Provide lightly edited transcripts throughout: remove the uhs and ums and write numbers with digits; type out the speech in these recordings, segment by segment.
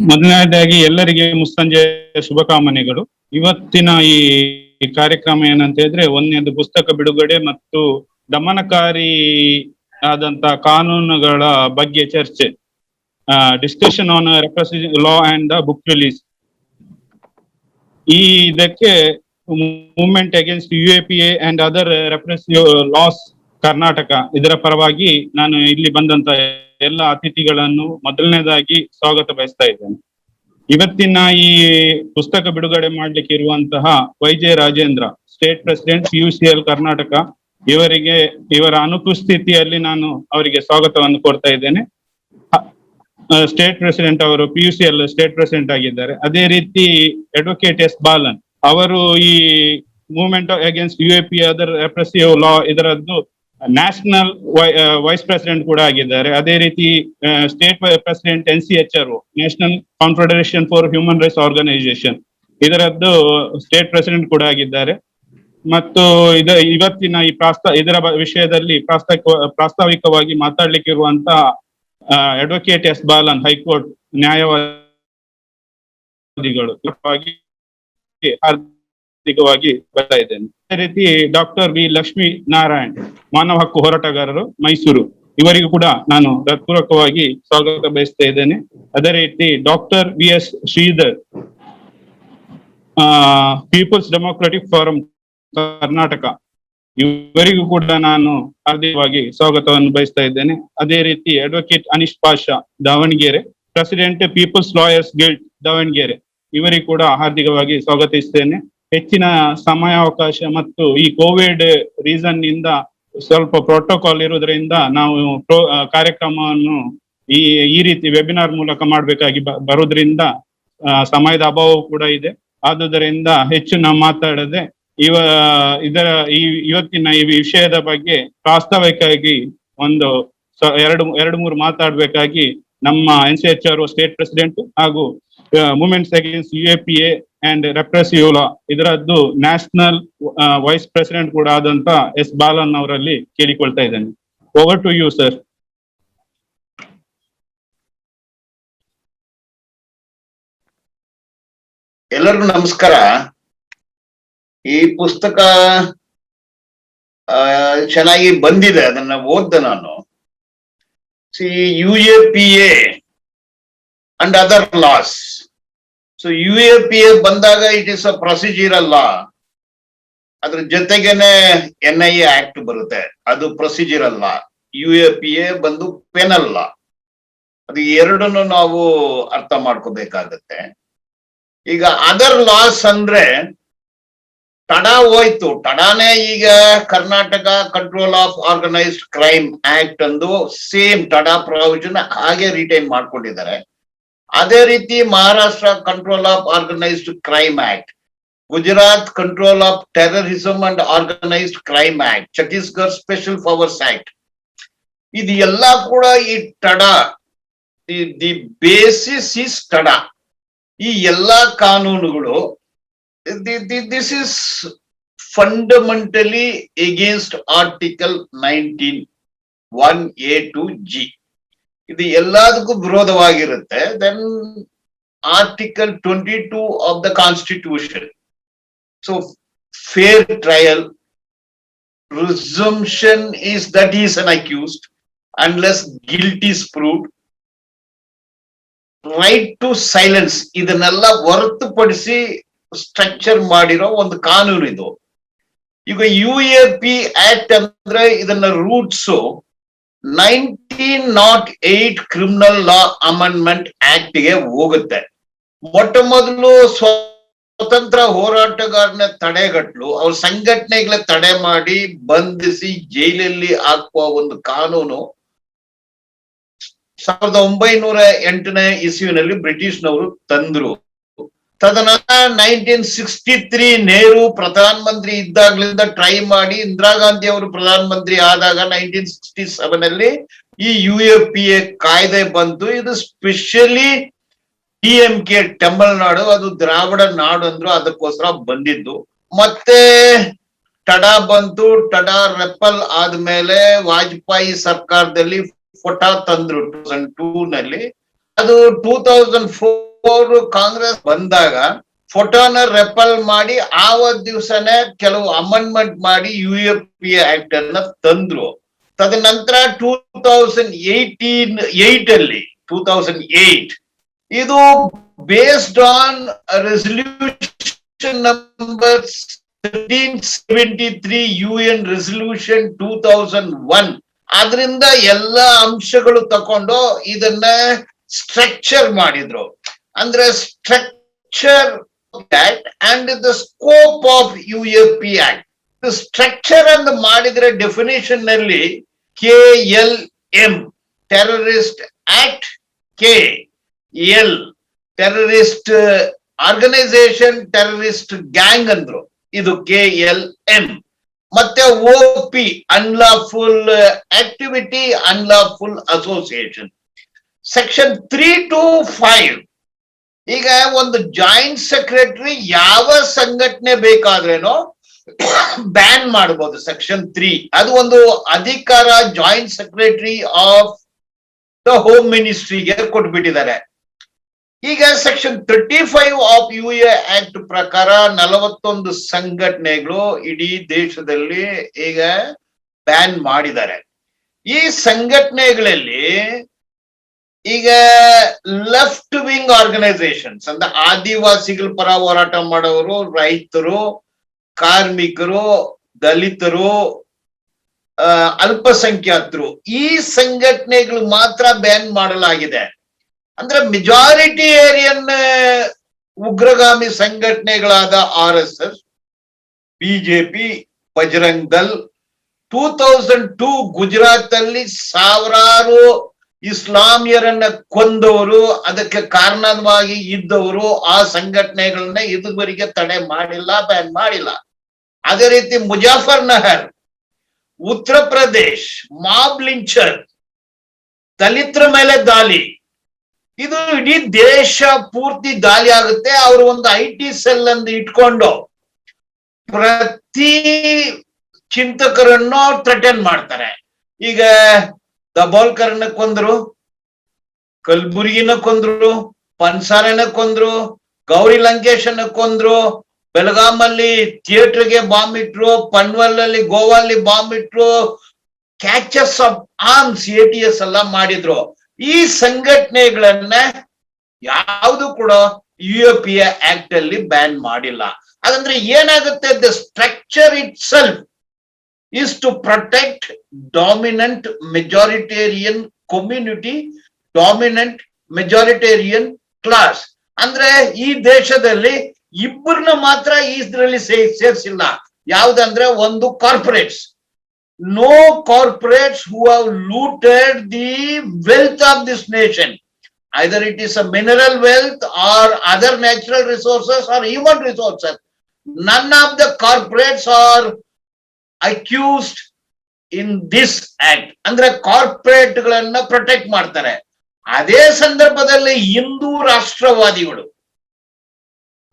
ಮೊದಲನೇದಾಗಿ ಎಲ್ಲರಿಗೆ ಮುಸ್ಸಂಜೆ ಶುಭಕಾಮನೆಗಳು. ಇವತ್ತಿನ ಈ ಕಾರ್ಯಕ್ರಮ ಏನಂತ ಹೇಳಿದ್ರೆ, ಒಂದನೇದು ಪುಸ್ತಕ ಬಿಡುಗಡೆ ಮತ್ತು ದಮನಕಾರಿ ಆದಂತ ಕಾನೂನುಗಳ ಬಗ್ಗೆ ಚರ್ಚೆ, discussion on repressive law and the book release. ಈ ಇದಕ್ಕೆ movement against UAPA and other repressive laws Karnataka, ಇದರ ಪರವಾಗಿ ನಾನು ಇಲ್ಲಿ ಬಂದಂತ ಎಲ್ಲ ಅತಿಥಿಗಳನ್ನು ಮೊದಲನೇದಾಗಿ ಸ್ವಾಗತ ಬಯಸ್ತಾ ಇದ್ದೇನೆ. ಇವತ್ತಿನ ಈ ಪುಸ್ತಕ ಬಿಡುಗಡೆ ಮಾಡ್ಲಿಕ್ಕೆ ಇರುವಂತಹ YJ Rajendra, state president PUCL Karnataka, ಇವರ ಅನುಪಸ್ಥಿತಿಯಲ್ಲಿ ನಾನು ಅವರಿಗೆ ಸ್ವಾಗತವನ್ನು ಕೋರ್ತಾ ಇದ್ದೇನೆ. ಸ್ಟೇಟ್ ಪ್ರೆಸಿಡೆಂಟ್ ಅವರು PUCL ಸ್ಟೇಟ್ ಪ್ರೆಸಿಡೆಂಟ್ ಆಗಿದ್ದಾರೆ. ಅದೇ ರೀತಿ ಅಡ್ವೊಕೇಟ್ S. ಬಾಲನ್ ಅವರು ಈ movement against UAPA other repressive law ಇದರದ್ದು ನ್ಯಾಷನಲ್ ವೈಸ್ ಪ್ರೆಸಿಡೆಂಟ್ ಕೂಡ ಆಗಿದ್ದಾರೆ. ಅದೇ ರೀತಿ state president NCHRO, national confederation for human rights organisation, ಇದರದ್ದು ಸ್ಟೇಟ್ ಪ್ರೆಸಿಡೆಂಟ್ ಕೂಡ ಆಗಿದ್ದಾರೆ. ಮತ್ತು ಇವತ್ತಿನ ಈ ಇದರ ವಿಷಯದಲ್ಲಿ ಪ್ರಾಸ್ತಾವಿಕವಾಗಿ ಮಾತಾಡ್ಲಿಕ್ಕಿರುವಂತ ಅಡ್ವೊಕೇಟ್ S. ಬಾಲನ್, ಹೈಕೋರ್ಟ್ ನ್ಯಾಯವಾದಿಗಳು, ಹಾರ್ದಿಕವಾಗಿ ಬರ್ತಾ ಇದ್ದೇನೆ. ಅದೇ ರೀತಿ ಡಾಕ್ಟರ್ V. ಲಕ್ಷ್ಮೀ ನಾರಾಯಣ್, ಮಾನವ ಹಕ್ಕು ಹೋರಾಟಗಾರರು, ಮೈಸೂರು, ಇವರಿಗೂ ಕೂಡ ನಾನು ಹೃತ್ಪೂರ್ವಕವಾಗಿ ಸ್ವಾಗತ ಬಯಸ್ತಾ ಇದ್ದೇನೆ. ಅದೇ ರೀತಿ doctor VS Sridhar, people's democratic forum Karnataka, ಇವರಿಗೂ ಕೂಡ ನಾನು ಹಾರ್ದಿಕವಾಗಿ ಸ್ವಾಗತವನ್ನು ಬಯಸ್ತಾ ಇದ್ದೇನೆ. ಅದೇ ರೀತಿ advocate Anish Pasha, Davanagere, president people's lawyers guild Davanagere, ಇವರಿಗೂ ಕೂಡ ಹಾರ್ದಿಕವಾಗಿ ಸ್ವಾಗತಿಸ್ತೇನೆ. ಹೆಚ್ಚಿನ ಸಮಯಾವಕಾಶ ಮತ್ತು ಈ ಕೋವಿಡ್ ರೀಸನ್ ನಿಂದ ಸ್ವಲ್ಪ ಪ್ರೋಟೋಕಾಲ್ ಇರುವುದರಿಂದ ನಾವು ಕಾರ್ಯಕ್ರಮವನ್ನು ಈ ರೀತಿ ವೆಬಿನಾರ್ ಮೂಲಕ ಮಾಡಬೇಕಾಗಿ ಬರುವುದರಿಂದ ಸಮಯದ ಅಭಾವ ಕೂಡ ಇದೆ. ಆದುದರಿಂದ ಹೆಚ್ಚು ನಾವು ಮಾತಾಡದೆ ಇವತ್ತಿನ ಈ ವಿಷಯದ ಬಗ್ಗೆ ಪ್ರಾಸ್ತಾವಿಕವಾಗಿ ಒಂದು ಎರಡು ಮೂರು ಮಾತಾಡ್ಬೇಕಾಗಿ ನಮ್ಮ NCHRO ಸ್ಟೇಟ್ ಪ್ರೆಸಿಡೆಂಟ್ ಹಾಗೂ movements against UAPA and ರೆಪ್ರೆಸಿವ್ law ಇದರದ್ದು ನ್ಯಾಷನಲ್ ವೈಸ್ ಪ್ರೆಸಿಡೆಂಟ್ ಕೂಡ ಆದಂತ S. ಬಾಲನ್ ಅವರಲ್ಲಿ ಕೇಳಿಕೊಳ್ತಾ ಇದ್ದೇನೆ. Over to you sir. ಎಲ್ಲರಿಗೂ ನಮಸ್ಕಾರ. ಈ ಪುಸ್ತಕ ಚೆನ್ನಾಗಿ ಬಂದಿದೆ, ಅದನ್ನ ಓದ್ದೆ ನಾನು. UAPA and other loss. UAPA ಬಂದಾಗ ಇಟ್ ಇಸ್ ಅ ಪ್ರೊಸೀಜರಲ್ ಲಾ, ಅದ್ರ ಜೊತೆಗೇನೆ NIA ಆಕ್ಟ್ ಬರುತ್ತೆ, ಅದು ಪ್ರೊಸೀಜರಲ್ ಲಾ. UAPA ಬಂದು ಪೆನಲ್ ಲಾ. ಅದು ಎರಡನ್ನು ನಾವು ಅರ್ಥ ಮಾಡ್ಕೋಬೇಕಾಗತ್ತೆ. ಈಗ ಅದರ್ ಲಾಸ್ ಅಂದ್ರೆ ತಡ ಹೋಯ್ತು, ತಡಾನೇ ಈಗ Karnataka control of organised crime act ಅಂದು ಸೇಮ್ ತಡ ಪ್ರಾವಿಷನ್ ಹಾಗೆ ರಿಟೈನ್ ಮಾಡ್ಕೊಂಡಿದ್ದಾರೆ. ಅದೇ ರೀತಿ Maharashtra control of organised crime act, Gujarat control of terrorism and organised crime act, Chhattisgarh special powers act, ಇದು ಎಲ್ಲ ಕೂಡ ಈ ತಡ, ದಿ ಬೇಸಿಸ್ ಇಸ್ ತಡ. ಈ ಎಲ್ಲಾ ಕಾನೂನುಗಳು this is fundamentally against Article 19 1A to G. ಇದು ಎಲ್ಲದಕ್ಕೂ ವಿರೋಧವಾಗಿರುತ್ತೆ. Then Article 22 of the Constitution. So fair trial, presumption is that he is an accused unless guilt is proved. Right to silence, ಇದನ್ನೆಲ್ಲ ಹೊರತುಪಡಿಸಿ structure ಮಾಡಿರೋ ಒಂದು ಕಾನೂನು ಇದು. ಈಗ UAP ಆಕ್ಟ್ ಅಂದ್ರೆ ಇದನ್ನ ರೂಟ್ಸ್ 1908 ಕ್ರಿಮಿನಲ್ ಲಾ ಅಮೆಂಡ್ಮೆಂಟ್ ಆಕ್ಟ್ ಗೆ ಹೋಗುತ್ತೆ. ಮೊಟ್ಟ ಮೊದಲು ಸ್ವತಂತ್ರ ಹೋರಾಟಗಾರನ ತಡೆಗಟ್ಟಲು, ಅವ್ರ ಸಂಘಟನೆಗಳ ತಡೆ ಮಾಡಿ ಬಂಧಿಸಿ ಜೈಲಲ್ಲಿ ಹಾಕುವ ಒಂದು ಕಾನೂನು 1908ನೇ ಇಸ್ವಿನಲ್ಲಿ ಬ್ರಿಟಿಷ್ನವರು ತಂದ್ರು. ತದನಂತರ 1963 ನೆಹರು ಪ್ರಧಾನ ಮಂತ್ರಿ ಇದ್ದಾಗ್ಲಿಂದ ಟ್ರೈ ಮಾಡಿ ಇಂದಿರಾ ಗಾಂಧಿ ಅವರು ಪ್ರಧಾನ ಮಂತ್ರಿ ಆದಾಗ 1967 ಅಲ್ಲಿ ಈ UAPA ಕಾಯ್ದೆ ಬಂತು. ಇದು ಸ್ಪೆಷಲಿ DMK ತಮಿಳುನಾಡು, ಅದು ದ್ರಾವಿಡ ನಾಡು ಅಂದ್ರು, ಅದಕ್ಕೋಸ್ಕರ ಬಂದಿದ್ದು. ಮತ್ತೆ ಟಡಾ ಬಂತು. ಟಡಾ ರೆಪಲ್ ಆದ್ಮೇಲೆ ವಾಜಪೇಯಿ ಸರ್ಕಾರದಲ್ಲಿ ಫೋಟಾ ತಂದ್ರು 2002 ನಲ್ಲಿ. ಅದು 2004 ಕಾಂಗ್ರೆಸ್ ಬಂದಾಗ ಫೋಟೋನ ರೆಪಲ್ ಮಾಡಿ ಆವತ್ ದಿವಸನೇ ಕೆಲವು ಅಮೆಂಡ್ಮೆಂಟ್ ಮಾಡಿ UAPA ಆಕ್ಟ್ ಅನ್ನ ತಂದ್ರು. ತದನಂತರ 2008 ಇದು based on resolution number 1373 UN resolution 2001. ಆದ್ರಿಂದ ಎಲ್ಲ ಅಂಶಗಳು ತಕೊಂಡು ಇದನ್ನ ಸ್ಟ್ರಕ್ಚರ್ ಮಾಡಿದ್ರು. ಅಂದ್ರೆ structure act and the scope of UAP act. Structure ಅಂತ ಮಾಡಿದ್ರೆ ಡೆಫಿನೇಷನ್ ನಲ್ಲಿ KLM terrorist act, KL terrorist organisation, terrorist gang ಅಂದ್ರು. ಇದು KLM. ಮತ್ತೆ OP unlawful activity, unlawful association. Section 3 to 5 ಈಗ ಒಂದು ಜಾಯಿಂಟ್ ಸೆಕ್ರೆಟರಿ ಯಾವ ಸಂಘಟನೆ ಬೇಕಾದ್ರೇನೋ ಬ್ಯಾನ್ ಮಾಡಬಹುದು. ಸೆಕ್ಷನ್ 3 ಅದು ಒಂದು ಅಧಿಕಾರ joint secretary of the home ಮಿನಿಸ್ಟ್ರಿಗೆ ಕೊಟ್ಬಿಟ್ಟಿದ್ದಾರೆ. ಈಗ ಸೆಕ್ಷನ್ 35 ಆಫ್ UA ಆಕ್ಟ್ ಪ್ರಕಾರ 41 ಸಂಘಟನೆಗಳು ಇಡೀ ದೇಶದಲ್ಲಿ ಈಗ ಬ್ಯಾನ್ ಮಾಡಿದ್ದಾರೆ. ಈ ಸಂಘಟನೆಗಳಲ್ಲಿ ಈಗ ಲೆಫ್ಟ್ ವಿಂಗ್ ಆರ್ಗನೈಸೇಷನ್ಸ್ ಅಂದ್ರೆ ಆದಿವಾಸಿಗಳ ಪರ ಹೋರಾಟ ಮಾಡೋರು, ರೈತರು, ಕಾರ್ಮಿಕರು, ದಲಿತರು, ಅಲ್ಪಸಂಖ್ಯಾತರು, ಈ ಸಂಘಟನೆಗಳು ಮಾತ್ರ ಬ್ಯಾನ್ ಮಾಡಲಾಗಿದೆ. ಅಂದ್ರೆ ಮೆಜಾರಿಟೇರಿಯನ್ ಉಗ್ರಗಾಮಿ ಸಂಘಟನೆಗಳಾದ RSS, BJP, ಬಜರಂಗ್ ದಲ್, 2002 ಗುಜರಾತ್ ಅಲ್ಲಿ ಸಾವಿರಾರು ಇಸ್ಲಾಮಿಯರನ್ನ ಕೊಂದವರು, ಅದಕ್ಕೆ ಕಾರಣವಾಗಿ ಇದ್ದವರು, ಆ ಸಂಘಟನೆಗಳನ್ನ ಇದುವರೆಗೆ ತಡೆ ಮಾಡಿಲ್ಲ, ಬ್ಯಾನ್ ಮಾಡಿಲ್ಲ. ಅದೇ ರೀತಿ ಮುಜಾಫರ್ ನಗರ್, ಉತ್ತರ ಪ್ರದೇಶ್, ಮಾಬ್ ಲಿಂಚರ್, ದಲಿತರ ಮೇಲೆ ದಾಳಿ, ಇದು ಇಡೀ ದೇಶ ಪೂರ್ತಿ ದಾಳಿ ಆಗುತ್ತೆ. ಅವರು ಒಂದು IT ಸೆಲ್ ಅನ್ನು ಇಟ್ಕೊಂಡು ಪ್ರತಿ ಚಿಂತಕರನ್ನು ಥ್ರೆಟನ್ ಮಾಡ್ತಾರೆ. ಈಗ ದಬೋಲ್ಕರ್ನ ಕೊಂದ್ರು, ಕಲ್ಬುರ್ಗಿನ ಕೊಂದ್ರು, ಪನ್ಸಾರನ ಕೊಂದ್ರು, ಗೌರಿ ಲಂಕೇಶನ್ನ ಕೊಂದ್ರು, ಬೆಳಗಾಮಲ್ಲಿ ಥಿಯೇಟರ್ಗೆ ಬಾಂಬ್ ಇಟ್ರು, ಪನ್ವಲ್ ಅಲ್ಲಿ ಗೋವಾಲ್ಲಿ ಬಾಂಬ್ ಇಟ್ರು, ಕ್ಯಾಚಸ್ ಆಫ್ ಆರ್ಮ್ಸ್ ATS ಎಲ್ಲ ಮಾಡಿದ್ರು. ಈ ಸಂಘಟನೆಗಳನ್ನ ಯಾವುದು ಕೂಡ UAPA ಆಕ್ಟ್ ಅಲ್ಲಿ ಬ್ಯಾನ್ ಮಾಡಿಲ್ಲ. ಹಾಗಂದ್ರೆ ಏನಾಗುತ್ತೆ, the structure it self is to protect dominant majoritarian community, dominant majoritarian class. ಅಂದ್ರೆ ಈ ದೇಶದಲ್ಲಿ ಇಬ್ಬರನ್ನ ಮಾತ್ರ ಇದರಲ್ಲಿ ಸೇರಿಸಿಲ್ಲ. ಯಾವ್ದಂದ್ರೆ ಒಂದು corporates. No corporates who have looted the wealth of this nation, either it is a mineral wealth or other natural resources or human resources. None of the corporates are accused in this act. ಅಂದ್ರೆ corporate ಗಳನ್ನ protect ಮಾಡ್ತಾರೆ. ಅದೇ ಸಂದರ್ಭದಲ್ಲಿ ಹಿಂದೂ ರಾಷ್ಟ್ರವಾದಿಗಳು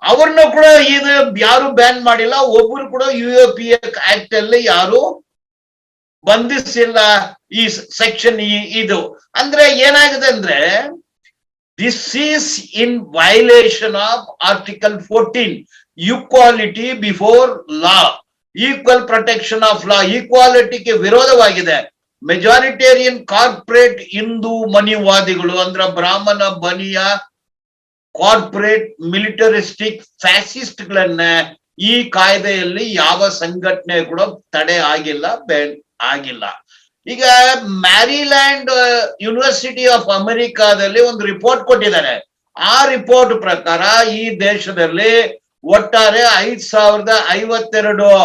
ಅವ್ರನ್ನ ಕೂಡ ಇದು ಯಾರು ban ಮಾಡಿಲ್ಲ. ಒಬ್ಬರು ಕೂಡ UAPA ಆಕ್ಟ್ ಅಲ್ಲಿ ಯಾರು ಬಂಧಿಸಿಲ್ಲ. ಈ ಸೆಕ್ಷನ್ ಇದು ಅಂದ್ರೆ ಏನಾಗಿದೆ ಅಂದ್ರೆ, this is in violation of article 14 equality before law, equal protection of law, ಈಕ್ವಾಲಿಟಿಗೆ ವಿರೋಧವಾಗಿದೆ. ಮೆಜಾರಿಟೇರಿಯನ್ ಕಾರ್ಪೊರೇಟ್ ಹಿಂದೂ ಮನಿವಾದಿಗಳು ಅಂದ್ರೆ ಬ್ರಾಹ್ಮಣ, ಬನಿಯ, ಕಾರ್ಪೊರೇಟ್, ಮಿಲಿಟರಿಸ್ಟಿಕ್, ಫ್ಯಾಸಿಸ್ಟ್ ಗಳನ್ನ ಈ ಕಾಯ್ದೆಯಲ್ಲಿ ಯಾವ ಸಂಘಟನೆ ಕೂಡ ತಡೆ ಆಗಿಲ್ಲ, ಬ್ಯಾನ್ ಆಗಿಲ್ಲ. ಈಗ ಮ್ಯಾರಿಲ್ಯಾಂಡ್ ಯೂನಿವರ್ಸಿಟಿ ಆಫ್ ಅಮೆರಿಕಾದಲ್ಲಿ ಒಂದು ರಿಪೋರ್ಟ್ ಕೊಟ್ಟಿದ್ದಾರೆ. ಆ ರಿಪೋರ್ಟ್ ಪ್ರಕಾರ ಈ ದೇಶದಲ್ಲಿ ಒಟ್ಟಾರೆ 5052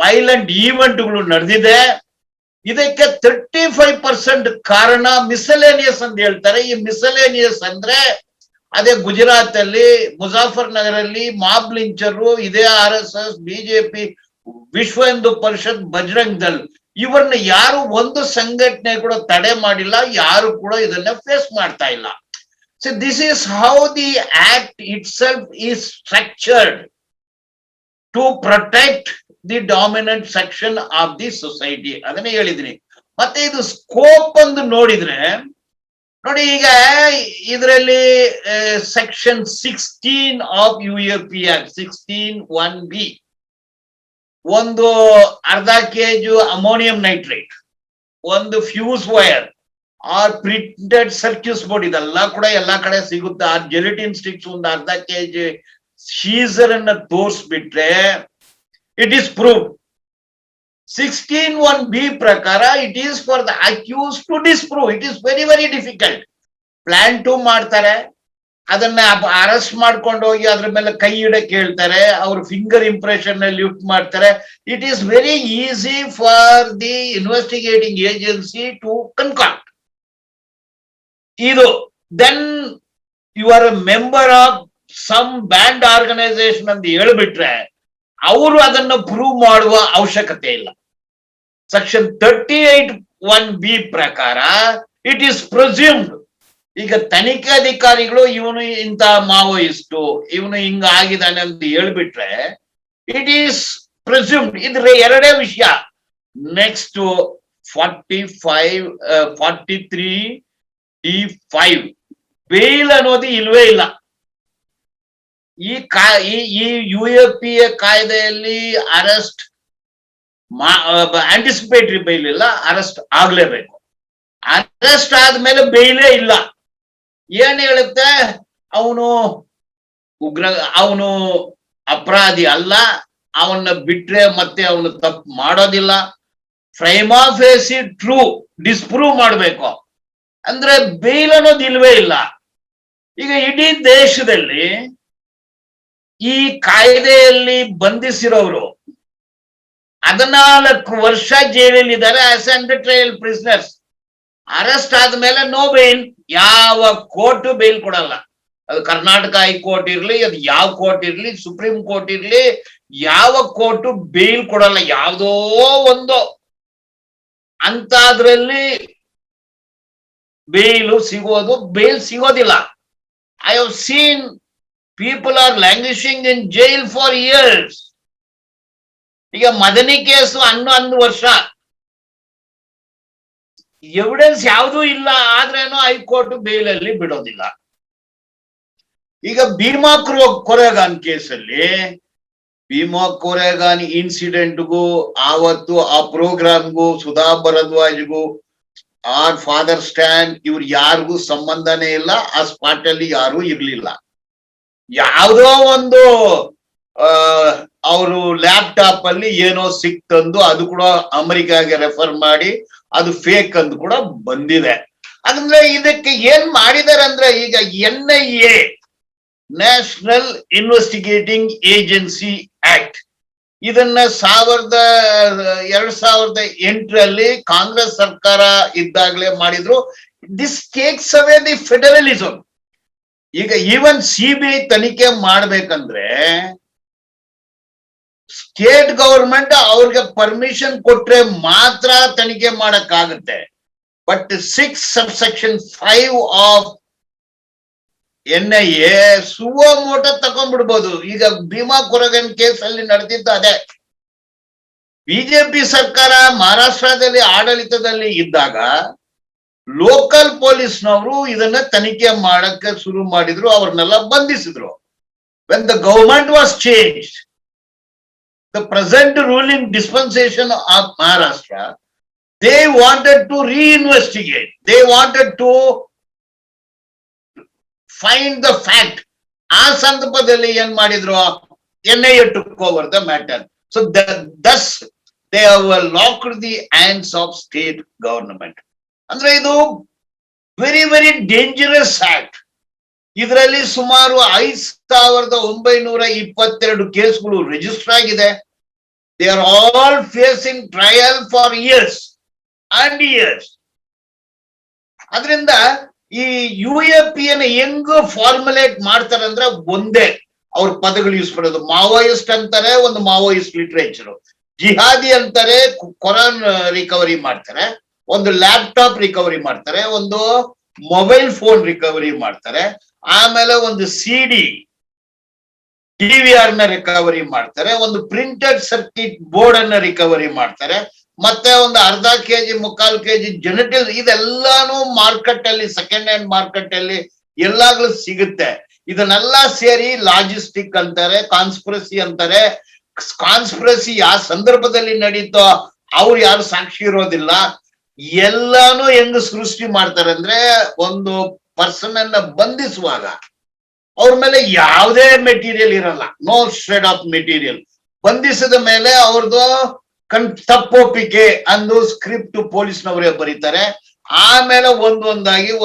ವೈಲೆಂಟ್ ಈವೆಂಟ್ಗಳು ನಡೆದಿದೆ. ಇದಕ್ಕೆ 35% ಕಾರಣ ಮಿಸಲೇನಿಯಸ್ ಅಂತ ಹೇಳ್ತಾರೆ. ಈ ಮಿಸಲೇನಿಯಸ್ ಅಂದ್ರೆ ಅದೇ ಗುಜರಾತ್ ಅಲ್ಲಿ, ಮುಜಾಫರ್ ನಗರಲ್ಲಿ ಮಾಬ್ ಲಿಂಚರು, ಇದೇ RSS, BJP, ವಿಶ್ವ ಹಿಂದೂ ಪರಿಷತ್, ಬಜರಂಗ್ ದಲ್, ಇವರನ್ನ ಯಾರು ಒಂದು ಸಂಘಟನೆ ಕೂಡ ತಡೆ ಮಾಡಿಲ್ಲ, ಯಾರು ಕೂಡ ಇದನ್ನ ಫೇಸ್ ಮಾಡ್ತಾ ಇಲ್ಲ. So this is how the act itself is structured to protect the dominant section of the society. ಅದನ್ನೇ ಹೇಳಿದ್ರಿ. ಮತ್ತೆ ಇದು ಸ್ಕೋಪ್ ಒಂದು ನೋಡಿದ್ರೆ ನೋಡಿ ಈಗ ಇದರಲ್ಲಿ section 16 of UAP act 16(1)(b) ಒಂದು ಅರ್ಧ ಕೆಜಿ ಅಮೋನಿಯಂ ನೈಟ್ರೇಟ್, ಒಂದು fuse wire or printed circuits board, ಇದೆಲ್ಲ ಕೂಡ ಎಲ್ಲಾ ಕಡೆ ಸಿಗುತ್ತೆ. ಆ ಜೆಲಿಟಿನ್ ಸ್ಟಿಕ್ಸ್ ಒಂದು ಅರ್ಧ ಕೆಜಿ ಶೀಸರ್ ಅನ್ನ ತೋರಿಸ್ಬಿಟ್ರೆ ಇಟ್ ಈಸ್ ಪ್ರೂವ್ಡ್. 16(1)(b) ಪ್ರಕಾರ it is for the accuse to disprove. It is very very difficult. Plan 2 ಮಾಡ್ತಾರೆ, ಅದನ್ನ ಅರೆಸ್ಟ್ ಮಾಡ್ಕೊಂಡು ಹೋಗಿ ಅದ್ರ ಮೇಲೆ ಕೈ ಇಡಕ್ಕೆ ಹೇಳ್ತಾರೆ, ಅವ್ರ ಫಿಂಗರ್ ಇಂಪ್ರೆಷನ್ ಲಿಫ್ಟ್ ಮಾಡ್ತಾರೆ. It is very easy for the investigating agency to concoct ಇದು. Then you are a member of some banned organisation ಅಂತ ಹೇಳ್ಬಿಟ್ರೆ ಅವರು ಅದನ್ನ ಪ್ರೂವ್ ಮಾಡುವ ಅವಶ್ಯಕತೆ ಇಲ್ಲ. ಸೆಕ್ಷನ್ 38(1)(b) ಪ್ರಕಾರ ಇಟ್ ಈಸ್ ಪ್ರೆಸ್ಯೂಮ್ಡ್. ಈಗ ತನಿಖಾಧಿಕಾರಿಗಳು ಇವನು ಇಂತ ಮಾವೋಯಿಸ್ಟು, ಇವನು ಹಿಂಗ ಆಗಿದ್ದಾನೆ ಅಂತ ಹೇಳ್ಬಿಟ್ರೆ ಇಟ್ ಈಸ್ ಪ್ರೆಸ್ಯೂಮ್ಡ್. ಇದ್ರ ಎರಡೇ ವಿಷಯ. ನೆಕ್ಸ್ಟ್ 43(d)(5) ಬೇಲ್ ಅನ್ನೋದು ಇಲ್ವೇ ಇಲ್ಲ. ಈ UAPA ಕಾಯ್ದೆಯಲ್ಲಿ ಅರೆಸ್ಟ್ ಆಂಟಿಸಿಪೇಟರಿ ಬೈಲ್ ಇಲ್ಲ, ಅರೆಸ್ಟ್ ಆಗ್ಲೇಬೇಕು. ಅರೆಸ್ಟ್ ಆದ್ಮೇಲೆ ಬೇಲೇ ಇಲ್ಲ. ಏನ್ ಹೇಳುತ್ತೆ, ಅವನು ಅಪರಾಧಿ ಅಲ್ಲ, ಅವನ್ನ ಬಿಟ್ರೆ ಮತ್ತೆ ಅವನು ತಪ್ಪು ಮಾಡೋದಿಲ್ಲ. ಪ್ರೈಮಾ ಫೇಸಿ ಟ್ರೂ ಡಿಸ್ಪ್ರೂವ್ ಮಾಡ್ಬೇಕು ಅಂದ್ರೆ ಬೇಲ್ ಅನ್ನೋದು ಇಲ್ವೇ ಇಲ್ಲ. ಈಗ ಇಡೀ ದೇಶದಲ್ಲಿ ಈ ಕಾಯ್ದೆಯಲ್ಲಿ ಬಂಧಿಸಿರೋರು 14 ವರ್ಷ ಜೈಲಲ್ಲಿದ್ದಾರೆ as under trial prisoners. Arrest ಆದ್ಮೇಲೆ ನೋ ಬೇಲ್. ಯಾವ ಕೋರ್ಟ್ ಬೇಲ್ ಕೊಡಲ್ಲ. ಅದು ಕರ್ನಾಟಕ ಹೈಕೋರ್ಟ್ ಇರ್ಲಿ, ಅದು ಯಾವ ಕೋರ್ಟ್ ಇರ್ಲಿ, ಸುಪ್ರೀಂ ಕೋರ್ಟ್ ಇರ್ಲಿ, ಯಾವ ಕೋರ್ಟ್ ಬೇಲ್ ಕೊಡಲ್ಲ. ಯಾವುದೋ ಒಂದು ಅಂತಾದ್ರಲ್ಲಿ ಬೇಲು ಸಿಗೋದು, ಬೇಲ್ ಸಿಗೋದಿಲ್ಲ. I have seen people are languishing in jail for years. ಈಗ ಮದನಿ ಕೇಸು 11 ವರ್ಷ, ಎವಿಡೆನ್ಸ್ ಯಾವುದೂ ಇಲ್ಲ, ಆದ್ರೇನೋ ಹೈಕೋರ್ಟ್ ಬೇಲಲ್ಲಿ ಬಿಡೋದಿಲ್ಲ. ಈಗ ಭೀಮಾ ಕೊರೆಗಾನ್ ಕೇಸಲ್ಲಿ, ಭೀಮಾ ಕೊರೆಗಾನ್ ಇನ್ಸಿಡೆಂಟ್ಗೂ ಆವತ್ತು ಆ ಪ್ರೋಗ್ರಾಮ್ಗೂ ಸುಧಾ ಭರದ್ವಾಜ್ಗೂ ಆರ್ ಫಾದರ್ ಸ್ಟ್ಯಾನ್ ಇವ್ರು ಯಾರಿಗೂ ಸಂಬಂಧನೇ ಇಲ್ಲ. ಆ ಸ್ಪಾಟ್ ಅಲ್ಲಿ ಯಾರು ಇರ್ಲಿಲ್ಲ. ಯಾವುದೋ ಒಂದು ಅವರು ಲ್ಯಾಪ್ಟಾಪ್ ಅಲ್ಲಿ ಏನೋ ಸಿಕ್ತಂದು ಅದು ಕೂಡ ಅಮೆರಿಕಾಗೆ ರೆಫರ್ ಮಾಡಿ ಅದು ಫೇಕ್ ಅಂದು ಕೂಡ ಬಂದಿದೆ. ಅಂದ್ರೆ ಇದಕ್ಕೆ ಏನ್ ಮಾಡಿದಾರೆ ಅಂದ್ರೆ, ಈಗ NIA national investigating agency act ಇದನ್ನ 2008ರಲ್ಲಿ ಕಾಂಗ್ರೆಸ್ ಸರ್ಕಾರ ಇದ್ದಾಗಲೇ ಮಾಡಿದ್ರು. This takes away the federalism. ಈಗ ಈವನ್ CBI ತನಿಖೆ ಮಾಡ್ಬೇಕಂದ್ರೆ ಸ್ಟೇಟ್ ಗವರ್ಮೆಂಟ್ ಅವ್ರಿಗೆ ಪರ್ಮಿಷನ್ ಕೊಟ್ರೆ ಮಾತ್ರ ತನಿಖೆ ಮಾಡಕ್ಕಾಗುತ್ತೆ. But 6 subsection 5 of NIA suo motu ತಗೊಂಡ್ಬಿಡ್ಬೋದು. ಈಗ ಭೀಮಾ ಕೊರೆಗಾನ್ ಕೇಸ್ ಅಲ್ಲಿ ನಡೆದಿದ್ದು ಅದೇ. ಬಿಜೆಪಿ ಸರ್ಕಾರ ಮಹಾರಾಷ್ಟ್ರದಲ್ಲಿ ಆಡಳಿತದಲ್ಲಿ ಇದ್ದಾಗ ಲೋಕಲ್ ಪೊಲೀಸ್ನವರು ಇದನ್ನ ತನಿಖೆ ಮಾಡಕ್ಕೆ ಶುರು ಮಾಡಿದ್ರು, ಅವ್ರನ್ನೆಲ್ಲ ಬಂಧಿಸಿದ್ರು. When the government was changed, the present ruling dispensation of Maharashtra, they wanted to reinvestigate. They wanted to find the fact. ಆ ಸಂದರ್ಭದಲ್ಲಿ ಏನ್ ಮಾಡಿದ್ರು, NIA took over the matter. So thus they have locked the hands of state government. ಅಂದ್ರೆ ಇದು very very dangerous act. ಇದರಲ್ಲಿ ಸುಮಾರು 5922 ಕೇಸ್ಗಳು register ಆಗಿದೆ. They are all facing trial for years and years. ಅದರಿಂದ ಈ UAPನ ಹೆಂಗ್ ಫಾರ್ಮುಲೇಟ್ ಮಾಡ್ತಾರೆ ಅಂದ್ರೆ, ಒಂದೇ ಅವ್ರ ಪದಗಳು ಯೂಸ್ ಮಾಡೋದು. ಮಾವೋಯಿಸ್ಟ್ ಅಂತಾರೆ, ಒಂದು ಮಾವೋಯಿಸ್ಟ್ ಲಿಟ್ರೇಚರ್. ಜಿಹಾದಿ ಅಂತಾರೆ, ಕೊರಾನ್ ರಿಕವರಿ ಮಾಡ್ತಾರೆ, ಒಂದು ಲ್ಯಾಪ್ಟಾಪ್ ರಿಕವರಿ ಮಾಡ್ತಾರೆ, ಒಂದು ಮೊಬೈಲ್ ಫೋನ್ ರಿಕವರಿ ಮಾಡ್ತಾರೆ, ಆಮೇಲೆ ಒಂದು CD DVR ನ ರಿಕವರಿ ಮಾಡ್ತಾರೆ, ಒಂದು ಪ್ರಿಂಟೆಡ್ ಸರ್ಕ್ಯೂಟ್ ಬೋರ್ಡ್ ಅನ್ನ ರಿಕವರಿ ಮಾಡ್ತಾರೆ, ಮತ್ತೆ ಒಂದು ಅರ್ಧ ಕೆಜಿ 3/4 ಕೆಜಿ ಜೆನೆಟಿಲ್ ಇದೆಲ್ಲಾನು ಮಾರ್ಕೆಟ್ ಅಲ್ಲಿ ಸೆಕೆಂಡ್ ಹ್ಯಾಂಡ್ ಮಾರ್ಕೆಟ್ ಅಲ್ಲಿ ಎಲ್ಲಾಗ್ಲೂ ಸಿಗುತ್ತೆ. ಇದನ್ನೆಲ್ಲ ಸೇರಿ ಲಾಜಿಸ್ಟಿಕ್ ಅಂತಾರೆ, ಕಾನ್ಸ್ಪಿರಸಿ ಅಂತಾರೆ. ಕಾನ್ಸ್ಪಿರಸಿ ಯಾವ ಸಂದರ್ಭದಲ್ಲಿ ನಡೀತೋ ಅವ್ರು ಯಾರು ಸಾಕ್ಷಿ ಇರೋದಿಲ್ಲ. ಎಲ್ಲಾನು ಹೆಂಗ್ ಸೃಷ್ಟಿ ಮಾಡ್ತಾರೆ ಅಂದ್ರೆ, ಒಂದು ಪರ್ಸನ್ ಅನ್ನ ಬಂಧಿಸುವಾಗ ಅವ್ರ ಮೇಲೆ ಯಾವುದೇ ಮೆಟೀರಿಯಲ್ ಇರಲ್ಲ, ನೋ ಶೇಡ್ ಆಫ್ ಮೆಟೀರಿಯಲ್. ಬಂಧಿಸಿದ ಮೇಲೆ ಅವ್ರದ್ದು ತಪ್ಪೊಪ್ಪಿಗೆ ಅಂದು ಸ್ಕ್ರಿಪ್ಟ್ ಪೊಲೀಸ್ನವರೇ ಬರೀತಾರೆ. ಆಮೇಲೆ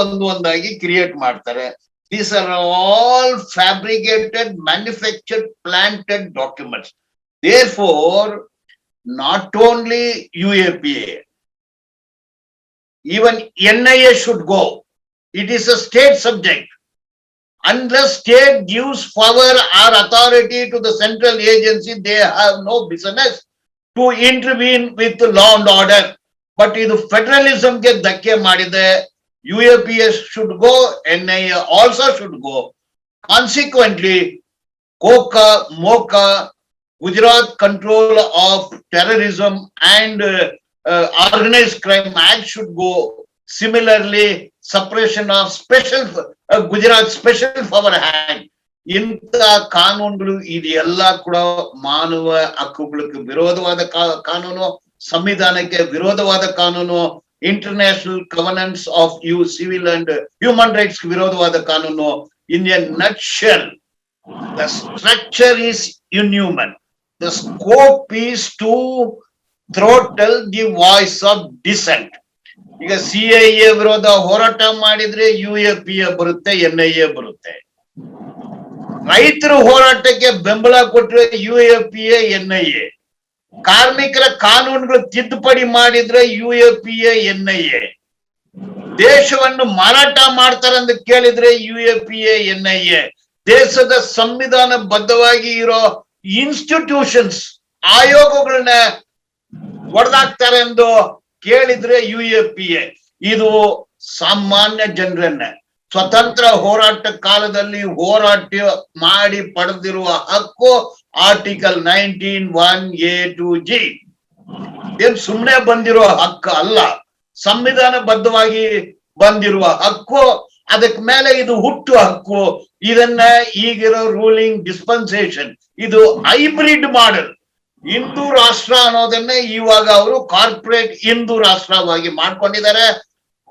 ಒಂದೊಂದಾಗಿ ಕ್ರಿಯೇಟ್ ಮಾಡ್ತಾರೆ. These are all fabricated, manufactured, planted documents. Therefore not only UAPA, even NIA should go. It is a state subject. Unless state gives power or authority to the central agency, they have no business to intervene with the law and order. But idu federalism ge dhakke madide, UAPA should go, NIA also should go. Consequently, COCA, MOCA, Gujarat Control of Terrorism and Organized Crime Act should go. Similarly, suppression of Gujarat Special Power Act. ಇಂಥ ಕಾನೂನುಗಳು ಇದೆಲ್ಲ ಕೂಡ ಮಾನವ ಹಕ್ಕುಗಳಿಗೆ ವಿರೋಧವಾದ ಕಾನೂನು, ಸಂವಿಧಾನಕ್ಕೆ ವಿರೋಧವಾದ ಕಾನೂನು, international covenants of civil and human rights ವಿರೋಧವಾದ ಕಾನೂನು. In a nutshell, the structure is inhuman. The scope is to throttle the voice of dissent. ಈಗ CIA ವಿರೋಧ ಹೋರಾಟ ಮಾಡಿದ್ರೆ UAPA ಬರುತ್ತೆ, NIA ಬರುತ್ತೆ. ರೈತರ ಹೋರಾಟಕ್ಕೆ ಬೆಂಬಲ ಕೊಟ್ಟರೆ UAPA, NIA. ಕಾರ್ಮಿಕರ ಕಾನೂನುಗಳು ತಿದ್ದುಪಡಿ ಮಾಡಿದ್ರೆ UAPA, NIA. ದೇಶವನ್ನು ಮಾರಾಟ ಮಾಡ್ತಾರೆ ಅಂತ ಕೇಳಿದ್ರೆ UAPA, NIA. ದೇಶದ ಸಂವಿಧಾನ ಬದ್ಧವಾಗಿ ಇರೋ ಇನ್ಸ್ಟಿಟ್ಯೂಷನ್ಸ್, ಆಯೋಗಗಳನ್ನ ಹೊಡೆದಾಕ್ತಾರೆ ಎಂದು ಕೇಳಿದ್ರೆ UAPA. ಇದು ಸಾಮಾನ್ಯ ಜನರನ್ನ ಸ್ವತಂತ್ರ ಹೋರಾಟ ಕಾಲದಲ್ಲಿ ಹೋರಾಟ ಮಾಡಿ ಪಡೆದಿರುವ ಹಕ್ಕು. ಆರ್ಟಿಕಲ್ 19(1)(a) to G ಏನ್ ಸುಮ್ಮನೆ ಬಂದಿರುವ ಹಕ್ಕು ಅಲ್ಲ, ಸಂವಿಧಾನ ಬದ್ಧವಾಗಿ ಬಂದಿರುವ ಹಕ್ಕು. ಅದಕ್ಕೆ ಮೇಲೆ ಇದು ಹುಟ್ಟು ಹಕ್ಕು. ಇದನ್ನ ಈಗಿರೋ ರೂಲಿಂಗ್ ಡಿಸ್ಪೆನ್ಸೇಷನ್, ಇದು ಹೈಬ್ರಿಡ್ ಮಾಡೆಲ್. ಹಿಂದೂ ರಾಷ್ಟ್ರ ಅನ್ನೋದನ್ನ ಇವಾಗ ಅವರು ಕಾರ್ಪೊರೇಟ್ ಹಿಂದೂ ರಾಷ್ಟ್ರವಾಗಿ ಮಾಡ್ಕೊಂಡಿದ್ದಾರೆ.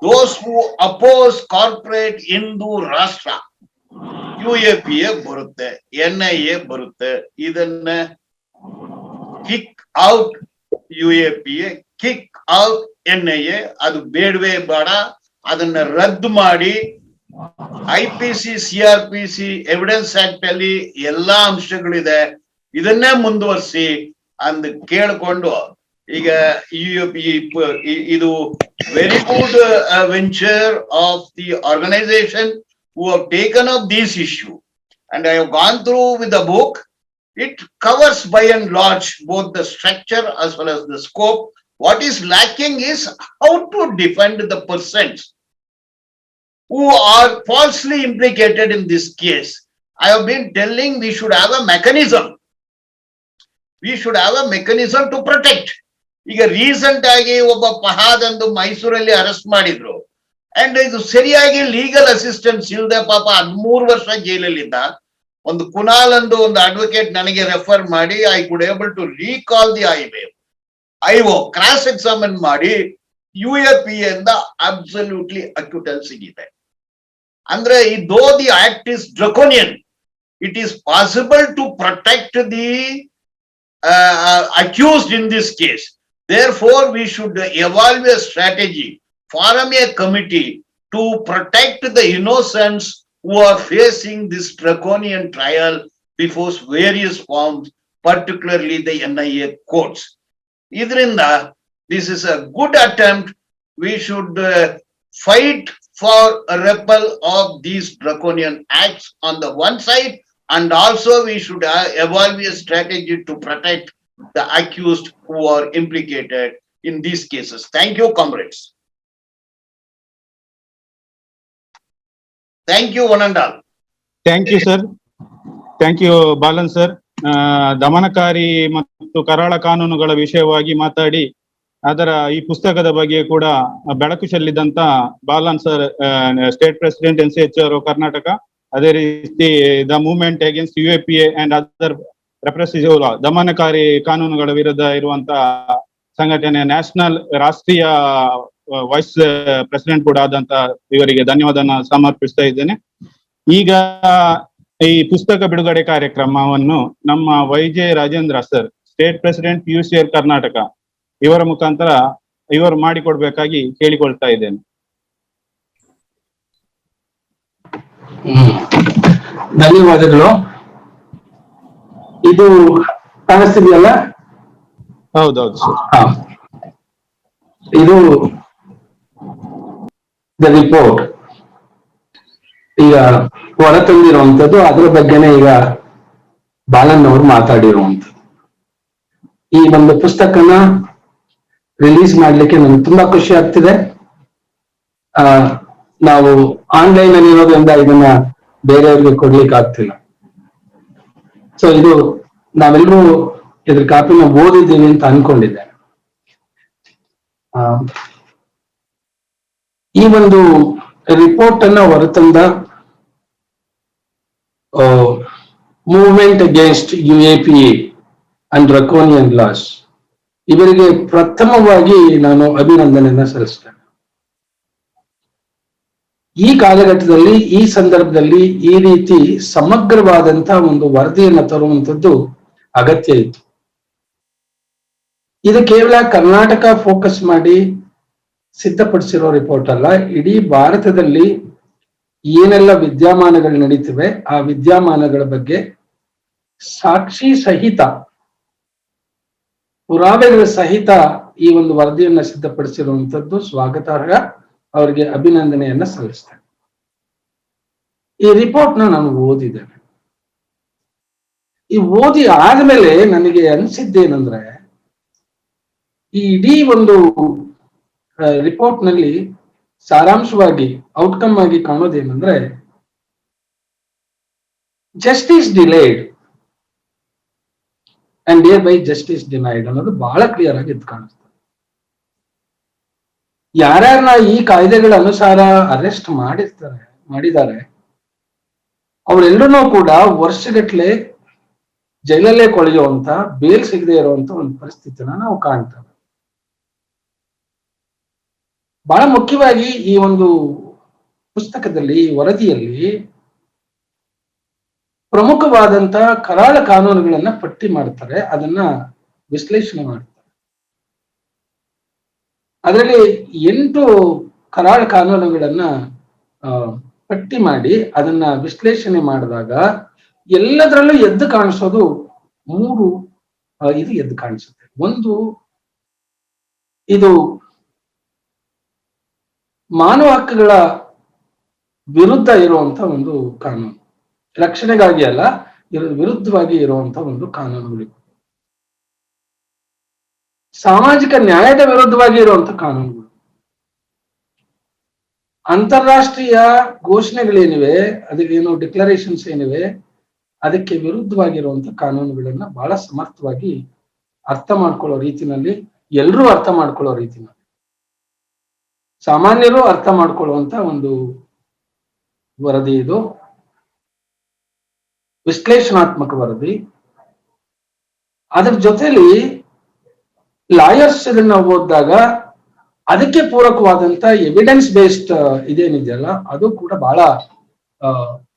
ದೋಸ್ ಹೂ ಅಪೋಸ್ ಕಾರ್ಪೊರೇಟ್ ಹಿಂದೂ ರಾಷ್ಟ್ರ, UAPA ಬರುತ್ತೆ, NIA ಬರುತ್ತೆ. ಇದನ್ನ kick out UAPA, kick out NIA. ಅದು ಬೇಡವೇ ಬೇಡ, ಅದನ್ನ ರದ್ದು ಮಾಡಿ. IPC, CRPC, ಎವಿಡೆನ್ಸ್ ಆಕ್ಟ್ ಅಲ್ಲಿ ಎಲ್ಲಾ ಅಂಶಗಳಿದೆ, ಇದನ್ನೇ ಮುಂದುವರಿಸಿ ಅಂದ್ ಕೇಳ್ಕೊಂಡು. ಈಗ ಇದು very good venture of the organisation who have taken up this issue, and I have gone through with the book. It covers by and large both the structure as well as the scope. What is lacking is how to defend the persons who are falsely implicated in this case. I have been telling we should have a mechanism. We should have a mechanism to protect. ಈಗ recent ಆಗಿ ಒಬ್ಬ Fahad ಅಂದು ಮೈಸೂರಲ್ಲಿ arrest ಮಾಡಿದ್ರು. And ಇದು ಸರಿಯಾಗಿ legal assistance ಇಲ್ಲದೆ ಪಾಪ 13 ವರ್ಷ ಜೈಲಲ್ಲಿದ್ದ. ಒಂದು ಕುನಾಲ್ ಅಂದು ಒಂದು ಅಡ್ವೊಕೇಟ್ ನನಗೆ ರೆಫರ್ ಮಾಡಿ, I could able to recall the IO cross examine ಮಾಡಿ UAPA ಇಂದ ಅಬ್ಸಲ್ಯೂಟ್ಲಿ ಅಕ್ಯೂಟಲ್ ಸಿಗಿದೆ. ಅಂದ್ರೆ though the act is draconian, it is possible to protect the accused in this case. Therefore, we should evaluate a strategy, form a committee to protect the innocents who are facing this draconian trial before various forms, particularly the NIA courts. Idrinda, this is a good attempt. We should fight for a repeal of these draconian acts on the one side, and also we should evaluate a strategy to protect the accused who are implicated in these cases. Thank you, comrades. Thank you, one and all. Thank you sir, thank you Balan sir. ದಮನಕಾರಿ ಮತ್ತು ಕರಾಳ ಕಾನೂನುಗಳ ವಿಷಯವಾಗಿ ಮಾತಾಡಿ ಅದರ ಈ ಪುಸ್ತಕದ ಬಗ್ಗೆ ಕೂಡ ಬೆಳಕು ಚೆಲ್ಲಿದಂತ Balan sir, state president NCHR Karnataka, ಅದೇ ರೀತಿ the movement against UAPA and other repressive law, ದಮನಕಾರಿ ಕಾನೂನುಗಳ ವಿರುದ್ಧ ಇರುವಂತ ಸಂಘಟನೆ ನ್ಯಾಷನಲ್ ರಾಷ್ಟ್ರೀಯ ವೈಸ್ ಪ್ರೆಸಿಡೆಂಟ್ ಕೂಡ ಆದಂತ ಇವರಿಗೆ ಧನ್ಯವಾದನ ಸಮರ್ಪಿಸ್ತಾ ಇದ್ದೇನೆ. ಈಗ ಈ ಪುಸ್ತಕ ಬಿಡುಗಡೆ ಕಾರ್ಯಕ್ರಮವನ್ನು ನಮ್ಮ YJ Rajendra sir, state president PUCR Karnataka, ಇವರ ಮುಖಾಂತರ ಇವರು ಮಾಡಿಕೊಡ್ಬೇಕಾಗಿ ಕೇಳಿಕೊಳ್ತಾ ಇದ್ದೇನೆ. ಧನ್ಯವಾದಗಳು. ಇದು ಕಾಣಿಸ್ತಿದೆಯಲ್ಲ? ಹೌದೌದು ಸರ್. ಇದು ದ ರಿಪೋರ್ಟ್ ಈಗ ಹೊರತಂದಿರುವಂತದ್ದು, ಅದರ ಬಗ್ಗೆನೇ ಈಗ ಬಾಲನ್ ಅವರು ಮಾತಾಡಿರುವಂತದ್ದು. ಈ ಒಂದು ಪುಸ್ತಕನ ರಿಲೀಸ್ ಮಾಡ್ಲಿಕ್ಕೆ ನನ್ಗೆ ತುಂಬಾ ಖುಷಿ ಆಗ್ತಿದೆ. ನಾವು ಆನ್ಲೈನ್ ಅಲ್ಲಿ ಇರೋದ್ರಿಂದ ಇದನ್ನ ಬೇರೆಯವ್ರಿಗೆ ಕೊಡ್ಲಿಕ್ಕೆ ಆಗ್ತಿಲ್ಲ. ಸೊ ಇದು ನಾವೆಲ್ಲರೂ ಇದ್ರ ಕಾಪಿನ ಓದಿದ್ದೀವಿ ಅಂತ ಅನ್ಕೊಂಡಿದ್ದೆ. ಈ ಒಂದು ರಿಪೋರ್ಟ್ ಅನ್ನ ಹೊರತಂದ movement against UAPA and draconian laws, ಇವರಿಗೆ ಪ್ರಥಮವಾಗಿ ನಾನು ಅಭಿನಂದನೆಯನ್ನ ಸಲ್ಲಿಸ್ತೇನೆ. ಈ ಕಾಲಘಟ್ಟದಲ್ಲಿ, ಈ ಸಂದರ್ಭದಲ್ಲಿ ಈ ರೀತಿ ಸಮಗ್ರವಾದಂತಹ ಒಂದು ವರದಿಯನ್ನು ತರುವಂತದ್ದು ಅಗತ್ಯ ಇತ್ತು. ಇದು ಕೇವಲ ಕರ್ನಾಟಕ ಫೋಕಸ್ ಮಾಡಿ ಸಿದ್ಧಪಡಿಸಿರೋ ರಿಪೋರ್ಟ್ ಅಲ್ಲ. ಇಡೀ ಭಾರತದಲ್ಲಿ ಏನೆಲ್ಲ ವಿದ್ಯಮಾನಗಳು ನಡೀತಿವೆ ಆ ವಿದ್ಯಮಾನಗಳ ಬಗ್ಗೆ ಸಾಕ್ಷಿ ಸಹಿತ, ಪುರಾವೆಗಳ ಸಹಿತ ಈ ಒಂದು ವರದಿಯನ್ನ ಸಿದ್ಧಪಡಿಸಿರುವಂತದ್ದು ಸ್ವಾಗತಾರ್ಹ. ಅವರಿಗೆ ಅಭಿನಂದನೆಯನ್ನ ಸಲ್ಲಿಸ್ತೇನೆ. ಈ ರಿಪೋರ್ಟ್ನ ನಾನು ಓದಿದ್ದೇನೆ. ಈ ಓದಿ ಆದ್ಮೇಲೆ ನನಗೆ ಅನಿಸಿದ್ದೇನೆಂದ್ರೆ, ಈ ಇಡೀ ಒಂದು ರಿಪೋರ್ಟ್ ನಲ್ಲಿ ಸಾರಾಂಶವಾಗಿ ಔಟ್ಕಮ್ ಆಗಿ ಕಾಣೋದೇನೆಂದ್ರೆ, justice delayed and thereby justice denied ಅನ್ನೋದು ಬಹಳ ಕ್ಲಿಯರ್ ಆಗಿ ಎದ್ದು ಕಾಣಿಸ್ತದೆ. ಯಾರ್ಯಾರನ್ನ ಈ ಕಾಯ್ದೆಗಳ ಅನುಸಾರ ಅರೆಸ್ಟ್ ಮಾಡಿದ್ದಾರೆ ಅವರೆಲ್ಲರೂ ಕೂಡ ವರ್ಷಗಟ್ಲೆ ಜೈಲಲ್ಲೇ ಕೊಳೆಯುವಂತ, ಬೇಲ್ ಸಿಗದೆ ಇರುವಂತ ಒಂದು ಪರಿಸ್ಥಿತಿನ ನಾವು ಕಾಣ್ತೇವೆ. ಬಹಳ ಮುಖ್ಯವಾಗಿ ಈ ಒಂದು ಪುಸ್ತಕದಲ್ಲಿ, ಈ ವರದಿಯಲ್ಲಿ ಪ್ರಮುಖವಾದಂತ ಕರಾಳ ಕಾನೂನುಗಳನ್ನ ಪಟ್ಟಿ ಮಾಡ್ತಾರೆ, ಅದನ್ನ ವಿಶ್ಲೇಷಣೆ ಮಾಡ್ತಾರೆ. ಅದರಲ್ಲಿ 8 ಕರಾಳ ಕಾನೂನುಗಳನ್ನ ಪಟ್ಟಿ ಮಾಡಿ ಅದನ್ನ ವಿಶ್ಲೇಷಣೆ ಮಾಡಿದಾಗ ಎಲ್ಲದರಲ್ಲೂ ಎದ್ದು ಕಾಣಿಸೋದು 3 ಇದು ಎದ್ದು ಕಾಣಿಸುತ್ತೆ. ಒಂದು, ಇದು ಮಾನವ ಹಕ್ಕುಗಳ ವಿರುದ್ಧ ಇರುವಂತ ಒಂದು ಕಾನೂನು, ರಕ್ಷಣೆಗಾಗಿ ಅಲ್ಲ, ವಿರುದ್ಧವಾಗಿ ಇರುವಂತ ಒಂದು ಕಾನೂನುಗಳು. ಸಾಮಾಜಿಕ ನ್ಯಾಯದ ವಿರುದ್ಧವಾಗಿ ಇರುವಂತ ಕಾನೂನುಗಳು, ಅಂತಾರಾಷ್ಟ್ರೀಯ ಘೋಷಣೆಗಳೇನಿವೆ, ಅದಕ್ಕೇನು ಡಿಕ್ಲರೇಷನ್ಸ್ ಏನಿವೆ, ಅದಕ್ಕೆ ವಿರುದ್ಧವಾಗಿರುವಂತ ಕಾನೂನುಗಳನ್ನ ಬಹಳ ಸಮರ್ಥವಾಗಿ ಅರ್ಥ ಮಾಡ್ಕೊಳ್ಳೋ ರೀತಿನಲ್ಲಿ, ಎಲ್ಲರೂ ಅರ್ಥ ಮಾಡ್ಕೊಳ್ಳೋ ರೀತಿನಲ್ಲಿ, ಸಾಮಾನ್ಯರು ಅರ್ಥ ಮಾಡ್ಕೊಳ್ಳುವಂತ ಒಂದು ವರದಿ ಇದು. ವಿಶ್ಲೇಷಣಾತ್ಮಕ ವರದಿ. ಅದ್ರ ಜೊತೆಲಿ ಲಾಯರ್ಸ್ ಇದನ್ನ ಓದಿದಾಗ ಅದಕ್ಕೆ ಪೂರಕವಾದಂತ ಎವಿಡೆನ್ಸ್ ಬೇಸ್ಡ್ ಇದೇನಿದೆಯಲ್ಲ, ಅದು ಕೂಡ ಬಹಳ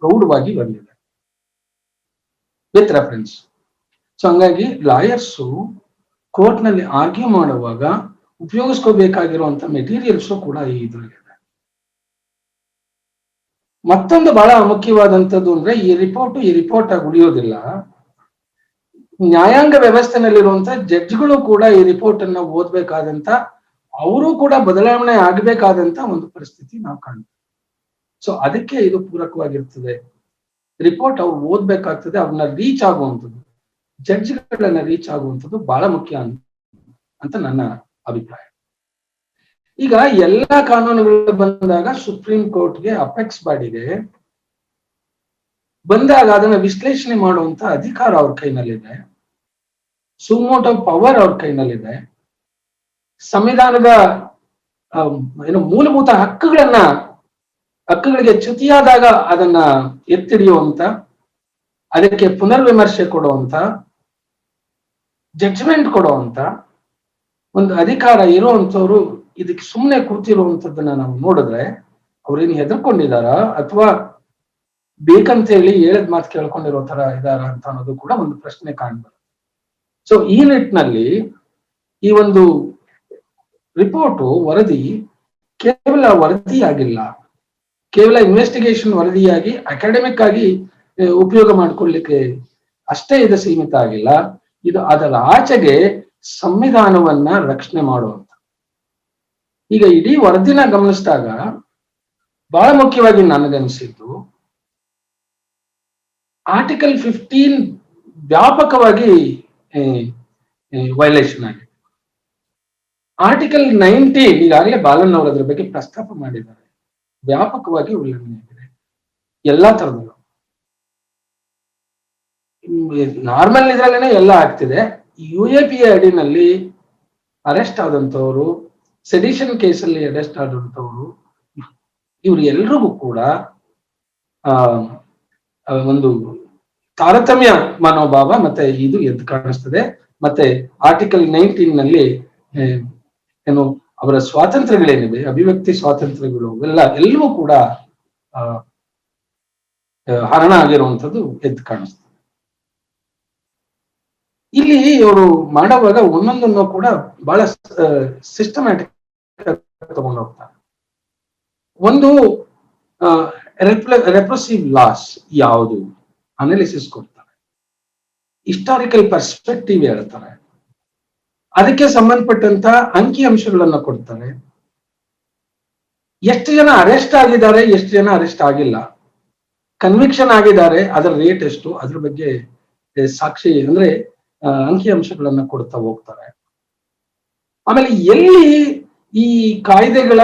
ಪ್ರೌಢವಾಗಿ ಬಂದಿದೆ ವಿತ್ ರೆಫರೆನ್ಸ್. ಸೊ ಹಂಗಾಗಿ ಲಾಯರ್ಸು ಕೋರ್ಟ್ ನಲ್ಲಿ ಆರ್ಗ್ಯೂ ಮಾಡುವಾಗ ಉಪಯೋಗಿಸ್ಕೋಬೇಕಾಗಿರುವಂತ ಮೆಟೀರಿಯಲ್ಸು ಕೂಡ ಈ ಇದ್ರಲ್ಲಿದೆ. ಮತ್ತೊಂದು ಬಹಳ ಮುಖ್ಯವಾದಂಥದ್ದು ಅಂದ್ರೆ, ಈ ರಿಪೋರ್ಟ್ ಆಗಿ ಉಳಿಯೋದಿಲ್ಲ. ನ್ಯಾಯಾಂಗ ವ್ಯವಸ್ಥೆನಲ್ಲಿರುವಂತ ಜಡ್ಜ್ಗಳು ಕೂಡ ಈ ರಿಪೋರ್ಟ್ ಅನ್ನ ಓದ್ಬೇಕಾದಂತ, ಅವರು ಕೂಡ ಬದಲಾವಣೆ ಆಗಬೇಕಾದಂತ ಒಂದು ಪರಿಸ್ಥಿತಿ ನಾವು ಕಾಣ್ತೀವಿ. ಸೊ ಅದಕ್ಕೆ ಇದು ಪೂರಕವಾಗಿರ್ತದೆ. ರಿಪೋರ್ಟ್ ಅವ್ರು ಓದ್ಬೇಕಾಗ್ತದೆ, ಅವ್ರನ್ನ ರೀಚ್ ಆಗುವಂಥದ್ದು, ಜಡ್ಜ್ಗಳನ್ನ ರೀಚ್ ಆಗುವಂಥದ್ದು ಬಹಳ ಮುಖ್ಯ ಅಂತ ನನ್ನ ಅಭಿಪ್ರಾಯ. ಈಗ ಎಲ್ಲಾ ಕಾನೂನುಗಳು ಬಂದಾಗ ಸುಪ್ರೀಂ ಕೋರ್ಟ್ಗೆ, ಅಪೆಕ್ಸ್ ಬಾಡಿಗೆ ಬಂದಾಗ ಅದನ್ನ ವಿಶ್ಲೇಷಣೆ ಮಾಡುವಂತ ಅಧಿಕಾರ ಅವ್ರ ಕೈನಲ್ಲಿದೆ, ಸುಮೋಟೋ ಪವರ್ ಅವ್ರ ಕೈನಲ್ಲಿದೆ. ಸಂವಿಧಾನದ ಏನು ಮೂಲಭೂತ ಹಕ್ಕುಗಳಿಗೆ ಚ್ಯುತಿಯಾದಾಗ ಅದನ್ನ ಎತ್ತಿಡಿಯುವಂತ, ಅದಕ್ಕೆ ಪುನರ್ವಿಮರ್ಶೆ ಕೊಡುವಂತ, ಜಡ್ಜ್ಮೆಂಟ್ ಕೊಡುವಂತ ಒಂದು ಅಧಿಕಾರ ಇರುವಂತವ್ರು ಇದಕ್ಕೆ ಸುಮ್ಮನೆ ಕೂತಿರುವಂತದ್ದನ್ನ ನಾವು ನೋಡಿದ್ರೆ ಅವ್ರೇನು ಹೆದರ್ಕೊಂಡಿದಾರ ಅಥವಾ ಬೇಕಂತ ಹೇಳಿ ಹೇಳದ್ ಮಾತು ಕೇಳ್ಕೊಂಡಿರೋ ತರ ಇದಾರ ಅಂತ ಅನ್ನೋದು ಕೂಡ ಒಂದು ಪ್ರಶ್ನೆ ಕಾಣ್ಬಾರ್ದು. ಸೊ ಈ ನಿಟ್ಟಿನಲ್ಲಿ ಈ ಒಂದು ರಿಪೋರ್ಟು ವರದಿ ಕೇವಲ ವರದಿಯಾಗಿಲ್ಲ, ಕೇವಲ ಇನ್ವೆಸ್ಟಿಗೇಷನ್ ವರದಿಯಾಗಿ ಅಕಾಡೆಮಿಕ್ ಆಗಿ ಉಪಯೋಗ ಮಾಡ್ಕೊಳ್ಳಿಕ್ಕೆ ಅಷ್ಟೇ ಇದು ಸೀಮಿತ ಆಗಿಲ್ಲ. ಇದು ಅದರ ಆಚೆಗೆ ಸಂವಿಧಾನವನ್ನ ರಕ್ಷಣೆ ಮಾಡುವಂತ. ಈಗ ಇಡೀ ವರದಿನ ಗಮನಿಸಿದಾಗ ಬಹಳ ಮುಖ್ಯವಾಗಿ ನನಗನ್ಸಿದ್ದು ಆರ್ಟಿಕಲ್ 15 ವ್ಯಾಪಕವಾಗಿ ವೈಲೇಷನ್ ಆಗಿದೆ. ಆರ್ಟಿಕಲ್ 19 ಈಗಾಗಲೇ ಬಾಲನ್ ಅವರು ಅದ್ರ ಬಗ್ಗೆ ಪ್ರಸ್ತಾಪ ಮಾಡಿದ್ದಾರೆ, ವ್ಯಾಪಕವಾಗಿ ಉಲ್ಲಂಘನೆ ಆಗಿದೆ ಎಲ್ಲಾ ತರದಲ್ಲೂ. ನಾರ್ಮಲ್ ಇದ್ರಲ್ಲೇನೆ ಎಲ್ಲ ಆಗ್ತಿದೆ. UAPA ಅಡಿನಲ್ಲಿ ಅರೆಸ್ಟ್ ಆದಂತವ್ರು, ಸೆಡಿಷನ್ ಕೇಸಲ್ಲಿ ಅರೆಸ್ಟ್ ಆದಂತವ್ರು, ಇವ್ರು ಎಲ್ರಿಗೂ ಕೂಡ ಒಂದು ತಾರತಮ್ಯ ಮನೋಭಾವ ಮತ್ತೆ ಇದು ಎದ್ದು ಕಾಣಿಸ್ತದೆ. ಮತ್ತೆ ಆರ್ಟಿಕಲ್ 19 ನಲ್ಲಿ ಏನು ಅವರ ಸ್ವಾತಂತ್ರ್ಯಗಳೇನಿವೆ, ಅಭಿವ್ಯಕ್ತಿ ಸ್ವಾತಂತ್ರ್ಯಗಳು ಎಲ್ಲವೂ ಕೂಡ ಹರಣ ಆಗಿರುವಂಥದ್ದು ಎದ್ದು ಕಾಣಿಸ್ತದೆ. ಇಲ್ಲಿ ಇವರು ಮಾಡುವಾಗ ಒಂದೊಂದನ್ನು ಕೂಡ ಬಹಳ ಸಿಸ್ಟಮ್ಯಾಟಿಕ್ ತಗೊಂಡು ಹೋಗ್ತಾರೆ. ಒಂದು ರೆಪ್ರೆಸಿವ್ ಲಾಸ್ ಯಾವುದು ಅನಾಲಿಸಿಸ್ ಕೊಡ್ತಾರೆ, ಹಿಸ್ಟಾರಿಕಲ್ ಪರ್ಸ್ಪೆಕ್ಟಿವ್ ಹೇಳ್ತಾರೆ, ಅದಕ್ಕೆ ಸಂಬಂಧಪಟ್ಟಂತ ಅಂಕಿ ಅಂಶಗಳನ್ನ ಕೊಡ್ತಾರೆ. ಎಷ್ಟು ಜನ ಅರೆಸ್ಟ್ ಆಗಿದ್ದಾರೆ, ಎಷ್ಟು ಜನ ಅರೆಸ್ಟ್ ಆಗಿಲ್ಲ, ಕನ್ವಿಕ್ಷನ್ ಆಗಿದ್ದಾರೆ, ಅದರ ರೇಟ್ ಎಷ್ಟು, ಅದ್ರ ಬಗ್ಗೆ ಸಾಕ್ಷಿ ಅಂದ್ರೆ ಅಂಕಿ ಅಂಶಗಳನ್ನ ಕೊಡ್ತಾ ಹೋಗ್ತಾರೆ. ಆಮೇಲೆ ಎಲ್ಲಿ ಈ ಕಾಯ್ದೆಗಳ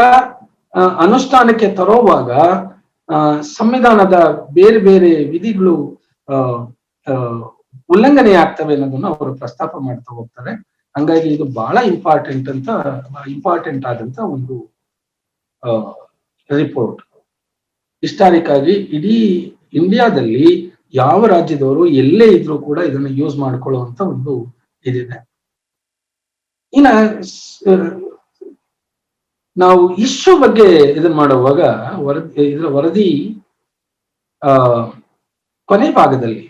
ಅನುಷ್ಠಾನಕ್ಕೆ ತರೋವಾಗ ಸಂವಿಧಾನದ ಬೇರೆ ಬೇರೆ ವಿಧಿಗಳು ಉಲ್ಲಂಘನೆ ಆಗ್ತವೆ ಅನ್ನೋದನ್ನ ಅವರು ಪ್ರಸ್ತಾಪ ಮಾಡ್ತಾ ಹೋಗ್ತಾರೆ. ಹಂಗಾಗಿ ಇದು ಬಹಳ ಇಂಪಾರ್ಟೆಂಟ್ ಆದಂತ ಒಂದು ರಿಪೋರ್ಟ್. ಹಿಸ್ಟಾರಿಕ್ ಆಗಿ ಇಡೀ ಇಂಡಿಯಾದಲ್ಲಿ ಯಾವ ರಾಜ್ಯದವರು ಎಲ್ಲೇ ಇದ್ರೂ ಕೂಡ ಇದನ್ನ ಯೂಸ್ ಮಾಡ್ಕೊಳ್ಳುವಂತ ಒಂದು ಇದಿದೆ. ಇನ್ನ ನಾವು ಇಶ್ಯೂ ಬಗ್ಗೆ ಇದನ್ನ ಮಾಡುವಾಗ ಇದರ ವರದಿ ಕೊನೆ ಭಾಗದಲ್ಲಿ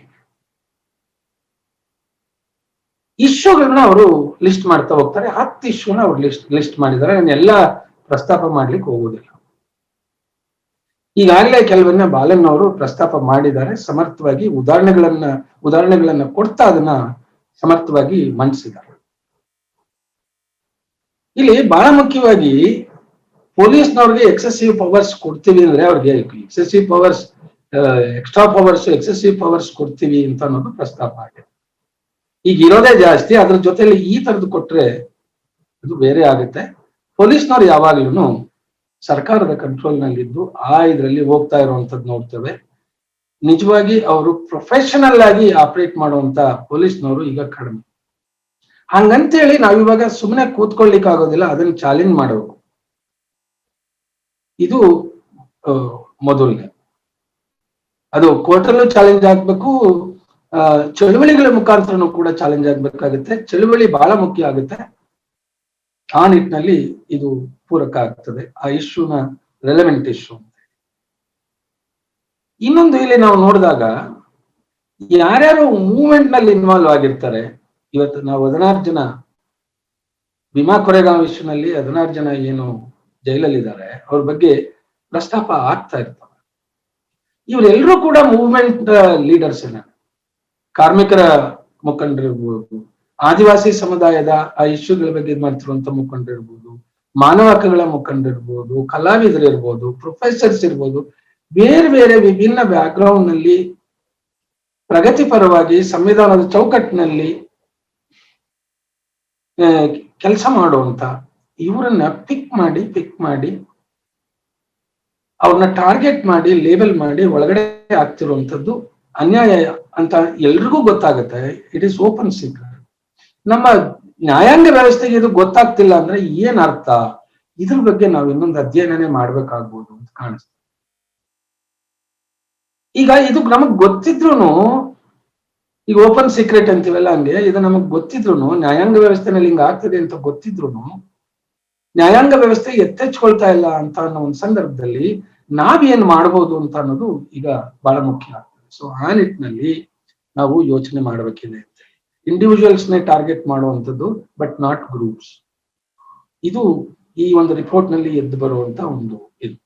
ಇಶ್ಯೂಗಳನ್ನ ಅವರು ಲಿಸ್ಟ್ ಮಾಡ್ತಾ ಹೋಗ್ತಾರೆ. 10 ಇಶ್ಯೂನ ಅವ್ರು ಲಿಸ್ಟ್ ಮಾಡಿದ್ದಾರೆ. ನಾನು ಎಲ್ಲ ಪ್ರಸ್ತಾಪ ಮಾಡ್ಲಿಕ್ಕೆ ಹೋಗುದಿಲ್ಲ. ಈಗಾಗಲೇ ಕೆಲವನ್ನ ಬಾಲನ್ ಅವರು ಪ್ರಸ್ತಾಪ ಮಾಡಿದ್ದಾರೆ, ಸಮರ್ಥವಾಗಿ ಉದಾಹರಣೆಗಳನ್ನ ಕೊಡ್ತಾ ಅದನ್ನ ಸಮರ್ಥವಾಗಿ ಮಂಡಿಸಿದ್ದಾರೆ. ಇಲ್ಲಿ ಬಹಳ ಮುಖ್ಯವಾಗಿ ಪೊಲೀಸ್ನವ್ರಿಗೆ ಎಕ್ಸೆಸಿವ್ ಪವರ್ಸ್ ಕೊಡ್ತೀವಿ ಅಂದ್ರೆ ಅವ್ರಿಗೆ excessive powers, extra powers, excessive powers ಕೊಡ್ತೀವಿ ಅಂತ ಅನ್ನೋದು ಪ್ರಸ್ತಾಪ ಆಗಿದೆ. ಈಗ ಇರೋದೇ ಜಾಸ್ತಿ, ಅದ್ರ ಜೊತೆಲಿ ಈ ತರದ್ದು ಕೊಟ್ರೆ ಅದು ಬೇರೆ ಆಗುತ್ತೆ. ಪೊಲೀಸ್ನವ್ರು ಯಾವಾಗ್ಲೂ ಸರ್ಕಾರದ ಕಂಟ್ರೋಲ್ ನಲ್ಲಿದ್ದು ಇದರಲ್ಲಿ ಹೋಗ್ತಾ ಇರುವಂತದ್ದು ನೋಡ್ತೇವೆ. ನಿಜವಾಗಿ ಅವರು ಪ್ರೊಫೆಷನಲ್ ಆಗಿ ಆಪರೇಟ್ ಮಾಡುವಂತ ಪೊಲೀಸ್ನವರು ಈಗ ಕಡಿಮೆ. ಹಂಗಂತೇಳಿ ನಾವಿವಾಗ ಸುಮ್ಮನೆ ಕೂತ್ಕೊಳ್ಲಿಕ್ಕೆ ಆಗೋದಿಲ್ಲ, ಅದನ್ನ ಚಾಲೆಂಜ್ ಮಾಡಬೇಕು. ಇದು ಮೊದಲನೇ. ಅದು ಕೋರ್ಟಲ್ಲೂ ಚಾಲೆಂಜ್ ಆಗ್ಬೇಕು, ಚಳುವಳಿಗಳ ಮುಖಾಂತರನೂ ಕೂಡ ಚಾಲೆಂಜ್ ಆಗ್ಬೇಕಾಗುತ್ತೆ. ಚಳುವಳಿ ಬಹಳ ಮುಖ್ಯ ಆಗುತ್ತೆ. ಆ ನಿಟ್ಟಿನಲ್ಲಿ ಇದು ಪೂರಕ ಆಗ್ತದೆ, ಆ ಇಶ್ಯೂನ ರೆಲೆವೆಂಟ್ ಇಶ್ಯೂ ಅಂತ. ಇನ್ನೊಂದು ಇಲ್ಲಿ ನಾವು ನೋಡಿದಾಗ ಯಾರ್ಯಾರು ಮೂವ್ಮೆಂಟ್ ನಲ್ಲಿ ಇನ್ವಾಲ್ವ್ ಆಗಿರ್ತಾರೆ. ಇವತ್ತು ನಾವು 16 ಜನ ಭೀಮಾ ಕೊರೆಗಾಂವ್ ಇಶ್ಯೂನಲ್ಲಿ 16 ಜನ ಏನು ಜೈಲಲ್ಲಿದ್ದಾರೆ, ಅವ್ರ ಬಗ್ಗೆ ಪ್ರಸ್ತಾಪ ಆಗ್ತಾ ಇರ್ತವೆ. ಇವರೆಲ್ಲರೂ ಕೂಡ ಮೂವ್ಮೆಂಟ್ ಲೀಡರ್ಸ್. ಕಾರ್ಮಿಕರ ಮುಖಂಡರಿರ್ಬೋದು, ಆದಿವಾಸಿ ಸಮುದಾಯದ ಆ ಇಶ್ಯೂಗಳ ಬಗ್ಗೆ ಇದು ಮಾಡ್ತಿರುವಂತ ಮುಖಂಡರಿರ್ಬೋದು, ಮಾನವ ಹಕ್ಕುಗಳ ಮುಖಂಡರಿರ್ಬೋದು, ಕಲಾವಿದರಿರ್ಬೋದು, ಪ್ರೊಫೆಸರ್ಸ್ ಇರ್ಬೋದು, ಬೇರೆ ಬೇರೆ ವಿಭಿನ್ನ ಬ್ಯಾಕ್ ಗ್ರೌಂಡ್ ನಲ್ಲಿ ಪ್ರಗತಿಪರವಾಗಿ ಸಂವಿಧಾನದ ಚೌಕಟ್ಟಿನಲ್ಲಿ ಕೆಲಸ ಮಾಡುವಂತ ಇವರನ್ನ ಪಿಕ್ ಮಾಡಿ ಅವ್ರನ್ನ ಟಾರ್ಗೆಟ್ ಮಾಡಿ ಲೇಬಲ್ ಮಾಡಿ ಒಳಗಡೆ ಆಗ್ತಿರುವಂತದ್ದು ಅನ್ಯಾಯ ಅಂತ ಎಲ್ರಿಗೂ ಗೊತ್ತಾಗುತ್ತೆ. It is open secret. ನಮ್ಮ ನ್ಯಾಯಾಂಗ ವ್ಯವಸ್ಥೆಗೆ ಇದು ಗೊತ್ತಾಗ್ತಿಲ್ಲ ಅಂದ್ರೆ ಏನ್ ಅರ್ಥ? ಇದ್ರ ಬಗ್ಗೆ ನಾವು ಇನ್ನೊಂದು ಅಧ್ಯಯನನೇ ಮಾಡ್ಬೇಕಾಗ್ಬೋದು ಅಂತ ಕಾಣಿಸ್ತದೆ. ಈಗ ಇದು ನಮಗ್ ಗೊತ್ತಿದ್ರು, ಈಗ ಓಪನ್ ಸೀಕ್ರೆಟ್ ಅಂತೀವಲ್ಲ ಹಂಗೆ, ಇದು ನಮಗ್ ಗೊತ್ತಿದ್ರು, ನ್ಯಾಯಾಂಗ ವ್ಯವಸ್ಥೆನಲ್ಲಿ ಹಿಂಗ ಆಗ್ತದೆ ಅಂತ ಗೊತ್ತಿದ್ರು ನ್ಯಾಯಾಂಗ ವ್ಯವಸ್ಥೆ ಎತ್ತೆಚ್ಕೊಳ್ತಾ ಇಲ್ಲ ಅಂತ ಅನ್ನೋ ಒಂದು ಸಂದರ್ಭದಲ್ಲಿ ನಾವೇನ್ ಮಾಡ್ಬೋದು ಅಂತ ಅನ್ನೋದು ಈಗ ಬಹಳ ಮುಖ್ಯ ಆಗ್ತದೆ. ಸೊ ಆ ನಿಟ್ಟಿನಲ್ಲಿ ನಾವು ಯೋಚನೆ ಮಾಡಬೇಕಿದೆ ಅಂತ. ಇಂಡಿವಿಜುವಲ್ಸ್ನೇ ಟಾರ್ಗೆಟ್ ಮಾಡುವಂಥದ್ದು, ಬಟ್ ನಾಟ್ ಗ್ರೂಪ್ಸ್. ಇದು ಈ ಒಂದು ರಿಪೋರ್ಟ್ ನಲ್ಲಿ ಎದ್ದು ಬರುವಂತ ಒಂದು ಇದು.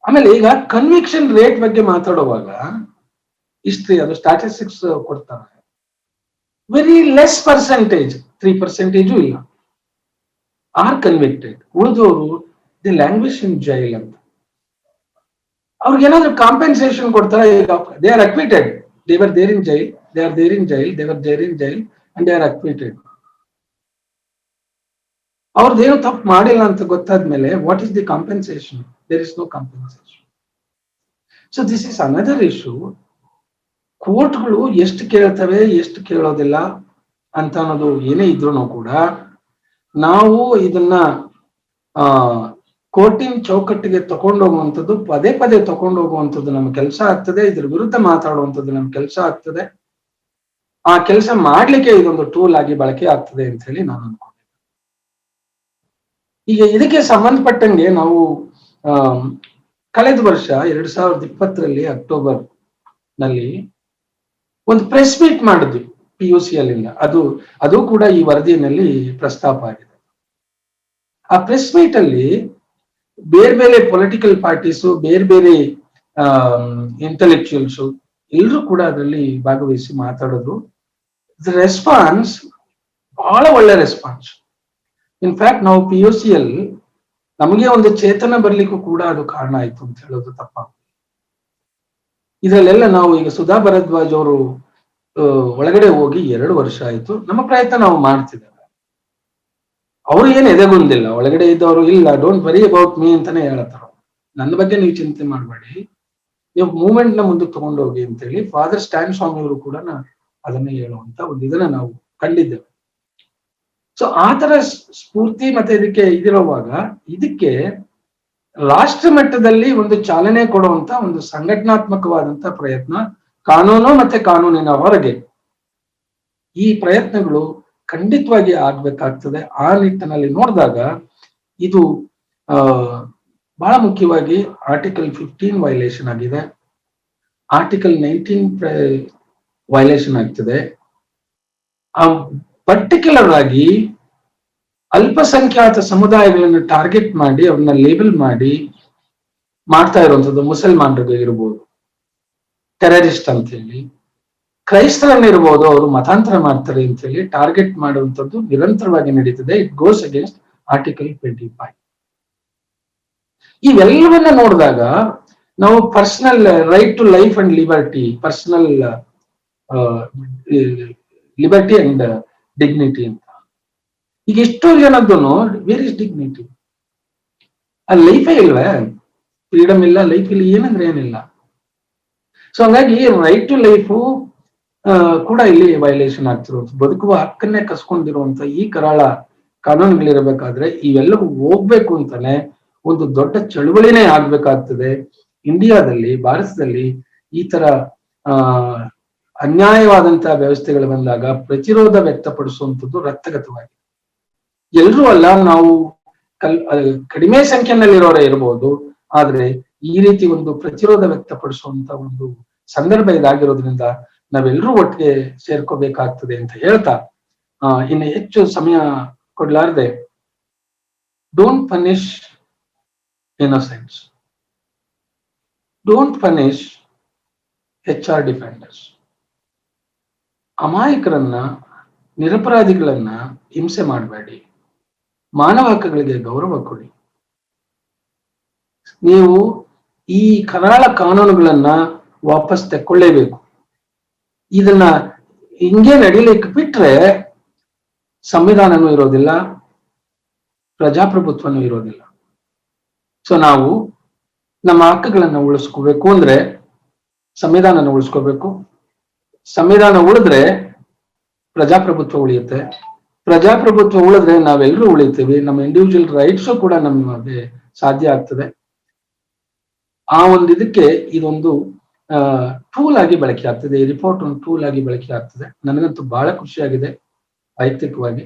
ಆಮೇಲೆ ಈಗ ಕನ್ವಿಕ್ಷನ್ ರೇಟ್ ಬಗ್ಗೆ ಮಾತಾಡುವಾಗ ಹಿಸ್ಟ್ರಿ ಅದು ಸ್ಟಾಟಿಸ್ಟಿಕ್ಸ್ ಕೊಡ್ತಾರೆ. ವೆರಿ ಲೆಸ್ ಪರ್ಸೆಂಟೇಜ್, 3% ಇಲ್ಲ, ಆರ್ ಕನ್ವಿಕ್ಟೆಡ್. ಉಳಿದವರು ದಿ ಲ್ಯಾಂಗ್ವೇಜ್ ಇನ್ ಜೈಲ್ ಅಂತ. ಅವ್ರಿಗೆ ಏನಾದ್ರು ಕಾಂಪೆನ್ಸೇಷನ್ ಕೊಡ್ತಾರೆ? They are acquitted, they were there in jail, they are there in jail, they were there in jail and they are acquitted. ಅವ್ರದ್ದೇನು ತಪ್ಪು ಮಾಡಿಲ್ಲ ಅಂತ ಗೊತ್ತಾದ್ಮೇಲೆ what is the compensation? There is no compensation. So this is another issue. ಕೋರ್ಟ್ಗಳು ಎಷ್ಟು ಕೇಳ್ತವೆ, ಎಷ್ಟು ಕೇಳೋದಿಲ್ಲ ಅಂತ ಅನ್ನೋದು ಏನೇ ಇದ್ರು ಕೂಡ ನಾವು ಇದನ್ನ ಕೋರ್ಟಿನ ಚೌಕಟ್ಟಿಗೆ ತಗೊಂಡೋಗುವಂಥದ್ದು, ಪದೇ ಪದೇ ತಗೊಂಡೋಗುವಂಥದ್ದು ನಮ್ಮ ಕೆಲಸ ಆಗ್ತದೆ. ಇದ್ರ ವಿರುದ್ಧ ಮಾತಾಡುವಂಥದ್ದು ನಮ್ಮ ಕೆಲಸ ಆಗ್ತದೆ. ಆ ಕೆಲಸ ಮಾಡ್ಲಿಕ್ಕೆ ಇದೊಂದು ಟೂಲ್ ಆಗಿ ಬಳಕೆ ಆಗ್ತದೆ ಅಂತ ಹೇಳಿ ನಾನು ಅನ್ಕೊಂಡೆ. ಈಗ ಇದಕ್ಕೆ ಸಂಬಂಧಪಟ್ಟಂಗೆ ನಾವು ಕಳೆದ ವರ್ಷ 2020 ಅಕ್ಟೋಬರ್ ನಲ್ಲಿ ಒಂದು ಪ್ರೆಸ್ ಮೀಟ್ ಮಾಡಿದ್ವಿ PUC ಅಲ್ಲಿಂದ. ಅದು ಕೂಡ ಈ ವರದಿಯಲ್ಲಿ ಪ್ರಸ್ತಾಪ ಆಗಿದೆ. ಆ ಪ್ರೆಸ್ ಮೀಟ್ ಅಲ್ಲಿ ಬೇರೆ ಬೇರೆ ಪೊಲಿಟಿಕಲ್ ಪಾರ್ಟೀಸು, ಬೇರೆ ಬೇರೆ ಇಂಟೆಲೆಕ್ಚುಯಲ್ಸ್ ಎಲ್ಲರೂ ಕೂಡ ಅದರಲ್ಲಿ ಭಾಗವಹಿಸಿ ಮಾತಾಡಿದ್ರು. ರೆಸ್ಪಾನ್ಸ್ ಬಹಳ ಒಳ್ಳೆ ರೆಸ್ಪಾನ್ಸ್. ಇನ್ಫ್ಯಾಕ್ಟ್ ನಾವು PUC ಅಲ್ಲಿ ನಮಗೆ ಒಂದು ಚೇತನ ಬರ್ಲಿಕ್ಕೂ ಕೂಡ ಅದು ಕಾರಣ ಆಯ್ತು ಅಂತ ಹೇಳೋದು ತಪ್ಪ. ಇದರಲ್ಲೆಲ್ಲ ನಾವು ಈಗ ಸುಧಾ ಭರದ್ವಾಜ್ ಅವರು ಒಳಗಡೆ ಹೋಗಿ 2 ವರ್ಷ ಆಯ್ತು. ನಮ್ಮ ಪ್ರಯತ್ನ ನಾವು ಮಾಡ್ತಿದ್ದೇವೆ. ಅವರು ಏನು ಎದೆಗುಂದಿಲ್ಲ, ಒಳಗಡೆ ಇದ್ದವರು ಇಲ್ಲ, ಡೋಂಟ್ ವರಿ ಅಬೌಟ್ ಮೀ ಅಂತಾನೆ ಹೇಳ್ತಾರ. ನನ್ನ ಬಗ್ಗೆ ನೀವು ಚಿಂತೆ ಮಾಡಬೇಡಿ, ನೀವು ಮೂವ್ಮೆಂಟ್ ನ ಮುಂದಕ್ಕೆ ತಗೊಂಡೋಗಿ ಅಂತ ಹೇಳಿ ಫಾದರ್ ಸ್ಟ್ಯಾನ್ ಸ್ವಾಮಿ ಅವರು ಕೂಡ ಅದನ್ನೇ ಹೇಳುವಂತ ಒಂದು ಇದನ್ನ ನಾವು ಕಂಡಿದ್ದೇವೆ. ಸೊ ಆ ತರ ಸ್ಫೂರ್ತಿ ಮತ್ತೆ ಇದಕ್ಕೆ ಇದಿರುವಾಗ ಇದಕ್ಕೆ ರಾಷ್ಟ್ರ ಮಟ್ಟದಲ್ಲಿ ಒಂದು ಚಾಲನೆ ಕೊಡುವಂತ ಒಂದು ಸಂಘಟನಾತ್ಮಕವಾದಂತ ಪ್ರಯತ್ನ, ಕಾನೂನು ಮತ್ತೆ ಕಾನೂನಿನ ಹೊರಗೆ ಈ ಪ್ರಯತ್ನಗಳು ಖಂಡಿತವಾಗಿ ಆಗ್ಬೇಕಾಗ್ತದೆ. ಆ ನಿಟ್ಟಿನಲ್ಲಿ ನೋಡಿದಾಗ ಇದು ಬಹಳ ಮುಖ್ಯವಾಗಿ ಆರ್ಟಿಕಲ್ 15 ವೈಲೇಷನ್ ಆಗಿದೆ, ಆರ್ಟಿಕಲ್ 19 ವೈಲೇಷನ್ ಆಗ್ತದೆ. ಪರ್ಟಿಕ್ಯುಲರ್ ಆಗಿ ಅಲ್ಪಸಂಖ್ಯಾತ ಸಮುದಾಯಗಳನ್ನು ಟಾರ್ಗೆಟ್ ಮಾಡಿ ಅವ್ರನ್ನ ಲೇಬಲ್ ಮಾಡಿ ಮಾಡ್ತಾ ಇರುವಂತದ್ದು. ಮುಸಲ್ಮಾನರಿಗೆ ಇರ್ಬೋದು ಟೆರರಿಸ್ಟ್ ಅಂತ ಹೇಳಿ, ಕ್ರೈಸ್ತರನ್ನಿರ್ಬೋದು ಅವರು ಮತಾಂತರ ಮಾಡ್ತಾರೆ ಅಂತ ಹೇಳಿ ಟಾರ್ಗೆಟ್ ಮಾಡುವಂಥದ್ದು ನಿರಂತರವಾಗಿ ನಡೀತದೆ. It goes against article 25. ಇವೆಲ್ಲವನ್ನ ನೋಡಿದಾಗ ನಾವು personal right to life and liberty, personal liberty and dignity ಅಂತ, ಈಗ ಎಷ್ಟೋ ಜನದ್ದು ವೇರ್ ಇಸ್ ಡಿಗ್ನಿಟಿ? ಆ ಲೈಫೇ ಇಲ್ವೇ? ಫ್ರೀಡಮ್ ಇಲ್ಲ, ಲೈಫ್ ಇಲ್ಲ, ಏನಂದ್ರೆ ಏನಿಲ್ಲ. ಸೊ ಹಂಗಾಗಿ ರೈಟ್ ಟು ಲೈಫು ಕೂಡ ಇಲ್ಲಿ ವೈಲೇಷನ್ ಆಗ್ತಿರುವಂತ, ಬದುಕುವ ಹಕ್ಕನ್ನೇ ಕಸ್ಕೊಂಡಿರುವಂತ ಈ ಕರಾಳ ಕಾನೂನುಗಳಿರಬೇಕಾದ್ರೆ ಇವೆಲ್ಲವೂ ಹೋಗ್ಬೇಕು ಅಂತಾನೆ ಒಂದು ದೊಡ್ಡ ಚಳುವಳಿನೇ ಆಗ್ಬೇಕಾಗ್ತದೆ. ಇಂಡಿಯಾದಲ್ಲಿ, ಭಾರತದಲ್ಲಿ ಈ ತರ ಅನ್ಯಾಯವಾದಂತಹ ವ್ಯವಸ್ಥೆಗಳು ಬಂದಾಗ ಪ್ರತಿರೋಧ ವ್ಯಕ್ತಪಡಿಸುವಂಥದ್ದು ರಕ್ತಗತವಾಗಿ. ಎಲ್ರೂ ಅಲ್ಲ, ನಾವು ಕಡಿಮೆ ಸಂಖ್ಯೆನಲ್ಲಿರೋರೇ ಇರಬಹುದು, ಆದ್ರೆ ಈ ರೀತಿ ಒಂದು ಪ್ರತಿರೋಧ ವ್ಯಕ್ತಪಡಿಸುವಂತ ಒಂದು ಸಂದರ್ಭ ಇದಾಗಿರೋದ್ರಿಂದ ನಾವೆಲ್ಲರೂ ಒಟ್ಟಿಗೆ ಸೇರ್ಕೋಬೇಕಾಗ್ತದೆ ಅಂತ ಹೇಳ್ತಾ ಇನ್ನು ಹೆಚ್ಚು ಸಮಯ ಕೊಡ್ಲಾರ್ದೆ, don't punish innocents, don't punish HR defenders. ಅಮಾಯಕರನ್ನ, ನಿರಪರಾಧಿಗಳನ್ನ ಹಿಂಸೆ ಮಾಡಬೇಡಿ, ಮಾನವ ಹಕ್ಕುಗಳಿಗೆ ಗೌರವ ಕೊಡಿ. ನೀವು ಈ ಕರಾಳ ಕಾನೂನುಗಳನ್ನ ವಾಪಸ್ ತೆಕ್ಕೊಳ್ಳೇಬೇಕು. ಇದನ್ನ ಹಿಂಗೆ ನಡೀಲಿಕ್ಕೆ ಬಿಟ್ರೆ ಸಂವಿಧಾನನೂ ಇರೋದಿಲ್ಲ, ಪ್ರಜಾಪ್ರಭುತ್ವನೂ ಇರೋದಿಲ್ಲ. ಸೊ ನಾವು ನಮ್ಮ ಹಕ್ಕುಗಳನ್ನ ಉಳಿಸ್ಕೋಬೇಕು ಅಂದ್ರೆ ಸಂವಿಧಾನನ ಉಳಿಸ್ಕೋಬೇಕು. ಸಂವಿಧಾನ ಉಳಿದ್ರೆ ಪ್ರಜಾಪ್ರಭುತ್ವ ಉಳಿಯುತ್ತೆ. ಪ್ರಜಾಪ್ರಭುತ್ವ ಉಳಿದ್ರೆ ನಾವೆಲ್ಲರೂ ಉಳಿತೀವಿ, ನಮ್ಮ ಇಂಡಿವಿಜುವಲ್ ರೈಟ್ಸು ಕೂಡ ನಮಗೆ ಸಾಧ್ಯ ಆಗ್ತದೆ. ಆ ಒಂದು ಇದಕ್ಕೆ ಇದೊಂದು ಟೂಲ್ ಆಗಿ ಬಳಕೆ ಆಗ್ತದೆ. ಈ ರಿಪೋರ್ಟ್ ಒಂದು ಟೂಲ್ ಆಗಿ ಬಳಕೆ ಆಗ್ತದೆ. ನನಗಂತೂ ಬಹಳ ಖುಷಿಯಾಗಿದೆ, ವೈಯಕ್ತಿಕವಾಗಿ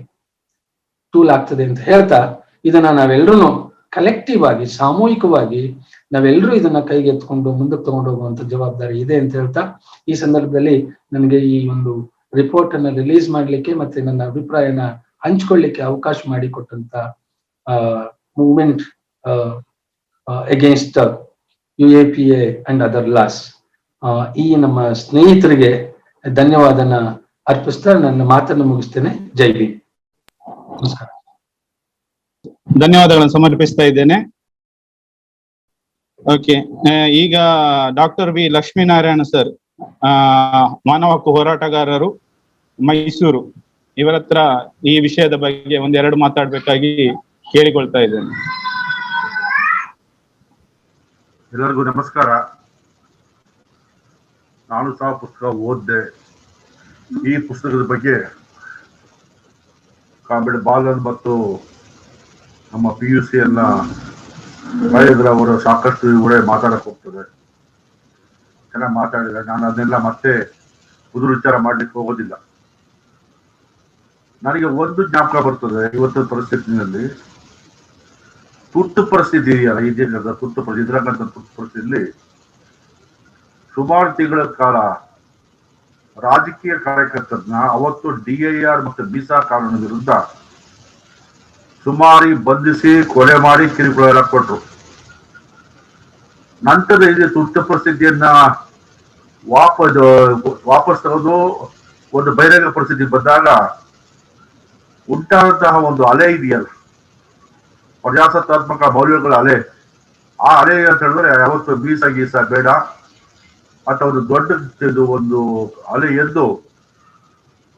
ಟೂಲ್ ಆಗ್ತದೆ ಅಂತ ಹೇಳ್ತಾ, ಇದನ್ನ ನಾವೆಲ್ಲರೂ ಕಲೆಕ್ಟಿವ್ ಆಗಿ, ಸಾಮೂಹಿಕವಾಗಿ ನಾವೆಲ್ಲರೂ ಇದನ್ನ ಕೈಗೆ ಎತ್ಕೊಂಡು ಮುಂದಕ್ಕೆ ತಗೊಂಡು ಹೋಗುವಂತ ಜವಾಬ್ದಾರಿ ಇದೆ ಅಂತ ಹೇಳ್ತಾ, ಈ ಸಂದರ್ಭದಲ್ಲಿ ನನಗೆ ಈ ಒಂದು ರಿಪೋರ್ಟ್ ಅನ್ನ ರಿಲೀಸ್ ಮಾಡ್ಲಿಕ್ಕೆ ಮತ್ತೆ ನನ್ನ ಅಭಿಪ್ರಾಯನ ಹಂಚ್ಕೊಳ್ಳಿಕ್ಕೆ ಅವಕಾಶ ಮಾಡಿಕೊಟ್ಟಂತ movement against UAPA and other laws, ಈ ನಮ್ಮ ಸ್ನೇಹಿತರಿಗೆ ಧನ್ಯವಾದನ ಅರ್ಪಿಸ್ತಾ ನನ್ನ ಮಾತನ್ನು ಮುಗಿಸ್ತೇನೆ. ಜೈ ಭೀಮ್. ನಮಸ್ಕಾರ. ಧನ್ಯವಾದಗಳನ್ನು ಸಮರ್ಪಿಸ್ತಾ ಇದ್ದೇನೆ. ಓಕೆ, ಈಗ ಡಾಕ್ಟರ್ ವಿ ಲಕ್ಷ್ಮೀನಾರಾಯಣ ಸರ್, ಮಾನವ ಹಕ್ಕು ಹೋರಾಟಗಾರರು, ಮೈಸೂರು, ಇವರ ಹತ್ರ ಈ ವಿಷಯದ ಬಗ್ಗೆ ಒಂದೆರಡು ಮಾತಾಡ್ಬೇಕಾಗಿ ಕೇಳಿಕೊಳ್ತಾ ಇದ್ದೇನೆ. ಎಲ್ಲರಿಗೂ ನಮಸ್ಕಾರ. ನಾನು ಸಹ ಪುಸ್ತಕ ಓದಿದೆ. ಈ ಪುಸ್ತಕದ ಬಗ್ಗೆ ಕಾಮ್ರೇಡ್ ಬಾಲನ್ ಮತ್ತು ನಮ್ಮ PUC ಅವರು ಸಾಕಷ್ಟು ಕೂಡ ಮಾತಾಡಕ್ ಹೋಗ್ತದೆ, ಚೆನ್ನಾಗಿ ಮಾತಾಡಿದ್ರೆ ನಾನು ಅದನ್ನೆಲ್ಲ ಮತ್ತೆ ಪುನರುಚ್ಚಾರ ಮಾಡ್ಲಿಕ್ಕೆ ಹೋಗೋದಿಲ್ಲ. ನನಗೆ ಒಂದು ಜ್ಞಾಪಕ ಬರ್ತದೆ, ಇವತ್ತಿನ ಪರಿಸ್ಥಿತಿನಲ್ಲಿ ತುರ್ತು ಪರಿಸ್ಥಿತಿ ಇದೆಯಲ್ಲ, ಈ ದೇಶದ ತುರ್ತು ಪರಿಸ್ಥಿತಿ, ಇದ್ರಂತ ತುರ್ತು ಪರಿಸ್ಥಿತಿಯಲ್ಲಿ ಸುಮಾರು ತಿಂಗಳ ಕಾಲ ರಾಜಕೀಯ ಕಾರ್ಯಕರ್ತರನ್ನ ಅವತ್ತು DIR ಮತ್ತು ಮೀಸಾ ಕಾನೂನು ವಿರುದ್ಧ ಸುಮಾರಿ ಬಂಧಿಸಿ ಕೊಲೆ ಮಾಡಿ ಕಿರುಕುಳ ಎಲ್ಲ ಕೊಟ್ರು. ನಂತರ ಇಲ್ಲಿ ತುರ್ತು ಪರಿಸ್ಥಿತಿಯನ್ನ ವಾಪಸ್ ತರೋದು ಒಂದು ಬಹಿರಂಗ ಪರಿಸ್ಥಿತಿ ಬಂದಾಗ ಉಂಟಾದಂತಹ ಒಂದು ಅಲೆ ಇದೆಯಲ್ಲ, ಪ್ರಜಾಸತ್ತಾತ್ಮಕ ಮೌಲ್ಯಗಳ ಅಲೆ, ಆ ಅಲೆ ಅಂತ ಹೇಳಿದ್ರೆ ಯಾವತ್ತು ಗೀಸ ಬೇಡ ಅಥವಾ ಒಂದು ದೊಡ್ಡ ಒಂದು ಅಲೆ ಎದ್ದು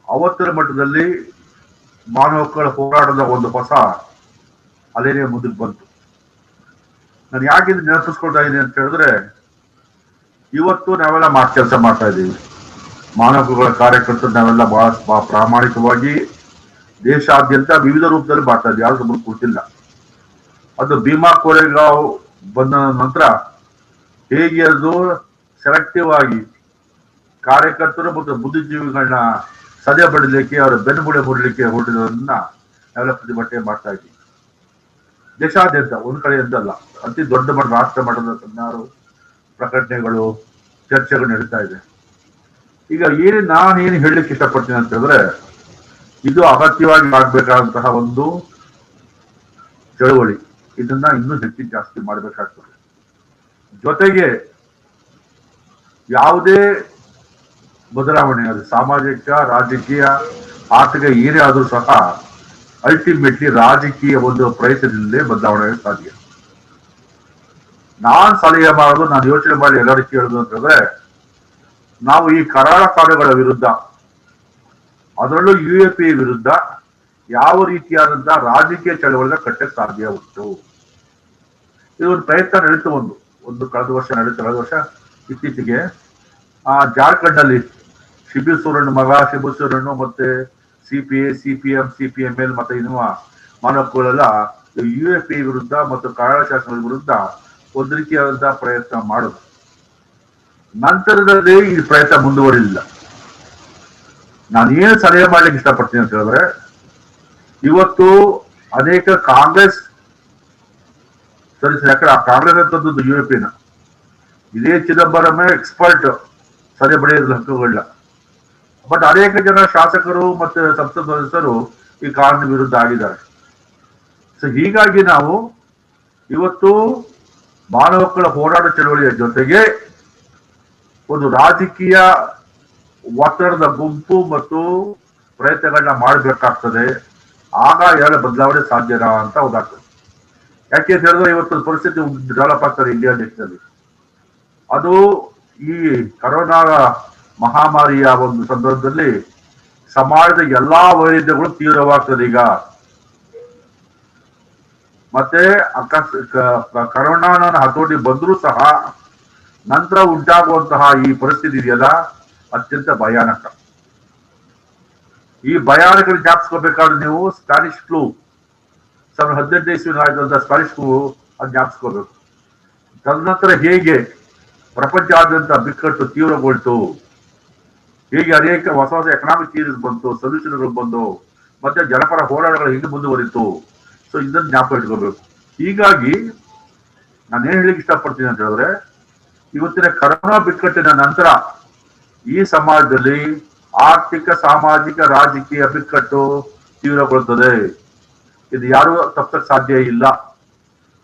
ಅವತ್ತಿನ ಮಟ್ಟದಲ್ಲಿ ಮಾನವ ಹಕ್ಕುಗಳ ಹೋರಾಟದ ಒಂದು ಹೊಸ ಅಲೆನೇ ಮುಂದಕ್ಕೆ ಬಂತು. ನಾನು ಯಾಕೆ ನೆನಪಿಸ್ಕೊಳ್ತಾ ಇದ್ದೀನಿ ಅಂತ ಹೇಳಿದ್ರೆ, ಇವತ್ತು ನಾವೆಲ್ಲ ಕೆಲಸ ಮಾಡ್ತಾ ಇದ್ದೀವಿ, ಮಾನವ ಹಕ್ಕುಗಳ ಕಾರ್ಯಕರ್ತರು ನಾವೆಲ್ಲ ಬಹಳ ಪ್ರಾಮಾಣಿಕವಾಗಿ ದೇಶಾದ್ಯಂತ ವಿವಿಧ ರೂಪದಲ್ಲಿ ಮಾಡ್ತಾ ಇದ್ದೀವಿ, ಯಾರು ನಮಗೆ ಗೊತ್ತಿಲ್ಲ. ಅದು ಭೀಮಾ ಕೋರೆಗಾಂವ್ ಬಂದ ನಂತರ ಹೇಗೆ ಅದು ಸೆಲೆಕ್ಟಿವ್ ಆಗಿ ಕಾರ್ಯಕರ್ತರು ಮತ್ತು ಬುದ್ಧಿಜೀವಿಗಳನ್ನ ಸದೆ ಬಡಲಿಕ್ಕೆ, ಅವರ ಬೆನ್ನುಮೂಳೆ ಮುಡಲಿಕ್ಕೆ ಹೊರಟಿರೋದನ್ನ ನಾವೆಲ್ಲ ಪ್ರತಿಭಟನೆ ಮಾಡ್ತಾ ಇದ್ದೀವಿ ದೇಶಾದ್ಯಂತ, ಒಂದ್ ಕಡೆಯಿಂದಲ್ಲ, ಅತಿ ದೊಡ್ಡ ಮಟ್ಟ ರಾಷ್ಟ್ರ ಮಟ್ಟದ ಸನ್ನಾರು ಪ್ರಕಟಣೆಗಳು, ಚರ್ಚೆಗಳು ನಡೀತಾ ಇದೆ. ಈಗ ನಾನೇನು ಹೇಳಲಿಕ್ಕೆ ಇಷ್ಟಪಡ್ತೀನಿ ಅಂತ ಹೇಳಿದ್ರೆ, ಇದು ಅಗತ್ಯವಾಗಿ ಆಗ್ಬೇಕಾದಂತಹ ಒಂದು ಚಳವಳಿ. ಇದನ್ನ ಇನ್ನೂ ಹೆಚ್ಚು ಜಾಸ್ತಿ ಮಾಡಬೇಕಾಗ್ತದೆ. ಜೊತೆಗೆ ಯಾವುದೇ ಬದಲಾವಣೆ, ಅದು ಸಾಮಾಜಿಕ, ರಾಜಕೀಯ, ಆರ್ಥಿಕ ಏನೇ ಆದ್ರೂ ಸಹ ಅಲ್ಟಿಮೇಟ್ಲಿ ರಾಜಕೀಯ ಒಂದು ಪ್ರಯತ್ನದಲ್ಲೇ ಬದಲಾವಣೆ ಸಾಧ್ಯ. ನಾನ್ ಸಲಹೆ ಮಾಡೋದು, ನಾನು ಯೋಚನೆ ಮಾಡಿ ಎಲ್ಲರಿಗೂ ಕೇಳೋದು ಅಂತಂದ್ರೆ, ನಾವು ಈ ಕರಾಳ ಕಾನೂನುಗಳ ವಿರುದ್ಧ, ಅದರಲ್ಲೂ UAPA ವಿರುದ್ಧ ಯಾವ ರೀತಿಯಾದಂತಹ ರಾಜಕೀಯ ಚಳವಳಿನ ಕಟ್ಟಕ್ಕೆ ಸಾಧ್ಯ ಉಂಟು. ಇದು ಒಂದು ಪ್ರಯತ್ನ ನಡೀತು, ಒಂದು ಕಳೆದ ವರ್ಷ ಇತ್ತೀಚೆಗೆ ಜಾರ್ಖಂಡ್ ಅಲ್ಲಿ ಶಿಬು ಸೋರೆನ್ ಮಗ, ಶಿಬು ಸೋರೆನ್ ಮತ್ತೆ CPA, CPM, CPML ಮತ್ತೆ ಇನ್ನು ಮಾನವ ಹಕ್ಕುಗಳೆಲ್ಲ UAPA ವಿರುದ್ಧ ಮತ್ತು ಕರಾಳ ಶಾಸನಗಳ ವಿರುದ್ಧ ಒಂದು ರೀತಿಯಾದಂತಹ ಪ್ರಯತ್ನ ಮಾಡೋದು. ನಂತರದಲ್ಲಿ ಈ ಪ್ರಯತ್ನ ಮುಂದುವರಿಲಿಲ್ಲ. ನಾನು ಏನು ಸಲಹೆ ಮಾಡ್ಲಿಕ್ಕೆ ಇಷ್ಟಪಡ್ತೀನಿ ಅಂತ ಹೇಳಿದ್ರೆ, ಇವತ್ತು ಅನೇಕ ಕಾಂಗ್ರೆಸ್ ಯಾಕಂದ್ರೆ ಆ ಕಾಂಗ್ರೆಸ್ ಅಂತದ್ದು UAPನ, ಇದೇ ಚಿದಂಬರಮೇ ಎಕ್ಸ್ಪರ್ಟ್ ಸದೆ ಬಡಿಯೋದ್ರ ಹಕ್ಕುಗಳನ್ನ. ಬಟ್ ಅನೇಕ ಜನ ಶಾಸಕರು ಮತ್ತೆ ಸಂಸತ್ ಸದಸ್ಯರು ಈ ಕಾನೂನಿನ ವಿರುದ್ಧ ಆಗಿದ್ದಾರೆ. ಸೊ ಹೀಗಾಗಿ ನಾವು ಇವತ್ತು ಮಾನವ ಹಕ್ಕುಗಳ ಹೋರಾಟ ಚಳವಳಿಯ ಜೊತೆಗೆ ಒಂದು ರಾಜಕೀಯ ಒತ್ತಡದ ಗುಂಪು ಮತ್ತು ಪ್ರಯತ್ನಗಳನ್ನ ಮಾಡಬೇಕಾಗ್ತದೆ. ಆಗ ಎಲ್ಲ ಬದಲಾವಣೆ ಸಾಧ್ಯನಾ ಅಂತ ಹೋದಾಗ್ತದೆ. ಯಾಕೆ ಅಂತ ಹೇಳಿದ್ರೆ, ಇವತ್ತು ಪರಿಸ್ಥಿತಿ ಡೆವಲಪ್ ಆಗ್ತದೆ ಇಂಡಿಯಾ ದೇಶದಲ್ಲಿ. ಅದು ಈ ಕರೋನಾ ಮಹಾಮಾರಿಯ ಒಂದು ಸಂದರ್ಭದಲ್ಲಿ ಸಮಾಜದ ಎಲ್ಲಾ ವೈರುಧ್ಯಗಳು ತೀವ್ರವಾಗ್ತದೆ ಈಗ. ಮತ್ತೆ ಕರೋನಾನ ಹತೋಟಿ ಬಂದರೂ ಸಹ ನಂತರ ಉಂಟಾಗುವಂತಹ ಈ ಪರಿಸ್ಥಿತಿ ಇದೆಯಲ್ಲ, ಅತ್ಯಂತ ಭಯಾನಕ. ಈ ಭಯಾನಕರು ಜ್ಞಾಪಿಸ್ಕೋಬೇಕಾದ್ರೆ ನೀವು ಸ್ಪ್ಯಾನಿಷ್ ಫ್ಲೂ 1818 ಇಸ್ವಿ ಆಯ್ತಂತ ಸ್ಪ್ಯಾನಿಷ್ ಫ್ಲೂ ಅದು ಜ್ಞಾಪಿಸ್ಕೋಬೇಕು. ತದನಂತರ ಹೇಗೆ ಪ್ರಪಂಚಾದ್ಯಂತ ಬಿಕ್ಕಟ್ಟು ತೀವ್ರಗೊಳ್ತು, ಹೇಗೆ ಅನೇಕ ಹೊಸ ಹೊಸ ಎಕನಾಮಿಕ್ ಥಿಯರೀಸ್ ಬಂತು, ಸೊಲ್ಯೂಷನ್ಗಳು ಬಂದು, ಮತ್ತೆ ಜನಪರ ಹೋರಾಟಗಳು ಹಿಂದೆ ಮುಂದುವರಿತು. ಸೊ ಇದನ್ನು ಜ್ಞಾಪಕ ಇಟ್ಕೋಬೇಕು. ಹೀಗಾಗಿ ನಾನೇನ್ ಹೇಳಿಕ್ ಇಷ್ಟಪಡ್ತೀನಿ ಅಂತ ಹೇಳಿದ್ರೆ, ಇವತ್ತಿನ ಕರೋನಾ ಬಿಕ್ಕಟ್ಟಿನ ನಂತರ ಈ ಸಮಾಜದಲ್ಲಿ ಆರ್ಥಿಕ, ಸಾಮಾಜಿಕ, ರಾಜಕೀಯ ಬಿಕ್ಕಟ್ಟು ತೀವ್ರಗೊಳ್ಳುತ್ತದೆ. ಇದು ಯಾರು ತಪ್ಪಕ್ಕೆ ಸಾಧ್ಯ ಇಲ್ಲ.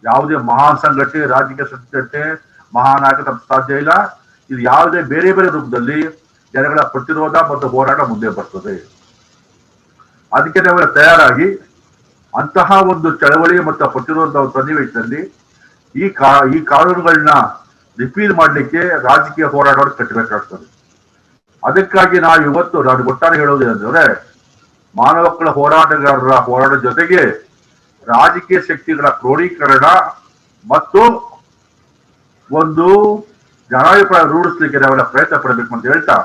ಯಾವುದೇ ಮಹಾನ್ ಸಂಘಟನೆ, ರಾಜಕೀಯ ಸಂಘಟನೆ, ಮಹಾನಾಯಕ ತಪ್ಪಕ್ಕೆ ಸಾಧ್ಯ ಇಲ್ಲ. ಇದು ಯಾವುದೇ ಬೇರೆ ಬೇರೆ ರೂಪದಲ್ಲಿ ಜನಗಳ ಪ್ರತಿರೋಧ ಮತ್ತು ಹೋರಾಟ ಮುಂದೆ ಬರ್ತದೆ. ಅದಕ್ಕೆ ನಾವೆಲ್ಲ ತಯಾರಾಗಿ ಅಂತಹ ಒಂದು ಚಳವಳಿ ಮತ್ತು ಪ್ರತಿರೋಧ ಸನ್ನಿವೇಶದಲ್ಲಿ ಈ ಕಾನೂನುಗಳನ್ನ ರಿಪೀಲ್ ಮಾಡಲಿಕ್ಕೆ ರಾಜಕೀಯ ಹೋರಾಟವನ್ನು ಕಟ್ಟಬೇಕಾಗ್ತದೆ. ಅದಕ್ಕಾಗಿ ನಾನು ಒಟ್ಟಾರೆ ಹೇಳೋದೇನೆಂದರೆ, ಮಾನವ ಹಕ್ಕುಗಳ ಹೋರಾಟಗಾರರ ಹೋರಾಟದ ಜೊತೆಗೆ ರಾಜಕೀಯ ಶಕ್ತಿಗಳ ಕ್ರೋಢೀಕರಣ ಮತ್ತು ಒಂದು ಜನಾಭಿಪ್ರಾಯ ರೂಢಿಸ್ಲಿಕ್ಕೆ ನಾವೆಲ್ಲ ಪ್ರಯತ್ನ ಪಡಬೇಕು ಅಂತ ಹೇಳ್ತಾ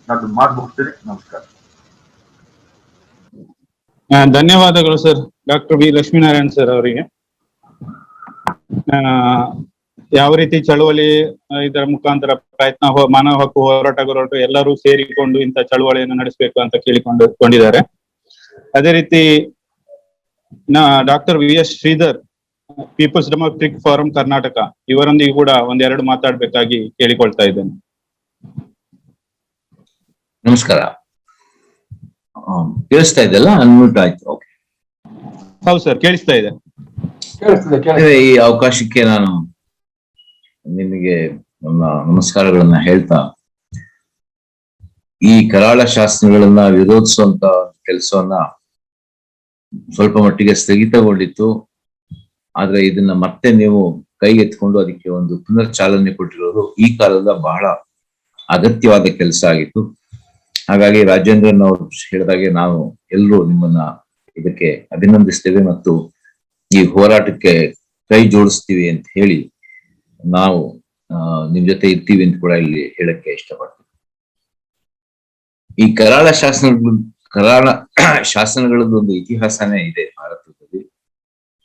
ನಾನು ಮಾತು ಮುಗಿಸ್ತೀನಿ. ನಮಸ್ಕಾರ. ಧನ್ಯವಾದಗಳು sir, doctor V Lakshminarayan sir ಅವರಿಗೆ. ಯಾವ ರೀತಿ ಚಳವಳಿ ಇದರ ಮುಖಾಂತರ ಪ್ರಯತ್ನ, ಮಾನವ ಹಕ್ಕು ಹೋರಾಟಗಾರರು ಎಲ್ಲರೂ ಸೇರಿಕೊಂಡು ಇಂಥ ಚಳವಳಿಯನ್ನು ನಡೆಸಬೇಕು ಅಂತ ಕೊಂಡಿದ್ದಾರೆ. ಅದೇ ರೀತಿ doctor V S Sridhar, people's democratic forum Karnataka, ಇವರೊಂದಿಗೆ ಕೂಡ ಒಂದೆರಡು ಮಾತಾಡ್ಬೇಕಾಗಿ ಕೇಳಿಕೊಳ್ತಾ ಇದ್ದೇನೆ. ನಮಸ್ಕಾರ. ಕೇಳಿಸ್ತಾ ಇದೆಲ್ಲ? ಅನ್ಮ್ಯೂಟ್ ಆಯ್ತು. ಓಕೆ, ಹೌದು ಸರ್, ಕೇಳಿಸ್ತಾ ಇದೆ. ಈ ಅವಕಾಶಕ್ಕೆ ನಾನು ನಿಮಗೆ ನನ್ನ ನಮಸ್ಕಾರಗಳನ್ನ ಹೇಳ್ತಾ, ಈ ಕರಾಳ ಶಾಸನಗಳನ್ನ ವಿರೋಧಿಸುವಂತ ಕೆಲಸವನ್ನ ಸ್ವಲ್ಪ ಮಟ್ಟಿಗೆ ಸ್ಥಗಿತಗೊಂಡಿತ್ತು. ಆದ್ರೆ ಇದನ್ನ ಮತ್ತೆ ನೀವು ಕೈಗೆತ್ಕೊಂಡು ಅದಕ್ಕೆ ಒಂದು ಪುನರ್ ಚಾಲನೆ ಕೊಟ್ಟಿರೋದು ಈ ಕಾಲದ ಬಹಳ ಅಗತ್ಯವಾದ ಕೆಲಸ ಆಗಿತ್ತು. ಹಾಗಾಗಿ ರಾಜೇಂದ್ರನ್ ಅವರು ಹೇಳಿದಾಗೆ ನಾವು ಎಲ್ಲರೂ ನಿಮ್ಮನ್ನ ಇದಕ್ಕೆ ಅಭಿನಂದಿಸ್ತೇವೆ ಮತ್ತು ಈ ಹೋರಾಟಕ್ಕೆ ಕೈ ಜೋಡಿಸ್ತೀವಿ ಅಂತ ಹೇಳಿ ನಾವು ನಿಮ್ ಜೊತೆ ಇರ್ತೀವಿ ಅಂತ ಕೂಡ ಇಲ್ಲಿ ಹೇಳಕ್ಕೆ ಇಷ್ಟಪಡ್ತೀವಿ. ಈ ಕರಾಳ ಶಾಸನಗಳದ್ದು ಒಂದು ಇತಿಹಾಸನೇ ಇದೆ ಭಾರತದಲ್ಲಿ.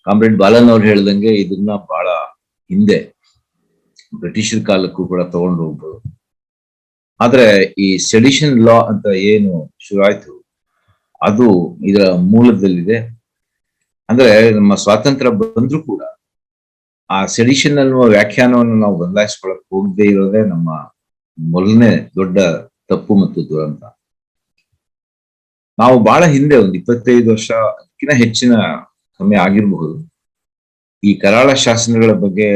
ಕಾಮ್ರೇಡ್ ಬಾಲನ್ ಅವ್ರು ಹೇಳ್ದಂಗೆ ಇದನ್ನ ಬಹಳ ಹಿಂದೆ ಬ್ರಿಟಿಷರ ಕಾಲಕ್ಕೂ ಕೂಡ ತಗೊಂಡು ಹೋಗ್ಬೋದು. ಆದ್ರೆ ಈ ಸೆಡಿಷನ್ ಲಾ ಅಂತ ಏನು ಶುರುವಾಯ್ತು ಅದು ಇದರ ಮೂಲದಲ್ಲಿದೆ. ಅಂದ್ರೆ ನಮ್ಮ ಸ್ವಾತಂತ್ರ್ಯ ಬಂದ್ರೂ ಕೂಡ ಆ ಸೆಡಿಷನ್ ಅನ್ನುವ ವ್ಯಾಖ್ಯಾನವನ್ನು ನಾವು ಬದಲಾಯಿಸ್ಕೊಳಕ್ ಹೋಗದೆ ಇರೋದೇ ನಮ್ಮ ಮೊದಲನೇ ದೊಡ್ಡ ತಪ್ಪು ಮತ್ತು ದುರಂತ. ನಾವು ಬಹಳ ಹಿಂದೆ ಒಂದು 25 ವರ್ಷ ಅದಕ್ಕಿಂತ ಹೆಚ್ಚಿನ ಸಮಯ ಆಗಿರಬಹುದು ಈ ಕರಾಳ ಶಾಸನಗಳ ಬಗ್ಗೆ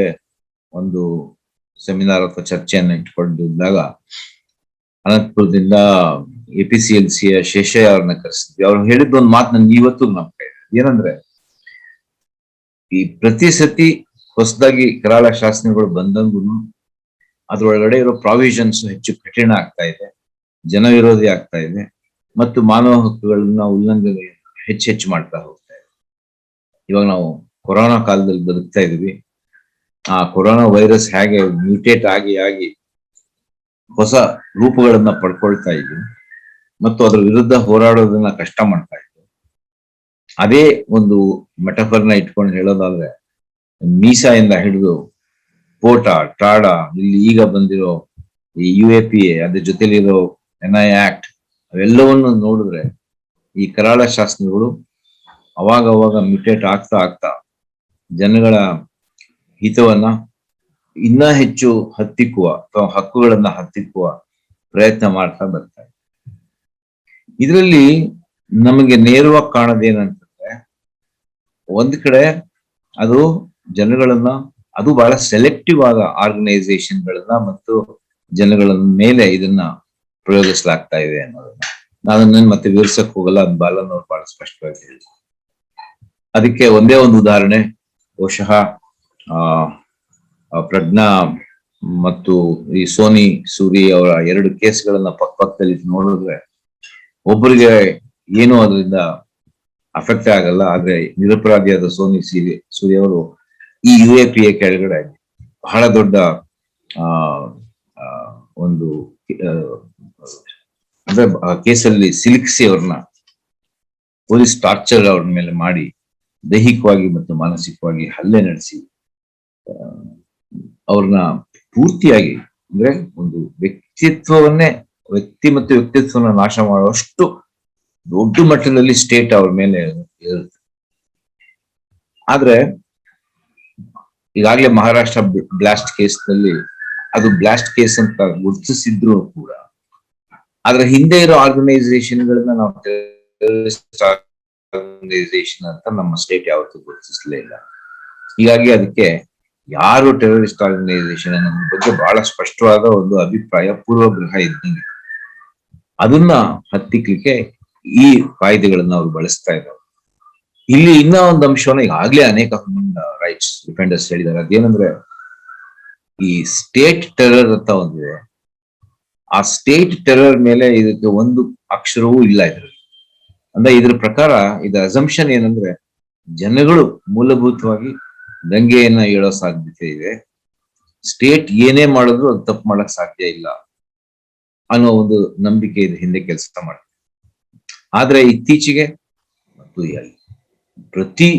ಒಂದು ಸೆಮಿನಾರ್ ಅಥವಾ ಚರ್ಚೆಯನ್ನ ಇಟ್ಕೊಂಡಿದ್ದಾಗ ಅನಂತಪುರದಿಂದ APCLCಯ ಶೇಷಯ್ಯ ಅವ್ರನ್ನ ಕರೆಸಿದ್ವಿ. ಅವ್ರು ಹೇಳಿದ ಒಂದು ಮಾತು ನನ್ಗೆ ಇವತ್ತು ನಂಬಿಕೆ ಇದೆ. ಏನಂದ್ರೆ, ಈ ಪ್ರತಿ ಸತಿ ಹೊಸದಾಗಿ ಕರಾಳ ಶಾಸನಗಳು ಬಂದಂಗೂ ಅದ್ರೊಳಗಡೆ ಇರೋ ಪ್ರಾವಿಷನ್ಸ್ ಹೆಚ್ಚು ಕಠಿಣ ಆಗ್ತಾ ಇದೆ, ಜನವಿರೋಧಿ ಆಗ್ತಾ ಇದೆ ಮತ್ತು ಮಾನವ ಹಕ್ಕುಗಳನ್ನ ಉಲ್ಲಂಘನೆ ಹೆಚ್ಚು ಮಾಡ್ತಾ ಹೋಗ್ತಾ ಇದೆ. ಇವಾಗ ನಾವು ಕೊರೋನಾ ಕಾಲದಲ್ಲಿ ಬದುಕ್ತಾ ಇದೀವಿ. ಆ ಕೊರೋನಾ ವೈರಸ್ ಹೇಗೆ ಮ್ಯೂಟೇಟ್ ಆಗಿ ಹೊಸ ರೂಪಗಳನ್ನ ಪಡ್ಕೊಳ್ತಾ ಇದ್ವಿ ಮತ್ತು ಅದ್ರ ವಿರುದ್ಧ ಹೋರಾಡೋದನ್ನ ಕಷ್ಟ ಮಾಡ್ತಾ ಇದ್ವಿ. ಅದೇ ಒಂದು ಮೆಟಫರ್ನ ಇಟ್ಕೊಂಡು ಹೇಳೋದಾದ್ರೆ, ಮೀಸಾ ಇಂದ ಹಿಡಿದು ಪೋಟಾ, ಟಾಡಾ, ಇಲ್ಲಿ ಈಗ ಬಂದಿರೋ ಈ UAPA, ಅದ್ರ ಜೊತೆಲಿರೋ NI ಆಕ್ಟ್, ಅವೆಲ್ಲವನ್ನು ನೋಡಿದ್ರೆ ಈ ಕರಾಳ ಶಾಸನಗಳು ಅವಾಗ ಮ್ಯೂಟೇಟ್ ಆಗ್ತಾ ಜನಗಳ ಹಿತವನ್ನ ಇನ್ನ ಹೆಚ್ಚು ಹತ್ತಿಕ್ಕುವ ಅಥವಾ ಹಕ್ಕುಗಳನ್ನ ಹತ್ತಿಕ್ಕುವ ಪ್ರಯತ್ನ ಮಾಡ್ತಾ ಬರ್ತಾರೆ. ಇದರಲ್ಲಿ ನಮಗೆ ನೇರವಾಗಿ ಕಾಣೋದೇನಂತಂದ್ರೆ, ಒಂದ್ ಕಡೆ ಅದು ಜನಗಳನ್ನ, ಅದು ಬಹಳ ಸೆಲೆಕ್ಟಿವ್ ಆದ ಆರ್ಗನೈಸೇಷನ್ಗಳನ್ನ ಮತ್ತು ಜನಗಳ ಮೇಲೆ ಇದನ್ನ ಪ್ರಯೋಗಿಸಲಾಗ್ತಾ ಇದೆ ಅನ್ನೋದನ್ನ ನಾನು ಮತ್ತೆ ವಿವರಿಸಕ್ ಹೋಗಲ್ಲ. ಅದು ಬಾಲನ್ ಅವ್ರು ಬಹಳ ಸ್ಪಷ್ಟವಾಗಿ ಹೇಳಿದ್ರು. ಅದಕ್ಕೆ ಒಂದೇ ಒಂದು ಉದಾಹರಣೆ, ಬಹುಶಃ ಪ್ರಜ್ಞಾ ಮತ್ತು ಈ ಸೋನಿ ಸೂರಿ ಅವರ 2 ಕೇಸ್ಗಳನ್ನ ಪಕ್ಕದಲ್ಲಿ ನೋಡಿದ್ರೆ ಒಬ್ಬರಿಗೆ ಏನು ಅದರಿಂದ ಅಫೆಕ್ಟ್ ಆಗಲ್ಲ. ಆದ್ರೆ ನಿರಪರಾಧಿಯಾದ ಸೋನಿ ಸೂರಿ ಅವರು ಈ UAPA ಕೆಳಗಡೆ ಬಹಳ ದೊಡ್ಡ ಒಂದು ಅಂದ್ರೆ ಕೇಸಲ್ಲಿ ಸಿಲುಕಿಸಿ ಅವ್ರನ್ನ ಪೊಲೀಸ್ ಟಾರ್ಚರ್ ಅವ್ರ ಮೇಲೆ ಮಾಡಿ ದೈಹಿಕವಾಗಿ ಮತ್ತು ಮಾನಸಿಕವಾಗಿ ಹಲ್ಲೆ ನಡೆಸಿ ಅವ್ರನ್ನ ಪೂರ್ತಿಯಾಗಿ ಅಂದ್ರೆ ಒಂದು ವ್ಯಕ್ತಿ ಮತ್ತು ವ್ಯಕ್ತಿತ್ವವನ್ನ ನಾಶ ಮಾಡುವಷ್ಟು ದೊಡ್ಡ ಮಟ್ಟದಲ್ಲಿ ಸ್ಟೇಟ್ ಅವ್ರ ಮೇಲೆ ಇರುತ್ತೆ. ಆದ್ರೆ ಈಗಾಗಲೇ ಮಹಾರಾಷ್ಟ್ರ ಬ್ಲಾಸ್ಟ್ ಕೇಸ್ ನಲ್ಲಿ ಅದು ಬ್ಲಾಸ್ಟ್ ಕೇಸ್ ಅಂತ ಗುರುತಿಸಿದ್ರು ಕೂಡ ಆದ್ರೆ ಹಿಂದೆ ಇರೋ ಆರ್ಗನೈಸೇಷನ್ಗಳನ್ನ ನಾವು ಟೆರರಿಸ್ಟ್ ಆರ್ಗನೈಸೇಷನ್ ಅಂತ ನಮ್ಮ ಸ್ಟೇಟ್ ಯಾವತ್ತೂ ಗುರುತಿಸಲೇ ಇಲ್ಲ. ಹೀಗಾಗಿ ಅದಕ್ಕೆ ಯಾರು ಟೆರರಿಸ್ಟ್ ಆರ್ಗನೈಸೇಷನ್ ಅನ್ನೋದ್ರ ಬಗ್ಗೆ ಬಹಳ ಸ್ಪಷ್ಟವಾದ ಒಂದು ಅಭಿಪ್ರಾಯ ಪೂರ್ವಗ್ರಹ ಇದ್ದಂಗೆ. ಅದನ್ನ ಹತ್ತಿಕ್ಲಿಕ್ಕೆ ಈ ಕಾಯ್ದೆಗಳನ್ನ ಅವ್ರು ಬಳಸ್ತಾ ಇದ್ದಾರೆ. ಇಲ್ಲಿ ಇನ್ನ ಒಂದು ಅಂಶವನ್ನ ಈಗಾಗ್ಲೇ ಅನೇಕ ಹ್ಯೂಮನ್ ರೈಟ್ಸ್ ಡಿಫೆಂಡರ್ಸ್ ಹೇಳಿದ್ದಾರೆ. ಅದೇನಂದ್ರೆ ಈ ಸ್ಟೇಟ್ ಟೆರರ್ ಅಂತ ಒಂದಿದೆ. ಆ ಸ್ಟೇಟ್ ಟೆರರ್ ಮೇಲೆ ಇದಕ್ಕೆ ಒಂದು ಅಕ್ಷರವೂ ಇಲ್ಲ ಇದರಲ್ಲಿ. ಅಂದ್ರೆ ಇದ್ರ ಪ್ರಕಾರ ಇದರ ಅಸಂಪ್ಷನ್ ಏನಂದ್ರೆ ಜನಗಳು ಮೂಲಭೂತವಾಗಿ ದಂಗೆಯನ್ನ ಏಳೋ ಸಾಧ್ಯತೆ ಇದೆ, ಸ್ಟೇಟ್ ಏನೇ ಮಾಡಿದ್ರು ಅದು ತಪ್ಪು ಮಾಡಕ್ ಸಾಧ್ಯ ಇಲ್ಲ ಅನ್ನೋ ಒಂದು ನಂಬಿಕೆ ಇದು ಹಿಂದೆ ಕೆಲಸ ಮಾಡುತ್ತೆ. ಆದ್ರೆ ಇತ್ತೀಚೆಗೆ ಮತ್ತು ಪ್ರತಿ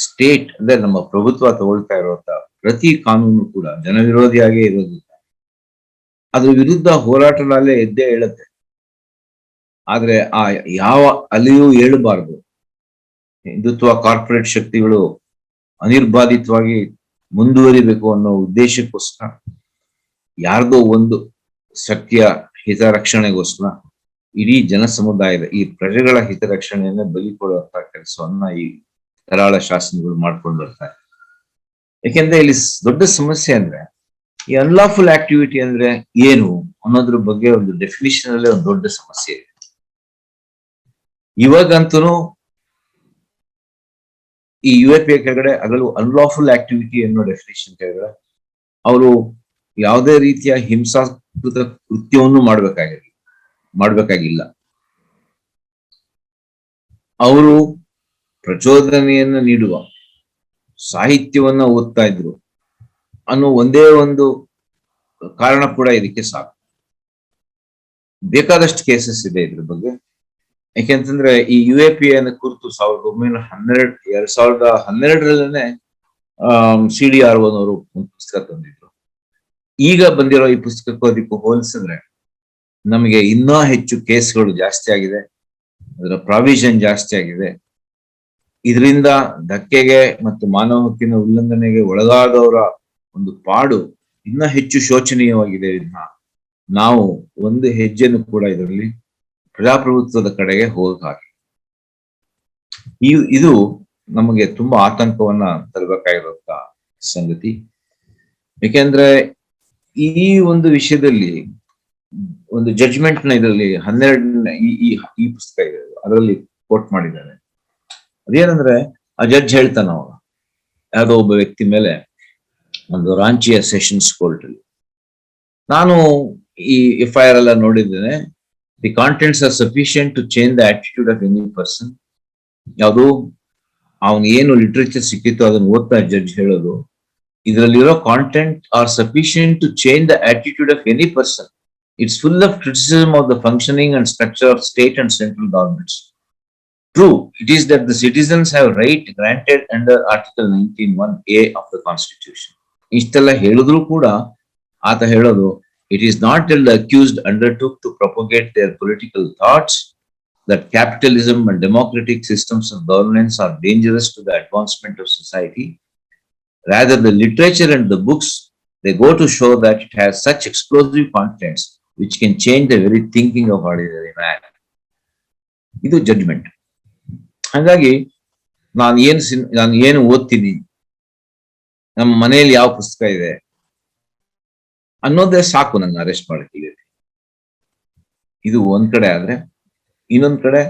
ಸ್ಟೇಟ್ ಅಂದ್ರೆ ನಮ್ಮ ಪ್ರಭುತ್ವ ತಗೊಳ್ತಾ ಇರುವಂತ ಪ್ರತಿ ಕಾನೂನು ಕೂಡ ಜನವಿರೋಧಿಯಾಗೇ ಇರೋದಿಲ್ಲ. ಅದ್ರ ವಿರುದ್ಧ ಹೋರಾಟದಲ್ಲೇ ಎದ್ದೇ ಹೇಳುತ್ತೆ. ಆದ್ರೆ ಆ ಯಾವ ಅಲ್ಲಿಯೂ ಹೇಳಬಾರದು. ಹಿಂದುತ್ವ ಕಾರ್ಪೊರೇಟ್ ಶಕ್ತಿಗಳು ಅನಿರ್ಬಾಧಿತವಾಗಿ ಮುಂದುವರಿಬೇಕು ಅನ್ನೋ ಉದ್ದೇಶಕ್ಕೋಸ್ಕರ ಯಾರ್ದೋ ಒಂದು ಶಕ್ತಿಯ ಹಿತರಕ್ಷಣೆಗೋಸ್ಕರ ಇಡೀ ಜನ ಸಮುದಾಯದ ಈ ಪ್ರಜೆಗಳ ಹಿತರಕ್ಷಣೆಯನ್ನ ಬಲಿ ಕೊಡುವಂತ ಕೆಲಸವನ್ನ ಈ ಕರಾಳ ಶಾಸನಗಳು ಮಾಡ್ಕೊಂಡು ಬರ್ತಾರೆ. ಯಾಕೆಂದ್ರೆ ಇಲ್ಲಿ ದೊಡ್ಡ ಸಮಸ್ಯೆ ಅಂದ್ರೆ ಈ ಅನ್ಲಾಫುಲ್ ಆಕ್ಟಿವಿಟಿ ಅಂದ್ರೆ ಏನು ಅನ್ನೋದ್ರ ಬಗ್ಗೆ ಒಂದು ಡೆಫಿನಿಷನ್ ಅಲ್ಲೇ ಒಂದು ದೊಡ್ಡ ಸಮಸ್ಯೆ ಇದೆ. ಇವಾಗಂತೂ ಈ UAPA ಕೆಳಗಡೆ ಅದರಲ್ಲೂ ಅನ್ಲಾಫುಲ್ ಆಕ್ಟಿವಿಟಿ ಅನ್ನೋ ಡೆಫಿನೇಷನ್ ಕೆಳಗಡೆ ಅವರು ಯಾವುದೇ ರೀತಿಯ ಹಿಂಸಾತ್ಮಕ ಕೃತ್ಯವನ್ನು ಮಾಡ್ಬೇಕಾಗಿಲ್ಲ. ಅವರು ಪ್ರಚೋದನೆಯನ್ನ ನೀಡುವ ಸಾಹಿತ್ಯವನ್ನ ಓದ್ತಾ ಇದ್ರು ಅನ್ನೋ ಒಂದೇ ಒಂದು ಕಾರಣ ಕೂಡ ಇದಕ್ಕೆ ಸಾಕು. ಬೇಕಾದಷ್ಟು ಕೇಸಸ್ ಇದೆ ಇದ್ರ ಬಗ್ಗೆ. ಯಾಕೆಂತಂದ್ರೆ ಈ UAPA ಅನ್ನ ಕುರಿತು 2012 CDR1 ಅವರು ಒಂದು ಪುಸ್ತಕ ತಂದಿದ್ರು. ಈಗ ಬಂದಿರೋ ಈ ಪುಸ್ತಕಕ್ಕೂ ಹೋಲಿಸಿದ್ರೆ ನಮಗೆ ಇನ್ನೂ ಹೆಚ್ಚು ಕೇಸ್ಗಳು ಜಾಸ್ತಿ ಆಗಿದೆ, ಅದರ ಪ್ರಾವಿಷನ್ ಜಾಸ್ತಿ ಆಗಿದೆ. ಇದರಿಂದ ಧಕ್ಕೆಗೆ ಮತ್ತು ಮಾನವ ಹಕ್ಕಿನ ಉಲ್ಲಂಘನೆಗೆ ಒಳಗಾದವರ ಒಂದು ಪಾಡು ಇನ್ನ ಹೆಚ್ಚು ಶೋಚನೀಯವಾಗಿದೆ. ನಾವು ಒಂದು ಹೆಜ್ಜೆನು ಕೂಡ ಇದರಲ್ಲಿ ಪ್ರಜಾಪ್ರಭುತ್ವದ ಕಡೆಗೆ ಹೋಗ ಹಾಗೆ ಇದು ನಮಗೆ ತುಂಬಾ ಆತಂಕವನ್ನ ತರಬೇಕಾಗಿರುವಂತ ಸಂಗತಿ. ಯಾಕೆಂದ್ರೆ ಈ ಒಂದು ವಿಷಯದಲ್ಲಿ ಒಂದು ಜಡ್ಜ್ಮೆಂಟ್ ನ ಇದರಲ್ಲಿ 12 ಈ ಪುಸ್ತಕ ಇದೆ, ಅದರಲ್ಲಿ ಕೋಟ್ ಮಾಡಿದ್ದಾರೆ. ಅದೇನಂದ್ರೆ ಆ ಜಡ್ಜ್ ಹೇಳ್ತಾನ, ಅವ ಯಾವುದೋ ಒಬ್ಬ ವ್ಯಕ್ತಿ ಮೇಲೆ ಒಂದು ರಾಂಚಿಯ ಸೆಷನ್ಸ್ ಕೋರ್ಟ್ ಅಲ್ಲಿ, ನಾನು ಈ FIR ಎಲ್ಲ ನೋಡಿದ್ದೇನೆ, the contents are sufficient to change the attitude of any person. ಯಾವುದು ಅವನು ಏನು ಲಿಟ್ರೇಚರ್ ಸಿಕ್ಕಿತ್ತು ಅದನ್ನು ಓದ್ತಾ ಜಡ್ಜ್ ಹೇಳೋದು, ಇದರಲ್ಲಿರೋ content are sufficient to change the attitude of any person. It's full of criticism of the functioning and structure of state and central governments. True, it is that the citizens have right granted under Article 19(1)(a) of the Constitution. ಇಷ್ಟೆಲ್ಲ ಹೇಳಿದ್ರು ಕೂಡ ಆತ ಹೇಳೋದು, it is not till the accused undertook to propagate their political thoughts that capitalism and democratic systems of governance are dangerous to the advancement of society. Rather, the literature and the books, they go to show that it has such explosive contents which can change the very thinking of ordinary man. ಇದು judgment. ಹಾಗಾಗಿ ನಾನು ಏನು ಓದ್ತೀನಿ, ನಮ್ಮ ಮನೆಯಲ್ಲಿ ಯಾವ ಪುಸ್ತಕ ಇದೆ ಅನ್ನೋದೇ ಸಾಕು ನನ್ನ ಅರೆಸ್ಟ್ ಮಾಡಕ್ಕೆ. ಇದು ಒಂದ್ ಕಡೆ ಆದ್ರೆ, ಇನ್ನೊಂದ್ ಕಡೆ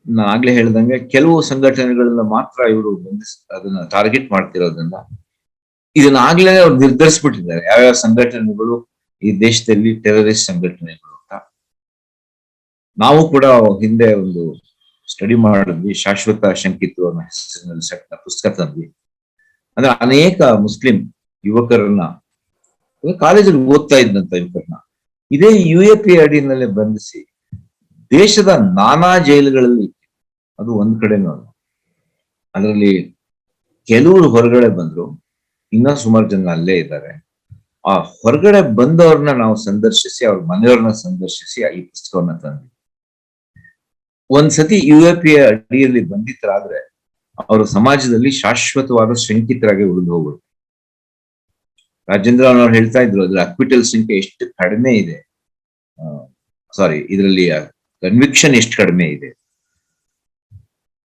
ನಾನು ಆಗ್ಲೇ ಹೇಳ್ದಂಗೆ ಕೆಲವು ಸಂಘಟನೆಗಳನ್ನ ಮಾತ್ರ ಇವರು ಅದನ್ನ ಟಾರ್ಗೆಟ್ ಮಾಡ್ತಿರೋದ್ರಿಂದ ಇದನ್ನ ಆಗ್ಲೇ ಅವ್ರು ನಿರ್ಧರಿಸ್ಬಿಟ್ಟಿದ್ದಾರೆ ಯಾವ್ಯಾವ ಸಂಘಟನೆಗಳು ಈ ದೇಶದಲ್ಲಿ ಟೆರರಿಸ್ಟ್ ಸಂಘಟನೆಗಳು ಅಂತ. ನಾವು ಕೂಡ ಹಿಂದೆ ಒಂದು ಸ್ಟಡಿ ಮಾಡಿದ್ವಿ, ಶಾಶ್ವತ ಶಂಕಿತು ಅನ್ನೋ ಹೆಸರಿನಲ್ಲಿ ಪುಸ್ತಕ ತಂದ್ವಿ. ಅಂದ್ರೆ ಅನೇಕ ಮುಸ್ಲಿಂ ಯುವಕರನ್ನ, ಕಾಲೇಜಲ್ಲಿ ಓದ್ತಾ ಇದ್ದಂತ ಯುವಕರನ್ನ ಇದೇ UAPA ಅಡಿನಲ್ಲೇ ಬಂಧಿಸಿ ದೇಶದ ನಾನಾ ಜೈಲುಗಳಲ್ಲಿ ಅದು ಒಂದ್ ಕಡೆ ನೋಡಿ. ಅದರಲ್ಲಿ ಕೆಲವರು ಹೊರಗಡೆ ಬಂದ್ರು, ಇನ್ನ ಸುಮಾರು ಜನ ಅಲ್ಲೇ ಇದ್ದಾರೆ. ಆ ಹೊರಗಡೆ ಬಂದವ್ರನ್ನ ನಾವು ಸಂದರ್ಶಿಸಿ, ಅವ್ರ ಮನೆಯವ್ರನ್ನ ಸಂದರ್ಶಿಸಿ ಈ ಪುಸ್ತಕವನ್ನ ತಂದ್ವಿ. ಒಂದ್ಸತಿ UAP ಅಡಿಯಲ್ಲಿ ಬಂದಿತರಾದ್ರೆ ಅವರು ಸಮಾಜದಲ್ಲಿ ಶಾಶ್ವತವಾದ ಶಂಕಿತರಾಗಿ ಉಳಿದು ಹೋಗುದು. ರಾಜೇಂದ್ರ ಅವ್ರು ಹೇಳ್ತಾ ಇದ್ರು, ಅದ್ರ ಅಕ್ವಿಟಲ್ ಸಂಖ್ಯೆ ಎಷ್ಟು ಕಡಿಮೆ ಇದೆ, ಸಾರಿ ಇದರಲ್ಲಿ ಕನ್ವಿಕ್ಷನ್ ಎಷ್ಟು ಕಡಿಮೆ ಇದೆ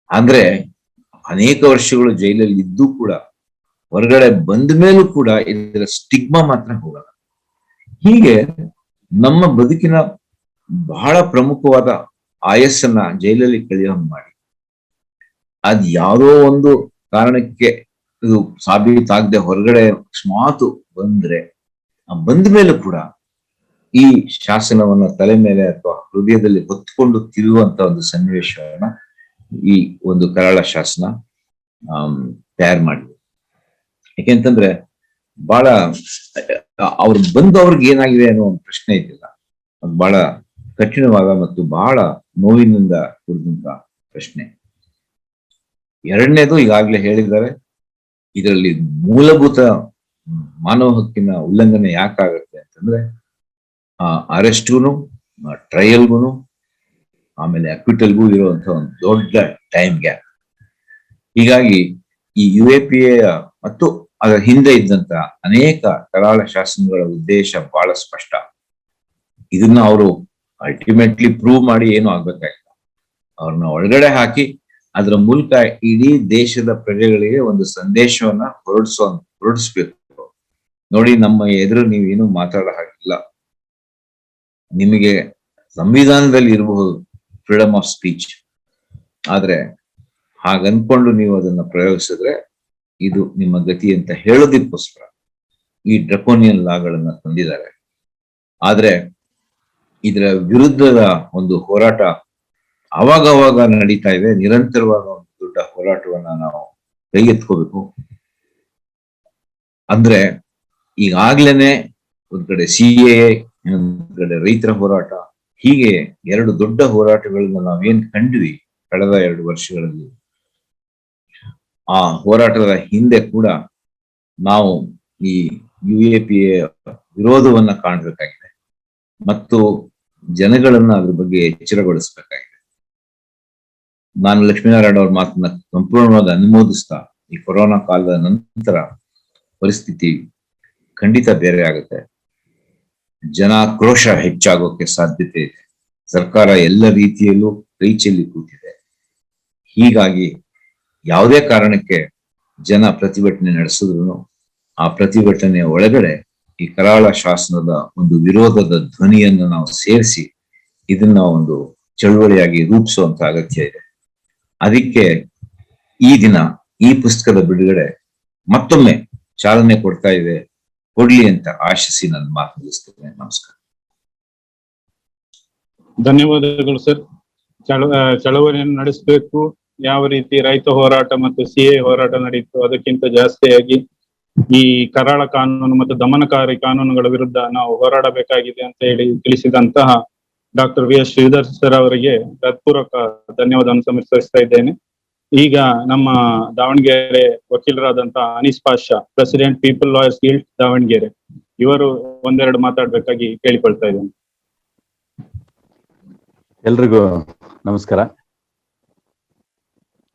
ಅಂದ್ರೆ ಅನೇಕ ವರ್ಷಗಳು ಜೈಲಲ್ಲಿ ಇದ್ದು ಕೂಡ ಹೊರಗಡೆ ಬಂದ ಮೇಲೂ ಕೂಡ ಇದರ ಸ್ಟಿಗ್ಮಾ ಮಾತ್ರ ಹೋಗಲ್ಲ. ಹೀಗೆ ನಮ್ಮ ಬದುಕಿನ ಬಹಳ ಪ್ರಮುಖವಾದ ಆಯಸ್ಸನ್ನ ಜೈಲಲ್ಲಿ ಕಳೆಯೋ ಮಾಡಿ, ಅದ್ ಯಾವುದೋ ಒಂದು ಕಾರಣಕ್ಕೆ ಇದು ಸಾಬೀತಾಗದೆ ಹೊರಗಡೆ ಅಕಸ್ಮಾತ್ ಬಂದ್ರೆ, ಬಂದ ಮೇಲೂ ಕೂಡ ಈ ಶಾಸನವನ್ನ ತಲೆ ಮೇಲೆ ಅಥವಾ ಹೃದಯದಲ್ಲಿ ಹೊತ್ಕೊಂಡು ತಿರುಗುವಂತ ಒಂದು ಸನ್ನಿವೇಶವನ್ನ ಈ ಒಂದು ಕರಾಳ ಶಾಸನ ತಯಾರು ಮಾಡಿದೆ. ಯಾಕೆಂತಂದ್ರೆ ಬಹಳ ಅವ್ರು ಬಂದವ್ರಿಗೆ ಏನಾಗಿದೆ ಅನ್ನೋ ಒಂದು ಪ್ರಶ್ನೆ ಇದ್ದಿಲ್ಲ. ಅದು ಬಹಳ ಕಠಿಣವಾದ ಮತ್ತು ಬಹಳ ನೋವಿನಿಂದ ಕೂಡಿದಂತ ಪ್ರಶ್ನೆ. ಎರಡನೇದು ಈಗಾಗಲೇ ಹೇಳಿದ್ದಾರೆ, ಇದರಲ್ಲಿ ಮೂಲಭೂತ ಮಾನವ ಹಕ್ಕಿನ ಉಲ್ಲಂಘನೆ ಯಾಕಾಗತ್ತೆ ಅಂತಂದ್ರೆ ಅರೆಸ್ಟ್ಗೂ ಟ್ರಯಲ್ಗೂ ಆಮೇಲೆ ಅಕ್ವಿಟಲ್ಗೂ ಇರುವಂತ ಒಂದು ದೊಡ್ಡ ಟೈಮ್ ಗ್ಯಾಪ್. ಹೀಗಾಗಿ ಈ UAPA ಮತ್ತು ಅದರ ಹಿಂದೆ ಇದ್ದಂತ ಅನೇಕ ಕರಾಳ ಶಾಸನಗಳ ಉದ್ದೇಶ ಬಹಳ ಸ್ಪಷ್ಟ. ಇದನ್ನ ಅವರು ಅಲ್ಟಿಮೇಟ್ಲಿ ಪ್ರೂವ್ ಮಾಡಿ ಏನು ಆಗ್ಬೇಕಾಗಿಲ್ಲ, ಅವ್ರನ್ನ ಒಳಗಡೆ ಅದರ ಮೂಲಕ ಇಡೀ ದೇಶದ ಪ್ರಜೆಗಳಿಗೆ ಒಂದು ಸಂದೇಶವನ್ನ ಹೊರಡಿಸ್ಬೇಕು. ನೋಡಿ, ನಮ್ಮ ಎದುರು ನೀವೇನು ಮಾತಾಡೋ ಹಾಗಿಲ್ಲ, ನಿಮಗೆ ಸಂವಿಧಾನದಲ್ಲಿ ಇರಬಹುದು ಫ್ರೀಡಮ್ ಆಫ್ ಸ್ಪೀಚ್, ಆದ್ರೆ ಹಾಗನ್ಕೊಂಡು ನೀವು ಅದನ್ನ ಪ್ರಯೋಗಿಸಿದ್ರೆ ಇದು ನಿಮ್ಮ ಗತಿ ಅಂತ ಹೇಳೋದಕ್ಕೋಸ್ಕರ ಈ ಡ್ರಕೋನಿಯನ್ ಲಾಗಳನ್ನ ತಂದಿದ್ದಾರೆ. ಆದ್ರೆ ಇದರ ವಿರುದ್ಧದ ಒಂದು ಹೋರಾಟ ಅವಾಗ ನಡೀತಾ ಇದೆ. ನಿರಂತರವಾದ ಒಂದು ದೊಡ್ಡ ಹೋರಾಟವನ್ನ ನಾವು ಕೈ ಎತ್ಕೋಬೇಕು. ಅಂದ್ರೆ ಈಗಾಗ್ಲೇನೆ ಒಂದ್ ಕಡೆ CAA, ಇನ್ನೊಂದ್ ಕಡೆ ರೈತರ ಹೋರಾಟ, ಹೀಗೆ ಎರಡು ದೊಡ್ಡ ಹೋರಾಟಗಳನ್ನ ನಾವೇನ್ ಕಂಡ್ವಿ ಕಳೆದ 2 ವರ್ಷಗಳಲ್ಲಿ. ಆ ಹೋರಾಟದ ಹಿಂದೆ ಕೂಡ ನಾವು ಈ UAPA ವಿರೋಧವನ್ನ ಕಾಣಬೇಕಾಗಿದೆ ಮತ್ತು ಜನಗಳನ್ನ ಅದ್ರ ಬಗ್ಗೆ ಎಚ್ಚರಗೊಳಿಸ್ಬೇಕಾಗಿದೆ. ನಾನು ಲಕ್ಷ್ಮೀನಾರಾಯಣ ಅವ್ರ ಮಾತನ್ನ ಸಂಪೂರ್ಣವಾಗಿ ಅನುಮೋದಿಸ್ತಾ, ಈ ಕೊರೋನಾ ಕಾಲದ ನಂತರ ಪರಿಸ್ಥಿತಿ ಖಂಡಿತ ಬೇರೆ ಆಗುತ್ತೆ. ಜನಾಕ್ರೋಶ ಹೆಚ್ಚಾಗೋಕೆ ಸಾಧ್ಯತೆ ಇದೆ. ಸರ್ಕಾರ ಎಲ್ಲ ರೀತಿಯಲ್ಲೂ ಕೈ ಚೆಲ್ಲಿ ಕೂತಿದೆ. ಹೀಗಾಗಿ ಯಾವುದೇ ಕಾರಣಕ್ಕೆ ಜನ ಪ್ರತಿಭಟನೆ ನಡೆಸಿದ್ರು ಆ ಪ್ರತಿಭಟನೆಯ ಒಳಗಡೆ ಈ ಕರಾಳ ಶಾಸನದ ಒಂದು ವಿರೋಧದ ಧ್ವನಿಯನ್ನು ನಾವು ಸೇರಿಸಿ ಇದನ್ನ ಒಂದು ಚಳುವಳಿಯಾಗಿ ರೂಪಿಸುವಂತ ಅಗತ್ಯ ಇದೆ. ಅದಕ್ಕೆ ಈ ದಿನ ಈ ಪುಸ್ತಕದ ಬಿಡುಗಡೆ ಮತ್ತೊಮ್ಮೆ ಚಾಲನೆ ಕೊಡ್ಲಿ ಅಂತ ಆಶಿಸಿ ನನ್ನ ಮಾತು ಮುಗಿಸ್ತೇನೆ. ನಮಸ್ಕಾರ. ಧನ್ಯವಾದಗಳು ಸರ್. ಚಳವಳಿಯನ್ನು ನಡೆಸಬೇಕು. ಯಾವ ರೀತಿ ರೈತ ಹೋರಾಟ ಮತ್ತು CAA ಹೋರಾಟ ನಡೀತು, ಅದಕ್ಕಿಂತ ಜಾಸ್ತಿಯಾಗಿ ಈ ಕರಾಳ ಕಾನೂನು ಮತ್ತು ದಮನಕಾರಿ ಕಾನೂನುಗಳ ವಿರುದ್ಧ ನಾವು ಹೋರಾಡಬೇಕಾಗಿದೆ ಅಂತ ಹೇಳಿ ತಿಳಿಸಿದಂತಹ ಡಾಕ್ಟರ್ VS ಶ್ರೀಧರ್ ಸರ್ ಅವರಿಗೆ ಹೃತ್ಪೂರ್ವಕ ಧನ್ಯವಾದವನ್ನು ಸಮರ್ಪಿಸ್ತಾ ಇದ್ದೇನೆ. ಈಗ ನಮ್ಮ ದಾವಣಗೆರೆ ವಕೀಲರಾದಂತಹ Anees Pasha, president people lawyers guild Davanagere, ಇವರು ಒಂದೆರಡು ಮಾತಾಡ್ಬೇಕಾಗಿ ಕೇಳಿಕೊಳ್ತಾ ಇದ್ದೇನೆ. ಎಲ್ರಿಗೂ ನಮಸ್ಕಾರ.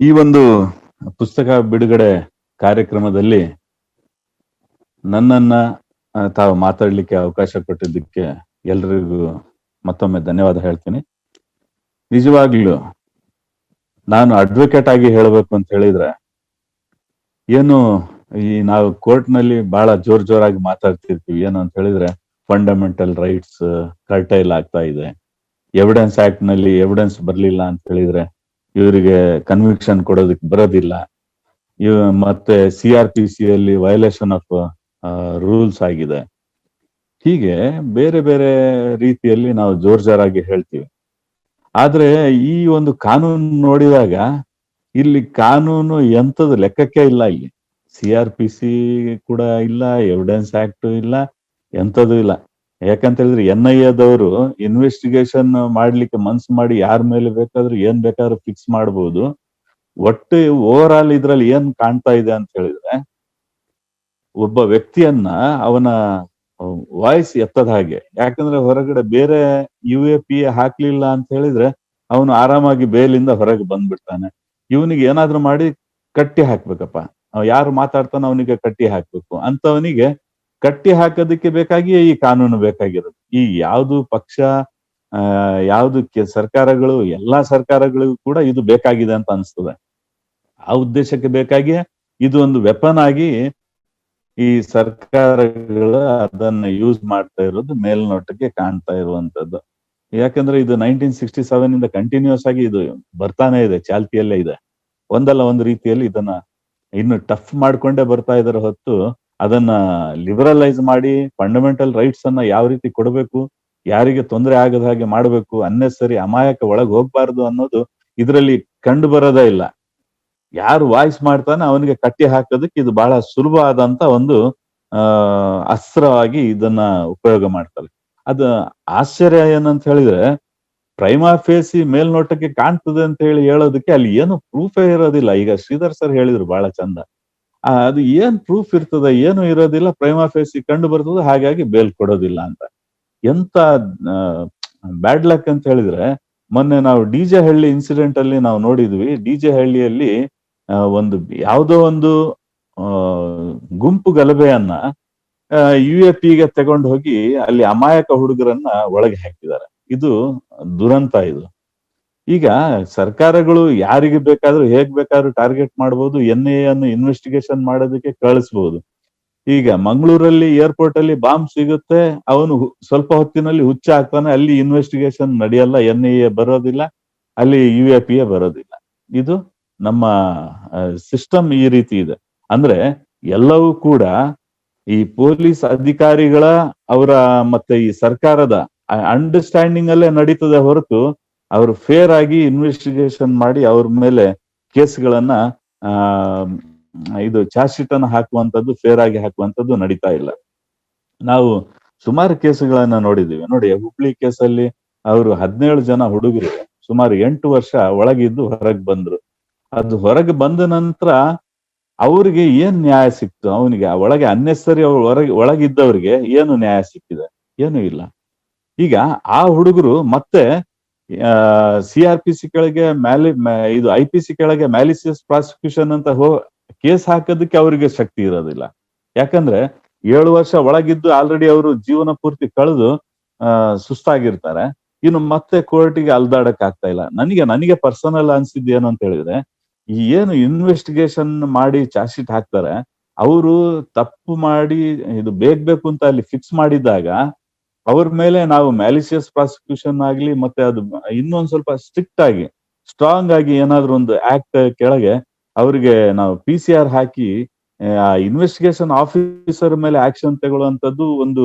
ಈ ಒಂದು ಪುಸ್ತಕ ಬಿಡುಗಡೆ ಕಾರ್ಯಕ್ರಮದಲ್ಲಿ ನನ್ನನ್ನ ತಾವು ಮಾತಾಡ್ಲಿಕ್ಕೆ ಅವಕಾಶ ಕೊಟ್ಟಿದ್ದಕ್ಕೆ ಎಲ್ರಿಗೂ ಮತ್ತೊಮ್ಮೆ ಧನ್ಯವಾದ ಹೇಳ್ತೀನಿ. ನಿಜವಾಗ್ಲೂ ನಾನು ಅಡ್ವೊಕೇಟ್ ಆಗಿ ಹೇಳಬೇಕು ಅಂತ ಹೇಳಿದ್ರೆ, ಏನು ಈ ನಾವು ಕೋರ್ಟ್ ನಲ್ಲಿ ಬಹಳ ಜೋರಾಗಿ ಮಾತಾಡ್ತಿರ್ತೀವಿ. ಏನು ಅಂತ ಹೇಳಿದ್ರೆ ಫಂಡಮೆಂಟಲ್ ರೈಟ್ಸ್ ಕರ್ಟೈಲ್ ಆಗ್ತಾ ಇದೆ, ಎವಿಡೆನ್ಸ್ ಆಕ್ಟ್ ನಲ್ಲಿ ಎವಿಡೆನ್ಸ್ ಬರ್ಲಿಲ್ಲ ಅಂತ ಹೇಳಿದ್ರೆ ಇವರಿಗೆ ಕನ್ವಿಕ್ಷನ್ ಕೊಡೋದಕ್ಕೆ ಬರೋದಿಲ್ಲ, ಮತ್ತೆ CRPC ಯಲ್ಲಿ ವೈಲೇಷನ್ ಆಫ್ ರೂಲ್ಸ್ ಆಗಿದೆ. ಹೀಗೆ ಬೇರೆ ಬೇರೆ ರೀತಿಯಲ್ಲಿ ನಾವು ಜೋರಾಗಿ ಹೇಳ್ತೀವಿ. ಆದ್ರೆ ಈ ಒಂದು ಕಾನೂನು ನೋಡಿದಾಗ ಇಲ್ಲಿ ಕಾನೂನು ಎಂಥದ್ದು ಲೆಕ್ಕಕ್ಕೆ ಇಲ್ಲ. ಇಲ್ಲಿ CRPC ಕೂಡ ಇಲ್ಲ, ಎವಿಡೆನ್ಸ್ ಆಕ್ಟ್ ಇಲ್ಲ, ಎಂಥದ್ದು ಇಲ್ಲ. ಯಾಕಂತ ಹೇಳಿದ್ರೆ NIA ಇನ್ವೆಸ್ಟಿಗೇಷನ್ ಮಾಡ್ಲಿಕ್ಕೆ ಮನ್ಸು ಮಾಡಿ ಯಾರ ಮೇಲೆ ಬೇಕಾದ್ರೂ ಏನ್ ಬೇಕಾದ್ರೂ ಫಿಕ್ಸ್ ಮಾಡ್ಬೋದು. ಒಟ್ಟು ಓವರ್ ಆಲ್ ಇದ್ರಲ್ಲಿ ಏನ್ ಕಾಣ್ತಾ ಇದೆ ಅಂತ ಹೇಳಿದ್ರೆ, ಒಬ್ಬ ವ್ಯಕ್ತಿಯನ್ನ ಅವನ ವಾಯ್ಸ್ ಎತ್ತದ ಹಾಗೆ. ಯಾಕಂದ್ರೆ ಹೊರಗಡೆ ಬೇರೆ UAPA ಹಾಕ್ಲಿಲ್ಲ ಅಂತ ಹೇಳಿದ್ರೆ ಅವನು ಆರಾಮಾಗಿ ಬೇಲಿಂದ ಹೊರಗೆ ಬಂದ್ಬಿಡ್ತಾನೆ. ಇವನಿಗೆ ಏನಾದ್ರೂ ಮಾಡಿ ಕಟ್ಟಿ ಹಾಕ್ಬೇಕಪ್ಪ, ಯಾರು ಮಾತಾಡ್ತಾನೆ ಅವನಿಗೆ ಕಟ್ಟಿ ಹಾಕ್ಬೇಕು. ಅಂತವನಿಗೆ ಕಟ್ಟಿ ಹಾಕೋದಕ್ಕೆ ಬೇಕಾಗಿಯೇ ಈ ಕಾನೂನು ಬೇಕಾಗಿರೋದು. ಈ ಯಾವ್ದು ಪಕ್ಷ ಯಾವ್ದು ಸರ್ಕಾರಗಳು, ಎಲ್ಲಾ ಸರ್ಕಾರಗಳಿಗೂ ಕೂಡ ಇದು ಬೇಕಾಗಿದೆ ಅಂತ ಅನಿಸ್ತದೆ. ಆ ಉದ್ದೇಶಕ್ಕೆ ಬೇಕಾಗಿಯೇ ಇದು ಒಂದು ವೆಪನ್ ಆಗಿ ಈ ಸರ್ಕಾರಗಳು ಅದನ್ನ ಯೂಸ್ ಮಾಡ್ತಾ ಇರೋದು ಮೇಲ್ನೋಟಕ್ಕೆ ಕಾಣ್ತಾ ಇರುವಂತದ್ದು. ಯಾಕಂದ್ರೆ ಇದು 1967 ಇಂದ ಕಂಟಿನ್ಯೂಸ್ ಆಗಿ ಇದು ಬರ್ತಾನೆ ಇದೆ, ಚಾಲ್ತಿಯಲ್ಲೇ ಇದೆ. ಒಂದಲ್ಲ ಒಂದು ರೀತಿಯಲ್ಲಿ ಇದನ್ನ ಇನ್ನು ಟಫ್ ಮಾಡ್ಕೊಂಡೇ ಬರ್ತಾ ಇದಾರೆ ಹೊತ್ತು ಅದನ್ನ ಲಿಬರಲೈಸ್ ಮಾಡಿ ಫಂಡಮೆಂಟಲ್ ರೈಟ್ಸ್ ಅನ್ನ ಯಾವ ರೀತಿ ಕೊಡಬೇಕು, ಯಾರಿಗೆ ತೊಂದರೆ ಆಗದ ಹಾಗೆ ಮಾಡಬೇಕು, ಅನ್ನೆಸರಿ ಅಮಾಯಕ ಒಳಗೆ ಹೋಗ್ಬಾರ್ದು ಅನ್ನೋದು ಇದರಲ್ಲಿ ಕಂಡು ಬರೋದೇ ಇಲ್ಲ. ಯಾರು ವಾಯ್ಸ್ ಮಾಡ್ತಾನೆ ಅವನಿಗೆ ಕಟ್ಟಿ ಹಾಕೋದಕ್ಕೆ ಇದು ಬಹಳ ಸುಲಭ ಆದಂತ ಒಂದು ಅಸ್ತ್ರವಾಗಿ ಇದನ್ನ ಉಪಯೋಗ ಮಾಡ್ತಾರೆ. ಅದು ಆಶ್ಚರ್ಯ ಏನಂತ ಹೇಳಿದ್ರೆ, ಪ್ರೈಮಾ ಫೇಸಿ ಮೇಲ್ನೋಟಕ್ಕೆ ಕಾಣ್ತದೆ ಅಂತ ಹೇಳೋದಕ್ಕೆ ಅಲ್ಲಿ ಏನು ಪ್ರೂಫೇ ಇರೋದಿಲ್ಲ. ಈಗ ಶ್ರೀಧರ್ ಸರ್ ಹೇಳಿದ್ರು ಬಹಳ ಚಂದ, ಅದು ಏನ್ ಪ್ರೂಫ್ ಇರ್ತದೆ, ಏನು ಇರೋದಿಲ್ಲ, ಪ್ರೈಮಾ ಫೇಸಿ ಕಂಡು ಬರ್ತದೆ, ಹಾಗಾಗಿ ಬೇಲ್ ಕೊಡೋದಿಲ್ಲ ಅಂತ. ಎಂತ ಬ್ಯಾಡ್ ಲಕ್ ಅಂತ ಹೇಳಿದ್ರೆ, ಮೊನ್ನೆ ನಾವು DJ ಹಳ್ಳಿ ಇನ್ಸಿಡೆಂಟ್ ಅಲ್ಲಿ ನಾವು ನೋಡಿದ್ವಿ. DJ ಹಳ್ಳಿಯಲ್ಲಿ ಒಂದು ಯಾವುದೋ ಒಂದು ಗುಂಪು ಗಲಭೆಯನ್ನ UAPಗೆ ತಗೊಂಡು ಹೋಗಿ ಅಲ್ಲಿ ಅಮಾಯಕ ಹುಡುಗರನ್ನ ಒಳಗೆ ಹಾಕಿದ್ದಾರೆ. ಇದು ದುರಂತ. ಇದು ಈಗ ಸರ್ಕಾರಗಳು ಯಾರಿಗೆ ಬೇಕಾದ್ರೂ ಹೇಗ್ ಬೇಕಾದ್ರೂ ಟಾರ್ಗೆಟ್ ಮಾಡ್ಬೋದು, NIA ಅನ್ನು ಇನ್ವೆಸ್ಟಿಗೇಷನ್ ಮಾಡೋದಕ್ಕೆ ಕಳಿಸ್ಬೋದು. ಈಗ ಮಂಗಳೂರಲ್ಲಿ ಏರ್ಪೋರ್ಟ್ ಅಲ್ಲಿ ಬಾಂಬ್ ಸಿಗುತ್ತೆ, ಅವನು ಸ್ವಲ್ಪ ಹೊತ್ತಿನಲ್ಲಿ ಹುಚ್ಚ ಆಗ್ತಾನೆ, ಅಲ್ಲಿ ಇನ್ವೆಸ್ಟಿಗೇಷನ್ ನಡೆಯಲ್ಲ, NIA ಬರೋದಿಲ್ಲ, ಅಲ್ಲಿ UAPA ಬರೋದಿಲ್ಲ. ಇದು ನಮ್ಮ ಸಿಸ್ಟಮ್ ಈ ರೀತಿ ಇದೆ. ಅಂದ್ರೆ ಎಲ್ಲವೂ ಕೂಡ ಈ ಪೊಲೀಸ್ ಅಧಿಕಾರಿಗಳ ಅವರ ಮತ್ತೆ ಈ ಸರ್ಕಾರದ ಅಂಡರ್ಸ್ಟ್ಯಾಂಡಿಂಗ್ ಅಲ್ಲೇ ನಡೀತದೆ ಹೊರತು ಅವರು ಫೇರ್ ಆಗಿ ಇನ್ವೆಸ್ಟಿಗೇಷನ್ ಮಾಡಿ ಅವ್ರ ಮೇಲೆ ಕೇಸ್ಗಳನ್ನ ಇದು ಚಾರ್ಜ್ ಶೀಟ್ ಅನ್ನ ಹಾಕುವಂತದ್ದು, ಫೇರ್ ಆಗಿ ಹಾಕುವಂತದ್ದು ನಡೀತಾ ಇಲ್ಲ. ನಾವು ಸುಮಾರು ಕೇಸುಗಳನ್ನ ನೋಡಿದ್ದೀವಿ. ನೋಡಿ, ಹುಬ್ಳಿ ಕೇಸಲ್ಲಿ ಅವರು 17 ಜನ ಹುಡುಗರು ಸುಮಾರು 8 ವರ್ಷ ಒಳಗಿದ್ದು ಹೊರಗೆ ಬಂದ್ರು. ಅದು ಹೊರಗೆ ಬಂದ ನಂತರ ಅವ್ರಿಗೆ ಏನ್ ನ್ಯಾಯ ಸಿಕ್ತು? ಅವನಿಗೆ ಒಳಗೆ ಅನ್ನೆಸರಿ ಒಳಗಿದ್ದವ್ರಿಗೆ ಏನು ನ್ಯಾಯ ಸಿಕ್ಕಿದೆ? ಏನು ಇಲ್ಲ. ಈಗ ಆ ಹುಡುಗರು ಮತ್ತೆ CRPC ಕೆಳಗೆ ಇದು IPC ಕೆಳಗೆ ಮ್ಯಾಲಿಸಿಯಸ್ ಪ್ರಾಸಿಕ್ಯೂಷನ್ ಅಂತ ಕೇಸ್ ಹಾಕೋದಕ್ಕೆ ಅವರಿಗೆ ಶಕ್ತಿ ಇರೋದಿಲ್ಲ. ಯಾಕಂದ್ರೆ 7 ವರ್ಷ ಒಳಗಿದ್ದು ಆಲ್ರೆಡಿ ಅವರು ಜೀವನ ಪೂರ್ತಿ ಕಳೆದು ಸುಸ್ತಾಗಿರ್ತಾರೆ. ಇನ್ನು ಮತ್ತೆ ಕೋರ್ಟಿಗೆ ಅಲ್ದಾಡಕ್ ಆಗ್ತಾ ಇಲ್ಲ. ನನಗೆ ಪರ್ಸನಲ್ ಅನ್ಸಿದ್ದು ಏನು ಅಂತ ಹೇಳಿದ್ರೆ, ಏನು ಇನ್ವೆಸ್ಟಿಗೇಷನ್ ಮಾಡಿ ಚಾರ್ಜ್ ಶೀಟ್ ಹಾಕ್ತಾರೆ, ಅವರು ತಪ್ಪು ಮಾಡಿ ಇದು ಬೇಕು ಅಂತ ಅಲ್ಲಿ ಫಿಕ್ಸ್ ಮಾಡಿದಾಗ ಅವ್ರ ಮೇಲೆ ನಾವು ಮ್ಯಾಲಿಸಿಯಸ್ ಪ್ರಾಸಿಕ್ಯೂಷನ್ ಆಗ್ಲಿ, ಮತ್ತೆ ಅದು ಇನ್ನೊಂದ್ ಸ್ವಲ್ಪ ಸ್ಟ್ರಿಕ್ಟ್ ಆಗಿ ಸ್ಟ್ರಾಂಗ್ ಆಗಿ ಏನಾದ್ರು ಒಂದು ಆಕ್ಟ್ ಕೆಳಗೆ ಅವ್ರಿಗೆ ನಾವು PCR ಹಾಕಿ ಆ ಇನ್ವೆಸ್ಟಿಗೇಷನ್ ಆಫೀಸರ್ ಮೇಲೆ ಆಕ್ಷನ್ ತಗೊಳ್ಳುವಂತದ್ದು ಒಂದು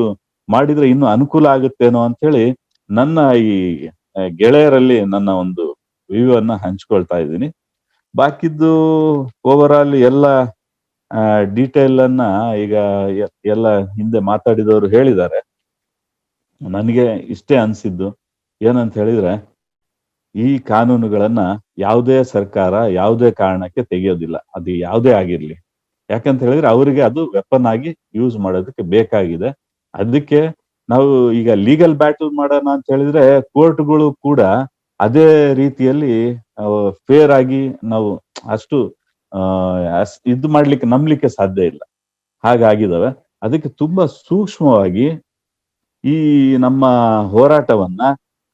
ಮಾಡಿದ್ರೆ ಇನ್ನೂ ಅನುಕೂಲ ಆಗುತ್ತೇನೋ ಅಂತ ಹೇಳಿ ನನ್ನ ಈ ಗೆಳೆಯರಲ್ಲಿ ನನ್ನ ಒಂದು ವ್ಯೂ ಅನ್ನ ಹಂಚ್ಕೊಳ್ತಾ ಇದ್ದೀನಿ. ಬಾಕಿದ್ದು ಓವರ್ ಆಲ್ ಎಲ್ಲ ಡೀಟೇಲ್ ಅನ್ನ ಈಗ ಎಲ್ಲ ಹಿಂದೆ ಮಾತಾಡಿದವರು ಹೇಳಿದ್ದಾರೆ. ನನಗೆ ಇಷ್ಟೇ ಅನ್ಸಿದ್ದು ಏನಂತ ಹೇಳಿದ್ರೆ, ಈ ಕಾನೂನುಗಳನ್ನ ಯಾವುದೇ ಸರ್ಕಾರ ಯಾವುದೇ ಕಾರಣಕ್ಕೆ ತೆಗೆಯೋದಿಲ್ಲ, ಅದು ಯಾವುದೇ ಆಗಿರ್ಲಿ. ಯಾಕಂತ ಹೇಳಿದ್ರೆ ಅವರಿಗೆ ಅದು ವೆಪನ್ ಆಗಿ ಯೂಸ್ ಮಾಡೋದಕ್ಕೆ ಬೇಕಾಗಿದೆ. ಅದಕ್ಕೆ ನಾವು ಈಗ ಲೀಗಲ್ ಬ್ಯಾಟಲ್ ಮಾಡೋಣ ಅಂತ ಹೇಳಿದ್ರೆ ಕೋರ್ಟ್ಗಳು ಕೂಡ ಅದೇ ರೀತಿಯಲ್ಲಿ ಫೇರ್ ಆಗಿ ನಾವು ಅಷ್ಟು ಇದು ಮಾಡ್ಲಿಕ್ಕೆ ನಂಬಲಿಕ್ಕೆ ಸಾಧ್ಯ ಇಲ್ಲ. ಹಾಗಾಗಿದಾವೆ. ಅದಕ್ಕೆ ತುಂಬಾ ಸೂಕ್ಷ್ಮವಾಗಿ ಈ ನಮ್ಮ ಹೋರಾಟವನ್ನ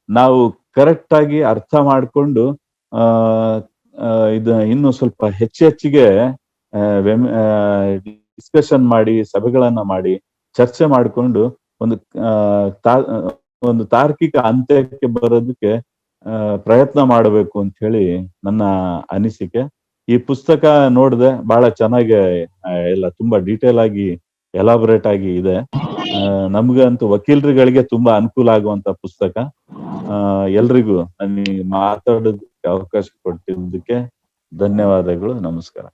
ನಾವು ಕರೆಕ್ಟ್ ಆಗಿ ಅರ್ಥ ಮಾಡಿಕೊಂಡು ಇದು ಇನ್ನು ಸ್ವಲ್ಪ ಹೆಚ್ಚಿಗೆ ಡಿಸ್ಕಷನ್ ಮಾಡಿ, ಸಭೆಗಳನ್ನ ಮಾಡಿ, ಚರ್ಚೆ ಮಾಡಿಕೊಂಡು ಒಂದು ತಾರ್ಕಿಕ ಅಂತ್ಯಕ್ಕೆ ಬರೋದಕ್ಕೆ ಪ್ರಯತ್ನ ಮಾಡಬೇಕು ಅಂತ ಹೇಳಿ ನನ್ನ ಅನಿಸಿಕೆ. ಈ ಪುಸ್ತಕ ನೋಡಿದೆ, ಬಹಳ ಚೆನ್ನಾಗಿ ಎಲ್ಲ ತುಂಬಾ ಡೀಟೇಲ್ ಆಗಿ ಎಲಾಬರೇಟ್ ಆಗಿ ಇದೆ. ನಮ್ಗಂತೂ ವಕೀಲರುಗಳಿಗೆ ತುಂಬಾ ಅನುಕೂಲ ಆಗುವಂತ ಪುಸ್ತಕ. ಎಲ್ರಿಗೂ ನನಗೆ ಮಾತಾಡೋದಕ್ಕೆ ಅವಕಾಶ ಕೊಟ್ಟಿದ್ದಕ್ಕೆ ಧನ್ಯವಾದಗಳು. ನಮಸ್ಕಾರ.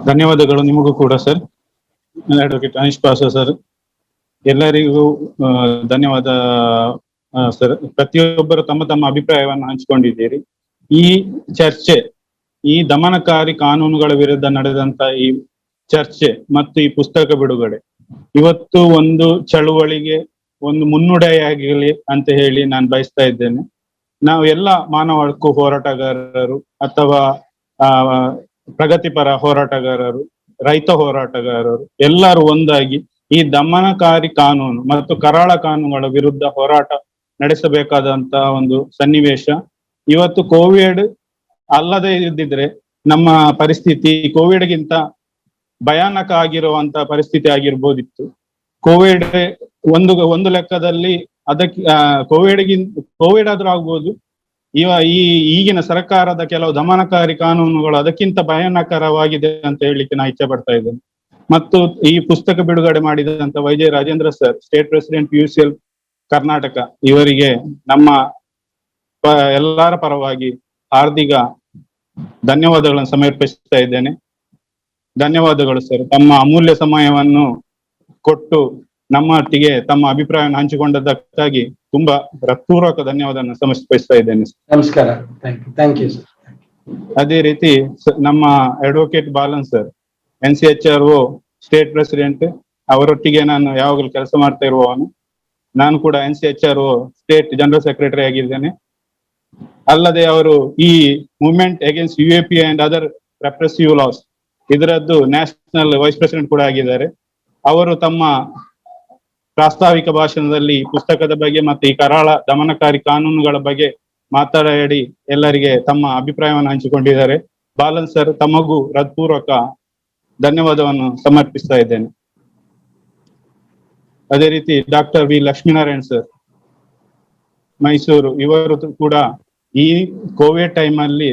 ಧನ್ಯವಾದಗಳು ನಿಮಗೂ ಕೂಡ sir. Advocate Anish Pasha sir. ಎಲ್ಲರಿಗೂ ಧನ್ಯವಾದ ಸರ್. ಪ್ರತಿಯೊಬ್ಬರು ತಮ್ಮ ತಮ್ಮ ಅಭಿಪ್ರಾಯವನ್ನು ಹಂಚಿಕೊಂಡಿದ್ದೀರಿ. ಈ ಚರ್ಚೆ, ಈ ದಮನಕಾರಿ ಕಾನೂನುಗಳ ವಿರುದ್ಧ ನಡೆದಂತ ಈ ಚರ್ಚೆ ಮತ್ತು ಈ ಪುಸ್ತಕ ಬಿಡುಗಡೆ ಇವತ್ತು ಒಂದು ಚಳುವಳಿಗೆ ಒಂದು ಮುನ್ನುಡಿಯಾಗಲಿ ಅಂತ ಹೇಳಿ ನಾನು ಬಯಸ್ತಾ ಇದ್ದೇನೆ. ನಾವು ಎಲ್ಲ ಮಾನವ ಹಕ್ಕು ಹೋರಾಟಗಾರರು ಅಥವಾ ಪ್ರಗತಿಪರ ಹೋರಾಟಗಾರರು, ರೈತ ಹೋರಾಟಗಾರರು ಎಲ್ಲರೂ ಒಂದಾಗಿ ಈ ದಮನಕಾರಿ ಕಾನೂನು ಮತ್ತು ಕರಾಳ ಕಾನೂನುಗಳ ವಿರುದ್ಧ ಹೋರಾಟ ನಡೆಸಬೇಕಾದಂತಹ ಒಂದು ಸನ್ನಿವೇಶ. ಇವತ್ತು ಕೋವಿಡ್ ಅಲ್ಲದೆ ಇದ್ದಿದ್ರೆ ನಮ್ಮ ಪರಿಸ್ಥಿತಿ ಕೋವಿಡ್ಗಿಂತ ಭಯಾನಕ ಆಗಿರುವಂತ ಪರಿಸ್ಥಿತಿ ಆಗಿರ್ಬೋದಿತ್ತು. ಕೋವಿಡ್ ಒಂದು ಲೆಕ್ಕದಲ್ಲಿ ಅದಕ್ಕೆ ಕೋವಿಡ್ ಆದ್ರೂ ಆಗ್ಬೋದು. ಈಗಿನ ಸರ್ಕಾರದ ಕೆಲವು ದಮನಕಾರಿ ಕಾನೂನುಗಳು ಅದಕ್ಕಿಂತ ಭಯಾನಕರವಾಗಿದೆ ಅಂತ ಹೇಳಲಿಕ್ಕೆ ನಾ ಇಚ್ಛೆ ಪಡ್ತಾ ಇದ್ದೇನೆ. ಮತ್ತು ಈ ಪುಸ್ತಕ ಬಿಡುಗಡೆ ಮಾಡಿದಂತ ವೈಜಯ Rajendra sir, state president UCL Karnataka, ಇವರಿಗೆ ನಮ್ಮ ಎಲ್ಲರ ಪರವಾಗಿ ಹಾರ್ದಿಕ ಧನ್ಯವಾದಗಳನ್ನು ಸಮರ್ಪಿಸ್ತಾ ಇದ್ದೇನೆ. ಧನ್ಯವಾದಗಳು ಸರ್. ತಮ್ಮ ಅಮೂಲ್ಯ ಸಮಯವನ್ನು ಕೊಟ್ಟು ನಮ್ಮೊಟ್ಟಿಗೆ ತಮ್ಮ ಅಭಿಪ್ರಾಯವನ್ನು ಹಂಚಿಕೊಂಡದಕ್ಕಾಗಿ ತುಂಬಾ ಹೃತ್ಪೂರ್ವಕ ಧನ್ಯವಾದವನ್ನು ಸಮರ್ಪಿಸ್ತಾ ಇದ್ದೇನೆ. ನಮಸ್ಕಾರ. Thank you sir. ಅದೇ ರೀತಿ ನಮ್ಮ advocate Balan sir, NCHRO state president, ಅವರೊಟ್ಟಿಗೆ ನಾನು ಯಾವಾಗಲೂ ಕೆಲಸ ಮಾಡ್ತಾ ಇರುವವನು. ನಾನು ಕೂಡ NCHRO ಸ್ಟೇಟ್ ಜನರಲ್ ಸೆಕ್ರೆಟರಿ ಆಗಿದ್ದೇನೆ. ಅಲ್ಲದೆ ಅವರು ಈ movement against UAP and other repressive laws ಇದರದ್ದು ನ್ಯಾಷನಲ್ ವೈಸ್ ಪ್ರೆಸಿಡೆಂಟ್ ಕೂಡ ಆಗಿದ್ದಾರೆ. ಅವರು ತಮ್ಮ ಪ್ರಾಸ್ತಾವಿಕ ಭಾಷಣದಲ್ಲಿ ಪುಸ್ತಕದ ಬಗ್ಗೆ ಮತ್ತು ಈ ಕರಾಳ ದಮನಕಾರಿ ಕಾನೂನುಗಳ ಬಗ್ಗೆ ಮಾತನಾಡಿ ಎಲ್ಲರಿಗೆ ತಮ್ಮ ಅಭಿಪ್ರಾಯವನ್ನು ಹಂಚಿಕೊಂಡಿದ್ದಾರೆ. ಬಾಲನ್ ಸರ್, ತಮಗೂ ಹೃತ್ಪೂರ್ವಕ ಧನ್ಯವಾದವನ್ನು ಸಮರ್ಪಿಸ್ತಾ ಇದ್ದೇನೆ. ಅದೇ ರೀತಿ doctor V Lakshminarayan sir, Mysuru, ಇವರು ಕೂಡ ಈ ಕೋವಿಡ್ ಟೈಮ್ ಅಲ್ಲಿ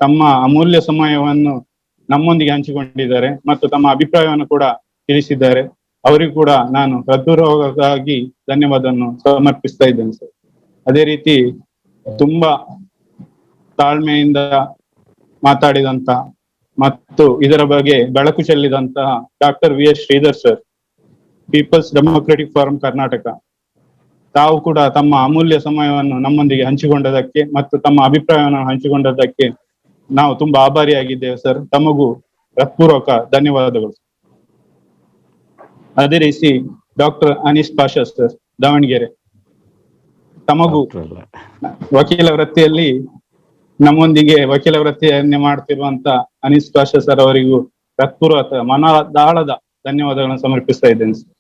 ತಮ್ಮ ಅಮೂಲ್ಯ ಸಮಯವನ್ನು ನಮ್ಮೊಂದಿಗೆ ಹಂಚಿಕೊಂಡಿದ್ದಾರೆ ಮತ್ತು ತಮ್ಮ ಅಭಿಪ್ರಾಯವನ್ನು ಕೂಡ ತಿಳಿಸಿದ್ದಾರೆ. ಅವರಿಗೂ ಕೂಡ ನಾನು ಹೃತ್ಪೂರ್ವಕವಾಗಿ ಧನ್ಯವಾದವನ್ನು ಸಮರ್ಪಿಸ್ತಾ ಇದ್ದೇನೆ ಸರ್. ಅದೇ ರೀತಿ ತುಂಬಾ ತಾಳ್ಮೆಯಿಂದ ಮಾತಾಡಿದಂತ ಮತ್ತು ಇದರ ಬಗ್ಗೆ ಬೆಳಕು ಚೆಲ್ಲಿದಂತಹ doctor VS Sridhar sir, people's democratic forum Karnataka, ತಾವು ಕೂಡ ತಮ್ಮ ಅಮೂಲ್ಯ ಸಮಯವನ್ನು ನಮ್ಮೊಂದಿಗೆ ಹಂಚಿಕೊಂಡದಕ್ಕೆ ಮತ್ತು ತಮ್ಮ ಅಭಿಪ್ರಾಯವನ್ನು ಹಂಚಿಕೊಂಡದಕ್ಕೆ ನಾವು ತುಂಬಾ ಆಭಾರಿಯಾಗಿದ್ದೇವೆ ಸರ್. ತಮಗೂ ಹೃತ್ಪೂರ್ವಕ ಧನ್ಯವಾದಗಳು. ಅದೇ ರೀತಿ ಡಾಕ್ಟರ್ ಅನೀಸ್ ಪಾಷಾ ಸರ್, ದಾವಣಗೆರೆ, ತಮಗೂ ವಕೀಲ ವೃತ್ತಿಯಲ್ಲಿ ನಮ್ಮೊಂದಿಗೆ ವಕೀಲ ವೃತ್ತಿಯನ್ನೇ ಮಾಡ್ತಿರುವಂತ ಅನೀಸ್ ಪಾಷಾ ಸರ್ ಅವರಿಗೂ ಹೃತ್ಪೂರ್ವಕ ಮನದಾಳದ ಧನ್ಯವಾದಗಳನ್ನು ಸಮರ್ಪಿಸ್ತಾ ಇದ್ದೇನೆ ಸರ್.